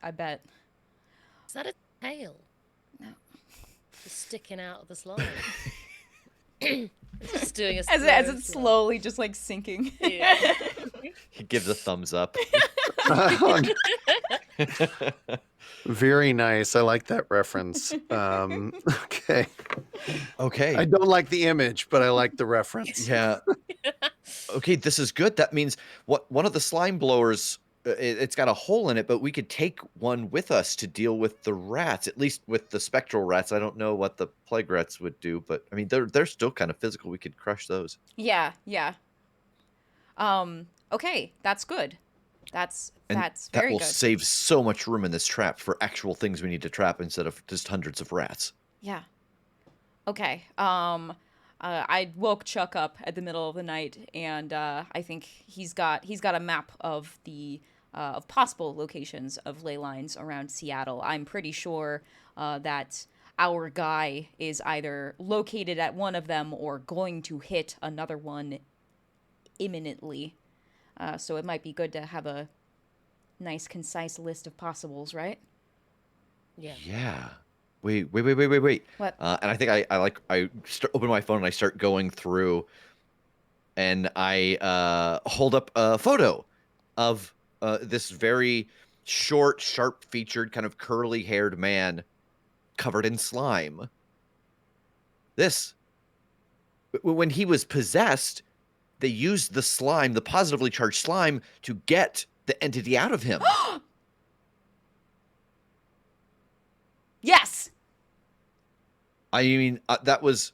I bet. Is that a tail? No. Just sticking out of the slime. It's just doing a As slow it's slide. slowly just like sinking. Yeah. He gives a thumbs up. Very nice. I like that reference. Okay. Okay. I don't like the image, but I like the reference. Yeah. Okay, this is good. That means one of the slime blowers, it's got a hole in it, but we could take one with us to deal with the rats. At least with the spectral rats. I don't know what the plague rats would do, but I mean they're still kind of physical. We could crush those. Yeah, yeah. Okay, that's good. That's And that's that very will good. save so much room in this trap for actual things we need to trap instead of just hundreds of rats. Yeah. Okay. I woke Chuck up at the middle of the night, and I think he's got a map of the of possible locations of ley lines around Seattle. I'm pretty sure that our guy is either located at one of them or going to hit another one imminently. So it might be good to have a nice, concise list of possibles, right? Yeah. Yeah. Wait. What? And I think I open my phone and I start going through, and I hold up a photo of this very short, sharp-featured, kind of curly-haired man covered in slime. This, when he was possessed, they used the slime, the positively charged slime, to get the entity out of him. Yes. I mean, that was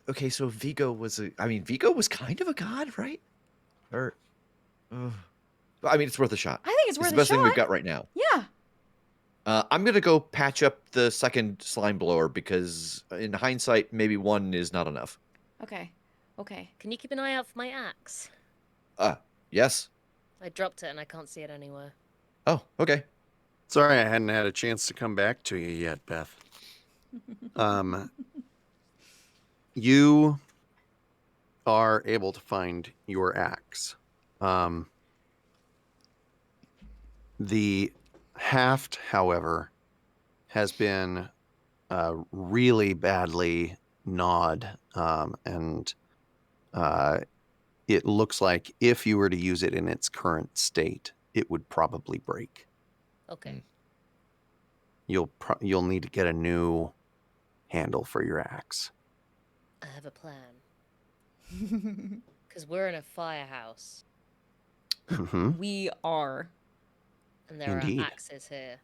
okay. So Vigo was Vigo was kind of a god, right? Or, I mean, it's worth a shot. I think it's worth the a best thing we've shot. got right now. Yeah. I'm gonna go patch up the second slime blower because, in hindsight, maybe one is not enough. Okay. Okay. Can you keep an eye out for my axe? Yes. I dropped it and I can't see it anywhere. Oh, okay. Sorry, I hadn't had a chance to come back to you yet, Beth. You are able to find your axe. The haft, however, has been really badly gnawed, and it looks like if you were to use it in its current state, it would probably break. Okay. You'll need to get a new handle for your axe. I have a plan. Because we're in a firehouse Mm-hmm. We are. and there Indeed. are axes here.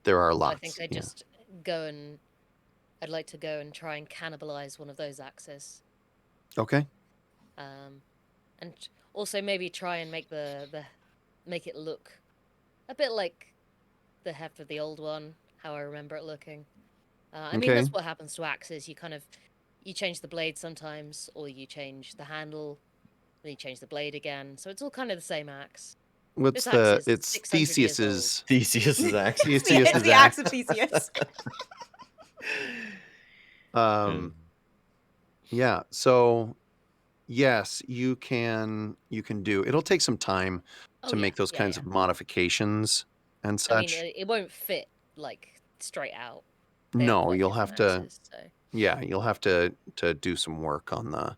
There are So lots. I think I'd just I'd like to go and try and cannibalize one of those axes. Okay. And also maybe try and make make it look a bit like the heft of the old one, how I remember it looking. I mean, that's what happens to axes. You change the blade sometimes, or you change the handle, then you change the blade again. So it's all kind of the same axe. What's This axe is it's 600 years old. Theseus's axe. It's Theseus's the axe of Theseus. Yeah. So yes, you can do. It'll take some time Oh, to yeah, make those yeah, kinds yeah. of modifications and I mean, such. it won't fit like straight out. They have No, quite you'll have different to. axes, so. Yeah, you'll have to do some work on the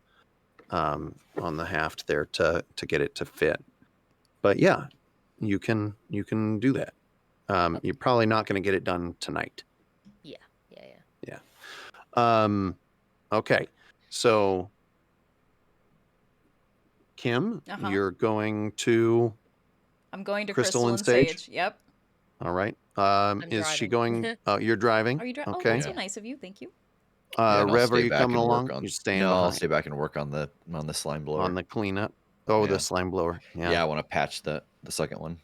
haft there to get it to fit. But yeah, you can do that. Okay. You're probably not going to get it done tonight. Yeah. Okay, so Kim, Uh-huh. you're going to I'm going to Crystal Crystal and and Sage. Sage? Yep. All right. Is she driving. going? Oh, you're driving. Are you driving? Okay. Oh, that's so Yeah. nice of you. Thank you. Yeah, and I'll Rev, are stay you back coming and along? work on. You're staying No, I'll behind stay back and work on the slime blower. on the cleanup. Oh, Yeah. the slime blower. Yeah, I want to patch the second one.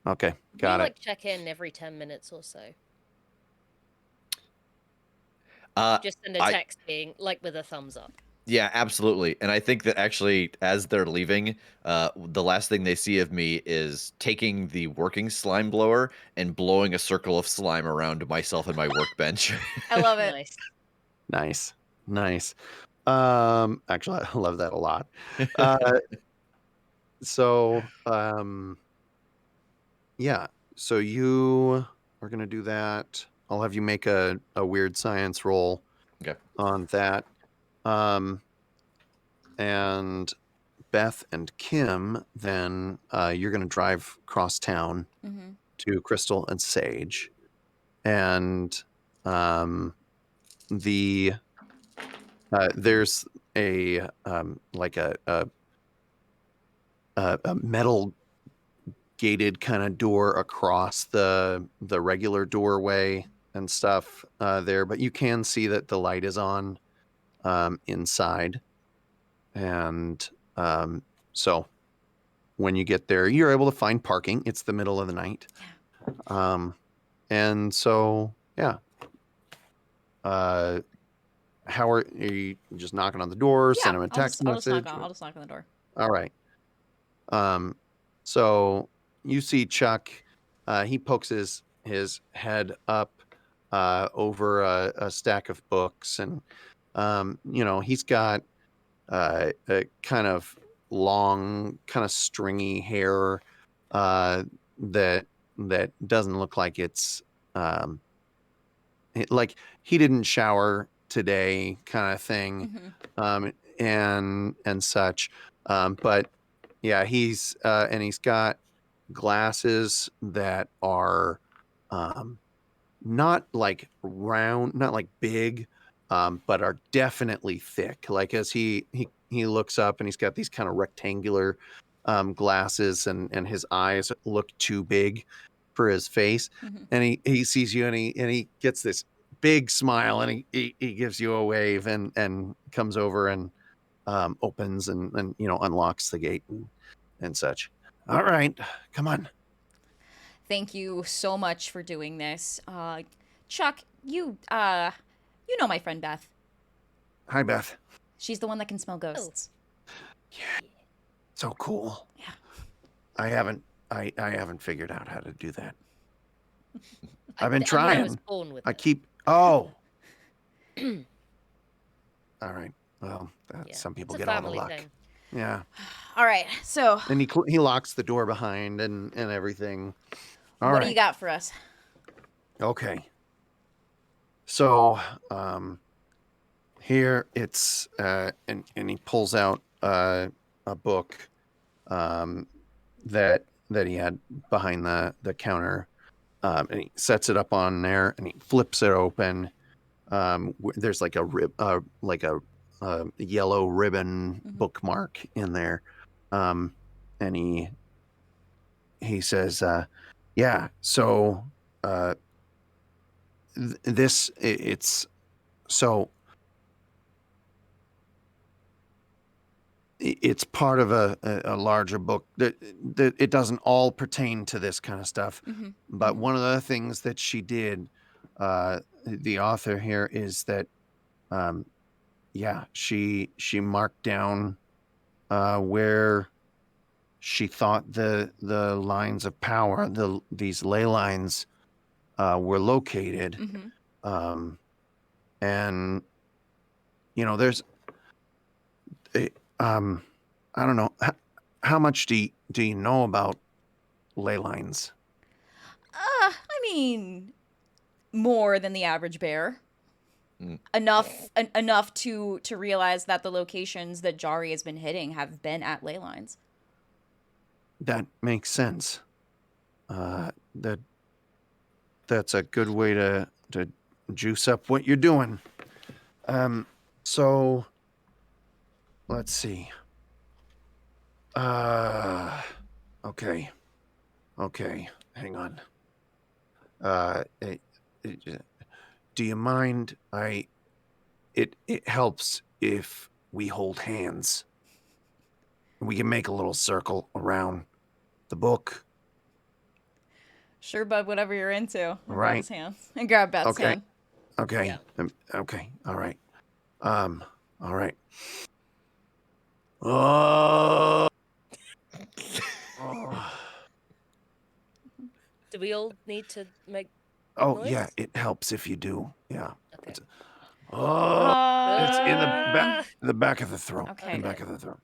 Okay, got We it. like check in every 10 minutes or so. Just send a text being like with a thumbs up. Yeah, absolutely. And I think that actually, as they're leaving, the last thing they see of me is taking the working slime blower and blowing a circle of slime around myself and my workbench. I love it. Nice. Nice. Actually, I love that a lot. So, yeah. So you are gonna do that. I'll have you make a weird science roll Okay. on that. And Beth and Kim, then you're gonna drive across town Mm-hmm. to Crystal and Sage, and the there's a like a metal gated kind of door across the regular doorway and stuff there, but you can see that the light is on inside, and so when you get there, you're able to find parking. It's the middle of the night. And so, yeah. How are you just knocking on the door, send him a text message? I'll just knock on the door. All right. So you see Chuck, he pokes his head up over a stack of books, and he's got a kind of long, kind of stringy hair that doesn't look like it's like he didn't shower today, kind of thing, and such. But yeah, he's and he's got glasses that are not like round, not like big, but are definitely thick. Like as he looks up, and he's got these kind of rectangular glasses, and his eyes look too big for his face. And he sees you, and he gets this big smile, and he gives you a wave, and comes over and opens and unlocks the gate and such. All right, come on. Thank you so much for doing this. Chuck, you know my friend Beth. Hi, Beth. She's the one that can smell ghosts. Yeah. So cool. Yeah. I haven't figured out how to do that. I've been I mean, trying. I was born with I it. keep. Oh. All right. Well, Yeah. some people It's a get all the family luck. thing. Yeah. All right. So, And he locks the door behind and everything. All what right. do you got for us? Okay. So, here it's and he pulls out a book that he had behind the counter, and he sets it up on there, and he flips it open. There's like a yellow ribbon bookmark in there, and he says, "Yeah, so it's so." It's part of a larger book that it doesn't all pertain to this kind of stuff. But one of the things that she did, the author here, is that, she marked down where she thought the lines of power, these ley lines, were located. And there's I don't know. How much do you know about ley lines? I mean, more than the average bear. Enough to realize that the locations that Jari has been hitting have been at ley lines. That makes sense. That's a good way to juice up what you're doing. So let's see. Okay. Hang on. Do you mind? It helps if we hold hands. We can make a little circle around the book. Sure, bud, whatever you're into. I'll grab Right. his hands. And grab Beth's hand. Okay. Yeah. Okay. All right. All right. Oh. Do we all need to make Oh, noise? yeah. It helps if you do. Yeah. Okay. It's in the back of the throat. Okay. In the back of the throat.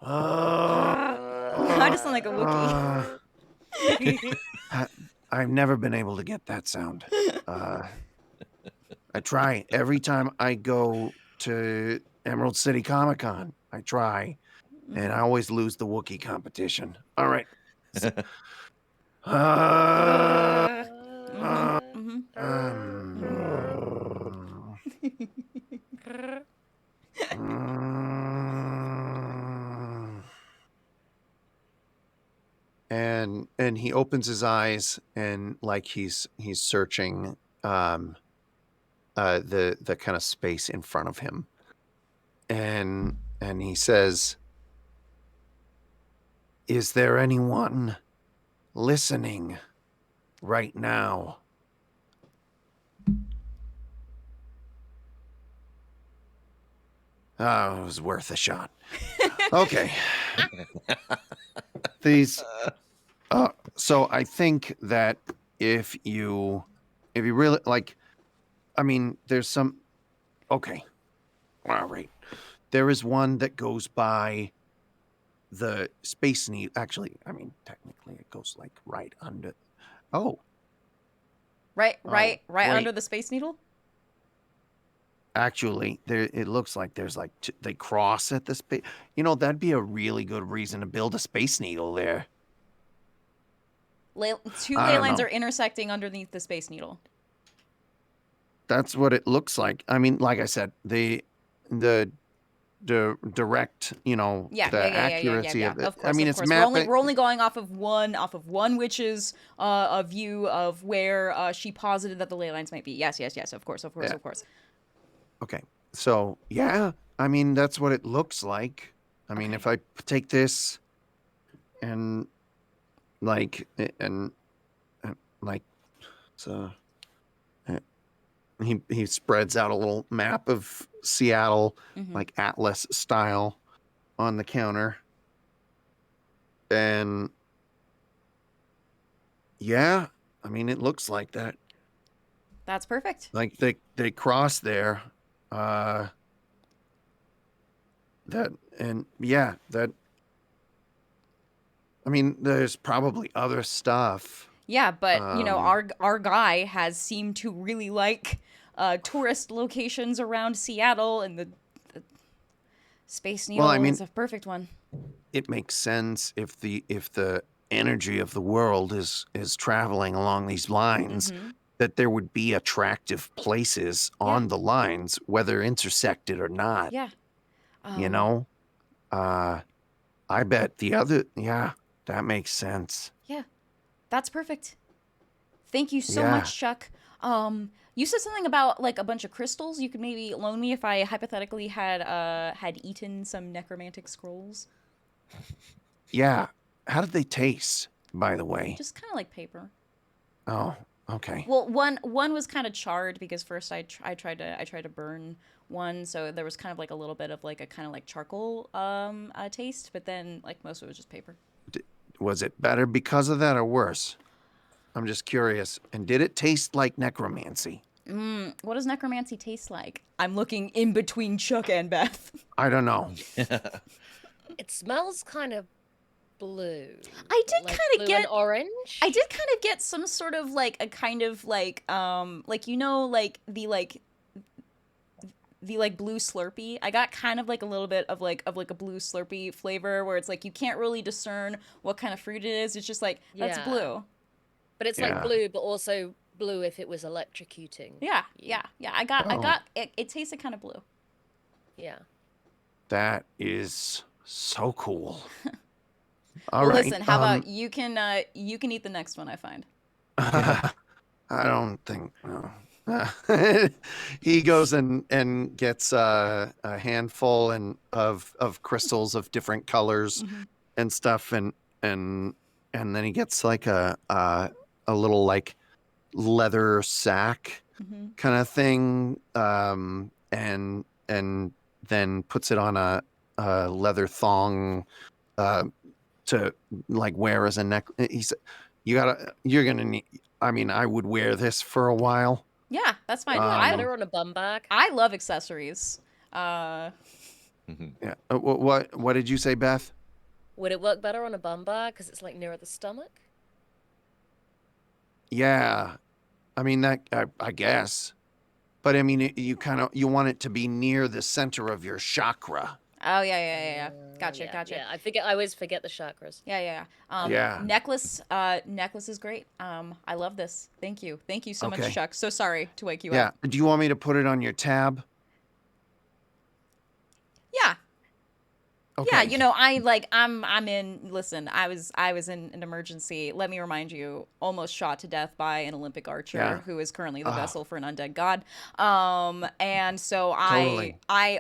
I just sound like a Wookiee. I've never been able to get that sound. I try every time I go to Emerald City Comic Con. I try, and I always lose the Wookiee competition. All right. And he opens his eyes, and like he's searching the kind of space in front of him, and he says, "Is there anyone listening right now?" Oh, it was worth a shot. Okay. These. So I think that if you really like, I mean, there's some. Okay. All right. There is one that goes by the Space Needle. Actually, I mean, technically, it goes like right under. Oh. Right wait. under the Space Needle? Actually, there it looks like there's like they cross at the space. That'd be a really good reason to build a Space Needle there. Two I ley don't lines know. are intersecting underneath the Space Needle. That's what it looks like. I mean, like I said, the direct, Yeah, the yeah, yeah, yeah, yeah, yeah, accuracy yeah. of it. Of I course, mean, of it's course. We're mapping. only going off of one witch's a view of where she posited that the ley lines might be. Yes, yes, yes. Of course, of course, Yeah. of course. Okay. So, yeah, I mean, that's what it looks like. I mean, Okay. if I take this and like, and like, so he spreads out a little map of Seattle, Mm-hmm. like Atlas style, on the counter. And yeah, I mean, it looks like that. That's perfect. Like they cross there. That and yeah, that. I mean, there's probably other stuff. Yeah, but Um, our guy has seemed to really like tourist locations around Seattle, and the Space well, I Needle mean, is a perfect one. it makes sense if the energy of the world is traveling along these lines, Mm-hmm. that there would be attractive places Yeah. on the lines, whether intersected or not. Yeah. You know, uh, I bet the other. Yeah, that makes sense. Yeah. That's perfect. Thank you so Yeah. much, Chuck. You said something about like a bunch of crystals. You could maybe loan me if I hypothetically had eaten some necromantic scrolls. Yeah. How did they taste, by the way? Just kind of like paper. Oh, okay. Well, one was kind of charred because first I tried to burn one, so there was kind of like a little bit of like a kind of like charcoal taste, but then like most of it was just paper. Was it better because of that or worse? I'm just curious. And did it taste like necromancy? What does necromancy taste like? I'm looking in between Chuck and Beth. I don't know. It smells kind of blue. I did like kind blue of get and orange. I did kind of get some sort of like a kind of like like the like blue Slurpee. I got kind of like a little bit of like a blue Slurpee flavor where it's like you can't really discern what kind of fruit it is. It's just like that's Yeah. blue. But it's Yeah. like blue, but also blue if it was electrocuting. Yeah, yeah, yeah. I got Oh. it tasted kind of blue. Yeah. That is so cool. All Well, right. listen, how about you can eat the next one I find. I don't think. No. He goes and gets a handful of crystals of different colors and stuff, and then he gets like a little like leather sack Mm-hmm. kind of thing, and then puts it on a leather thong to like wear as a neck. He said, you're gonna need. I mean, I would wear this for a while. Yeah, that's fine. Better on a bum bag. I love accessories. Yeah. What did you say, Beth? Would it work better on a bum bag because it's like nearer the stomach? Yeah. I mean that. I guess. But I mean, you want it to be near the center of your chakra. Oh yeah. Gotcha. Yeah, I always forget the chakras. Yeah. Yeah. Necklace is great. I love this. Thank you so Okay. much, Chuck. So sorry to wake you Yeah. up. Do you want me to put it on your tab? Yeah. Okay. Yeah, I'm in. Listen, I was in an emergency. Let me remind you, almost shot to death by an Olympic archer Yeah. who is currently the vessel for an undead god. And so Totally. I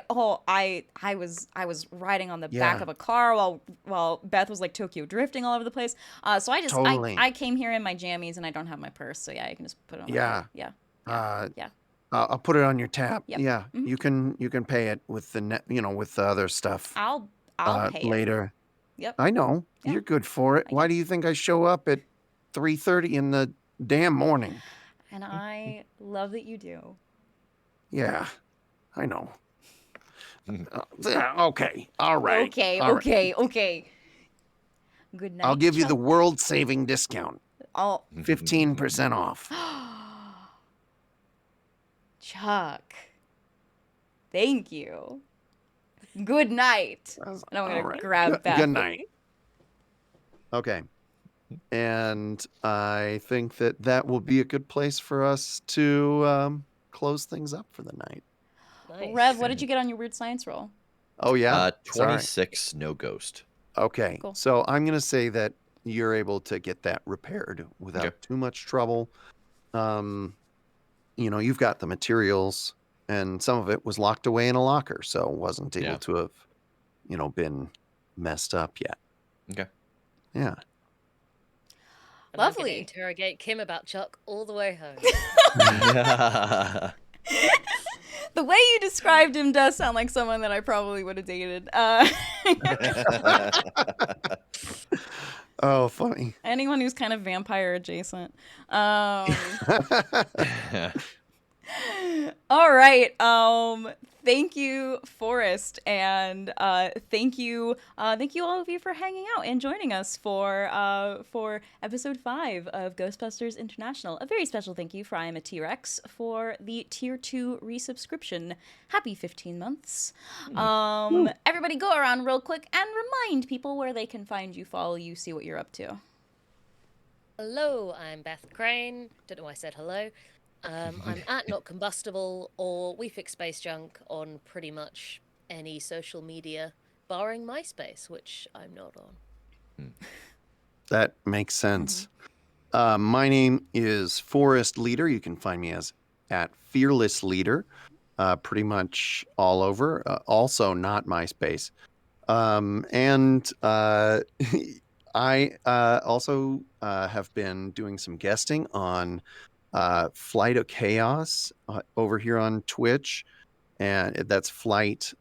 was riding on the back Yeah. of a car while Beth was like Tokyo drifting all over the place. So I just Totally. I came here in my jammies and I don't have my purse. So yeah, you can just put it on. Yeah. Yeah. Yeah. I'll put it on your tab. Yep. Yeah. Mhm. You can pay it with with the other stuff. I'll pay it. Later. Yep. I know. Yeah. You're good for it. Why do you think I show up at 3:30 in the damn morning? And I love that you do. Yeah. I know. Yeah, okay. All right. Okay. All right. Okay. Good night. I'll give you the Chuck. world saving discount. Oh, 15% off. Chuck. Thank you. Good night. And I'm going All to right. grab Beth. Good night. Okay. And I think that will be a good place for us to close things up for the night. Nice. Rev, what did you get on your weird science roll? Oh, yeah? Sorry. 26, no ghost. Okay. Cool. So I'm going to say that you're able to get that repaired without Okay. too much trouble. You've got the materials, and some of it was locked away in a locker, so wasn't able to have, been messed up yet. Okay. Yeah. And I'm going to Lovely. interrogate Kim about Chuck all the way home. The way you described him does sound like someone that I probably would have dated. Oh, funny. Anyone who's kind of vampire adjacent. All right. Thank you, Forrest, and thank you all of you for hanging out and joining us for episode 5 of Ghostbusters International. A very special thank you for I Am a T-Rex for the tier 2 resubscription. Happy 15 months. Everybody go around real quick and remind people where they can find you, follow you, see what you're up to. Hello, I'm Beth Crane. Don't know why I said hello. I'm at Not Combustible, or We Fix Space Junk on pretty much any social media, barring MySpace, which I'm not on. That makes sense. My name is Forrest Leder. You can find me as at Fearless Leader, pretty much all over. Also not MySpace. And I also have been doing some guesting on Flight of Chaos over here on Twitch, and that's flight_O_chaos,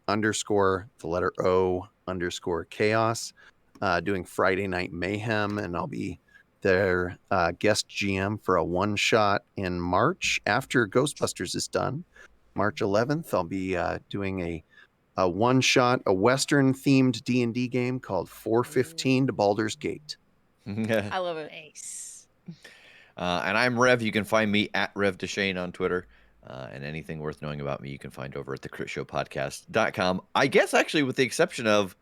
doing Friday Night Mayhem, and I'll be their guest GM for a one-shot in March after Ghostbusters is done. March 11th, I'll be doing a one-shot, a Western-themed D&D game called 415 to Baldur's Gate. I love it. Nice. And I'm Rev. You can find me at Rev Deshane on Twitter. And anything worth knowing about me, you can find over at thecritshowpodcast.com. I guess actually, with the exception of,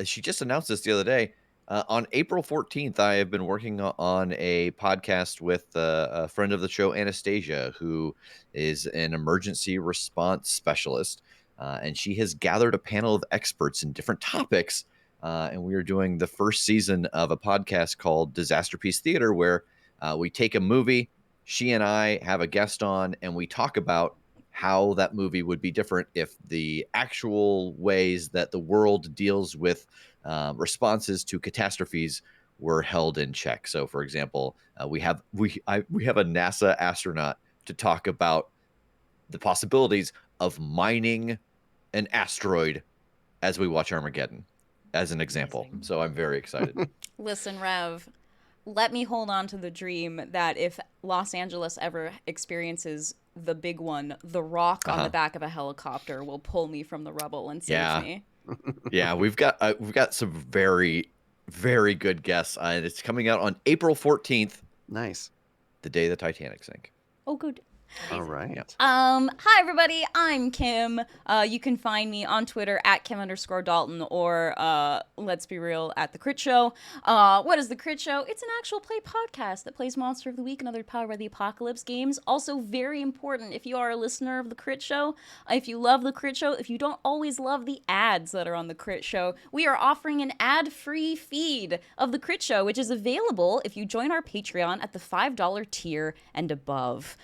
she just announced this the other day. On April 14th, I have been working on a podcast with a friend of the show, Anastasia, who is an emergency response specialist. And she has gathered a panel of experts in different topics. And we are doing the first season of a podcast called Disaster Piece Theater, where we take a movie, she and I have a guest on, and we talk about how that movie would be different if the actual ways that the world deals with responses to catastrophes were held in check. So, for example, we have a NASA astronaut to talk about the possibilities of mining an asteroid as we watch Armageddon, as an example. Amazing. So I'm very excited. Listen, Rev, let me hold on to the dream that if Los Angeles ever experiences the big one, the rock on the back of a helicopter will pull me from the rubble and save me. Yeah, we've got some very, very good guests. And it's coming out on April 14th, Nice. the day the Titanic sank. Oh, good. All right. Hi everybody, I'm Kim. You can find me on Twitter at Kim_Dalton or let's be real, at The Crit Show. What is The Crit Show? It's an actual play podcast that plays Monster of the Week and other Powered by the Apocalypse games. Also very important, if you are a listener of The Crit Show, if you love The Crit Show, if you don't always love the ads that are on The Crit Show, we are offering an ad-free feed of The Crit Show, which is available if you join our Patreon at the $5 tier and above.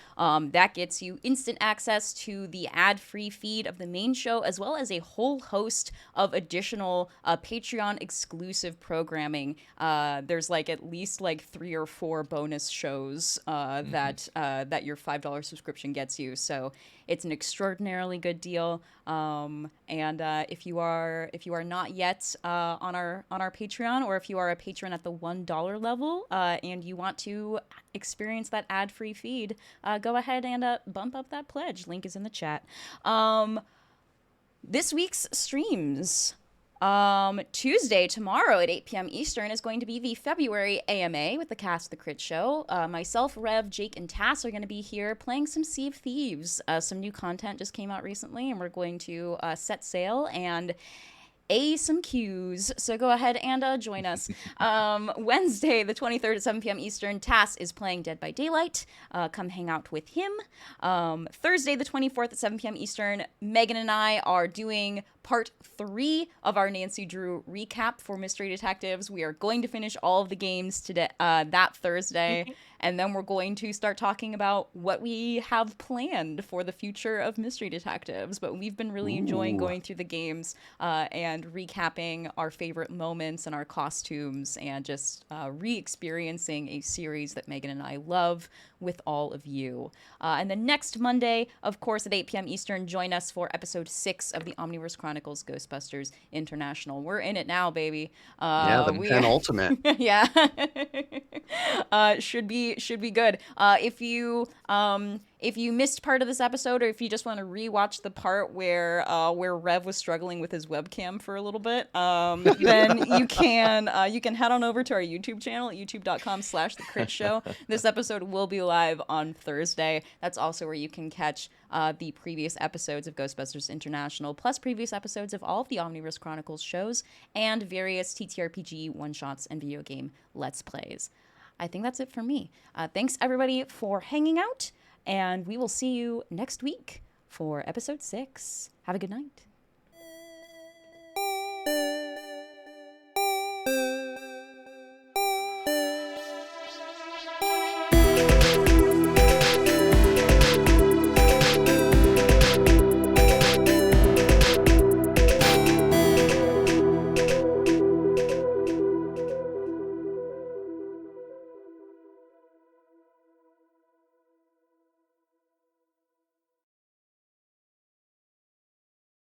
That gets you instant access to the ad-free feed of the main show, as well as a whole host of additional Patreon exclusive programming. There's at least 3 or 4 bonus shows that your $5 subscription gets you. So it's an extraordinarily good deal. And if you are not yet on our Patreon, or if you are a patron at the $1 level and you want to experience that ad-free feed, go ahead and bump up that pledge. Link is in the chat. This week's streams. Tuesday, tomorrow at 8 p.m. Eastern is going to be the February AMA with the cast of The Crit Show. Myself, Rev, Jake, and Tass are going to be here playing some Sea of Thieves. Some new content just came out recently, and we're going to set sail and some cues. So go ahead and join us. Wednesday, the 23rd at 7 p.m. Eastern, Tass is playing Dead by Daylight. Come hang out with him. Thursday, the 24th at 7 p.m. Eastern, Megan and I are doing part 3 of our Nancy Drew recap for Mystery Detectives. We are going to finish all of the games today, that Thursday. And then we're going to start talking about what we have planned for the future of Mystery Detectives. But we've been really enjoying going through the games and recapping our favorite moments and our costumes and just re-experiencing a series that Megan and I love with all of you. And then next Monday, of course, at 8 p.m. Eastern, join us for episode 6 of the Omniverse Chronicles Ghostbusters International. We're in it now, baby. The penultimate. Yeah. Should be good. If you missed part of this episode, or if you just want to rewatch the part where Rev was struggling with his webcam for a little bit, then you can head on over to our YouTube channel at youtube.com/The Crit Show. This episode will be live on Thursday. That's also where you can catch the previous episodes of Ghostbusters International, plus previous episodes of all of the Omniverse Chronicles shows and various TTRPG one-shots and video game Let's Plays. I think that's it for me. Thanks, everybody, for hanging out, and we will see you next week for episode 6. Have a good night.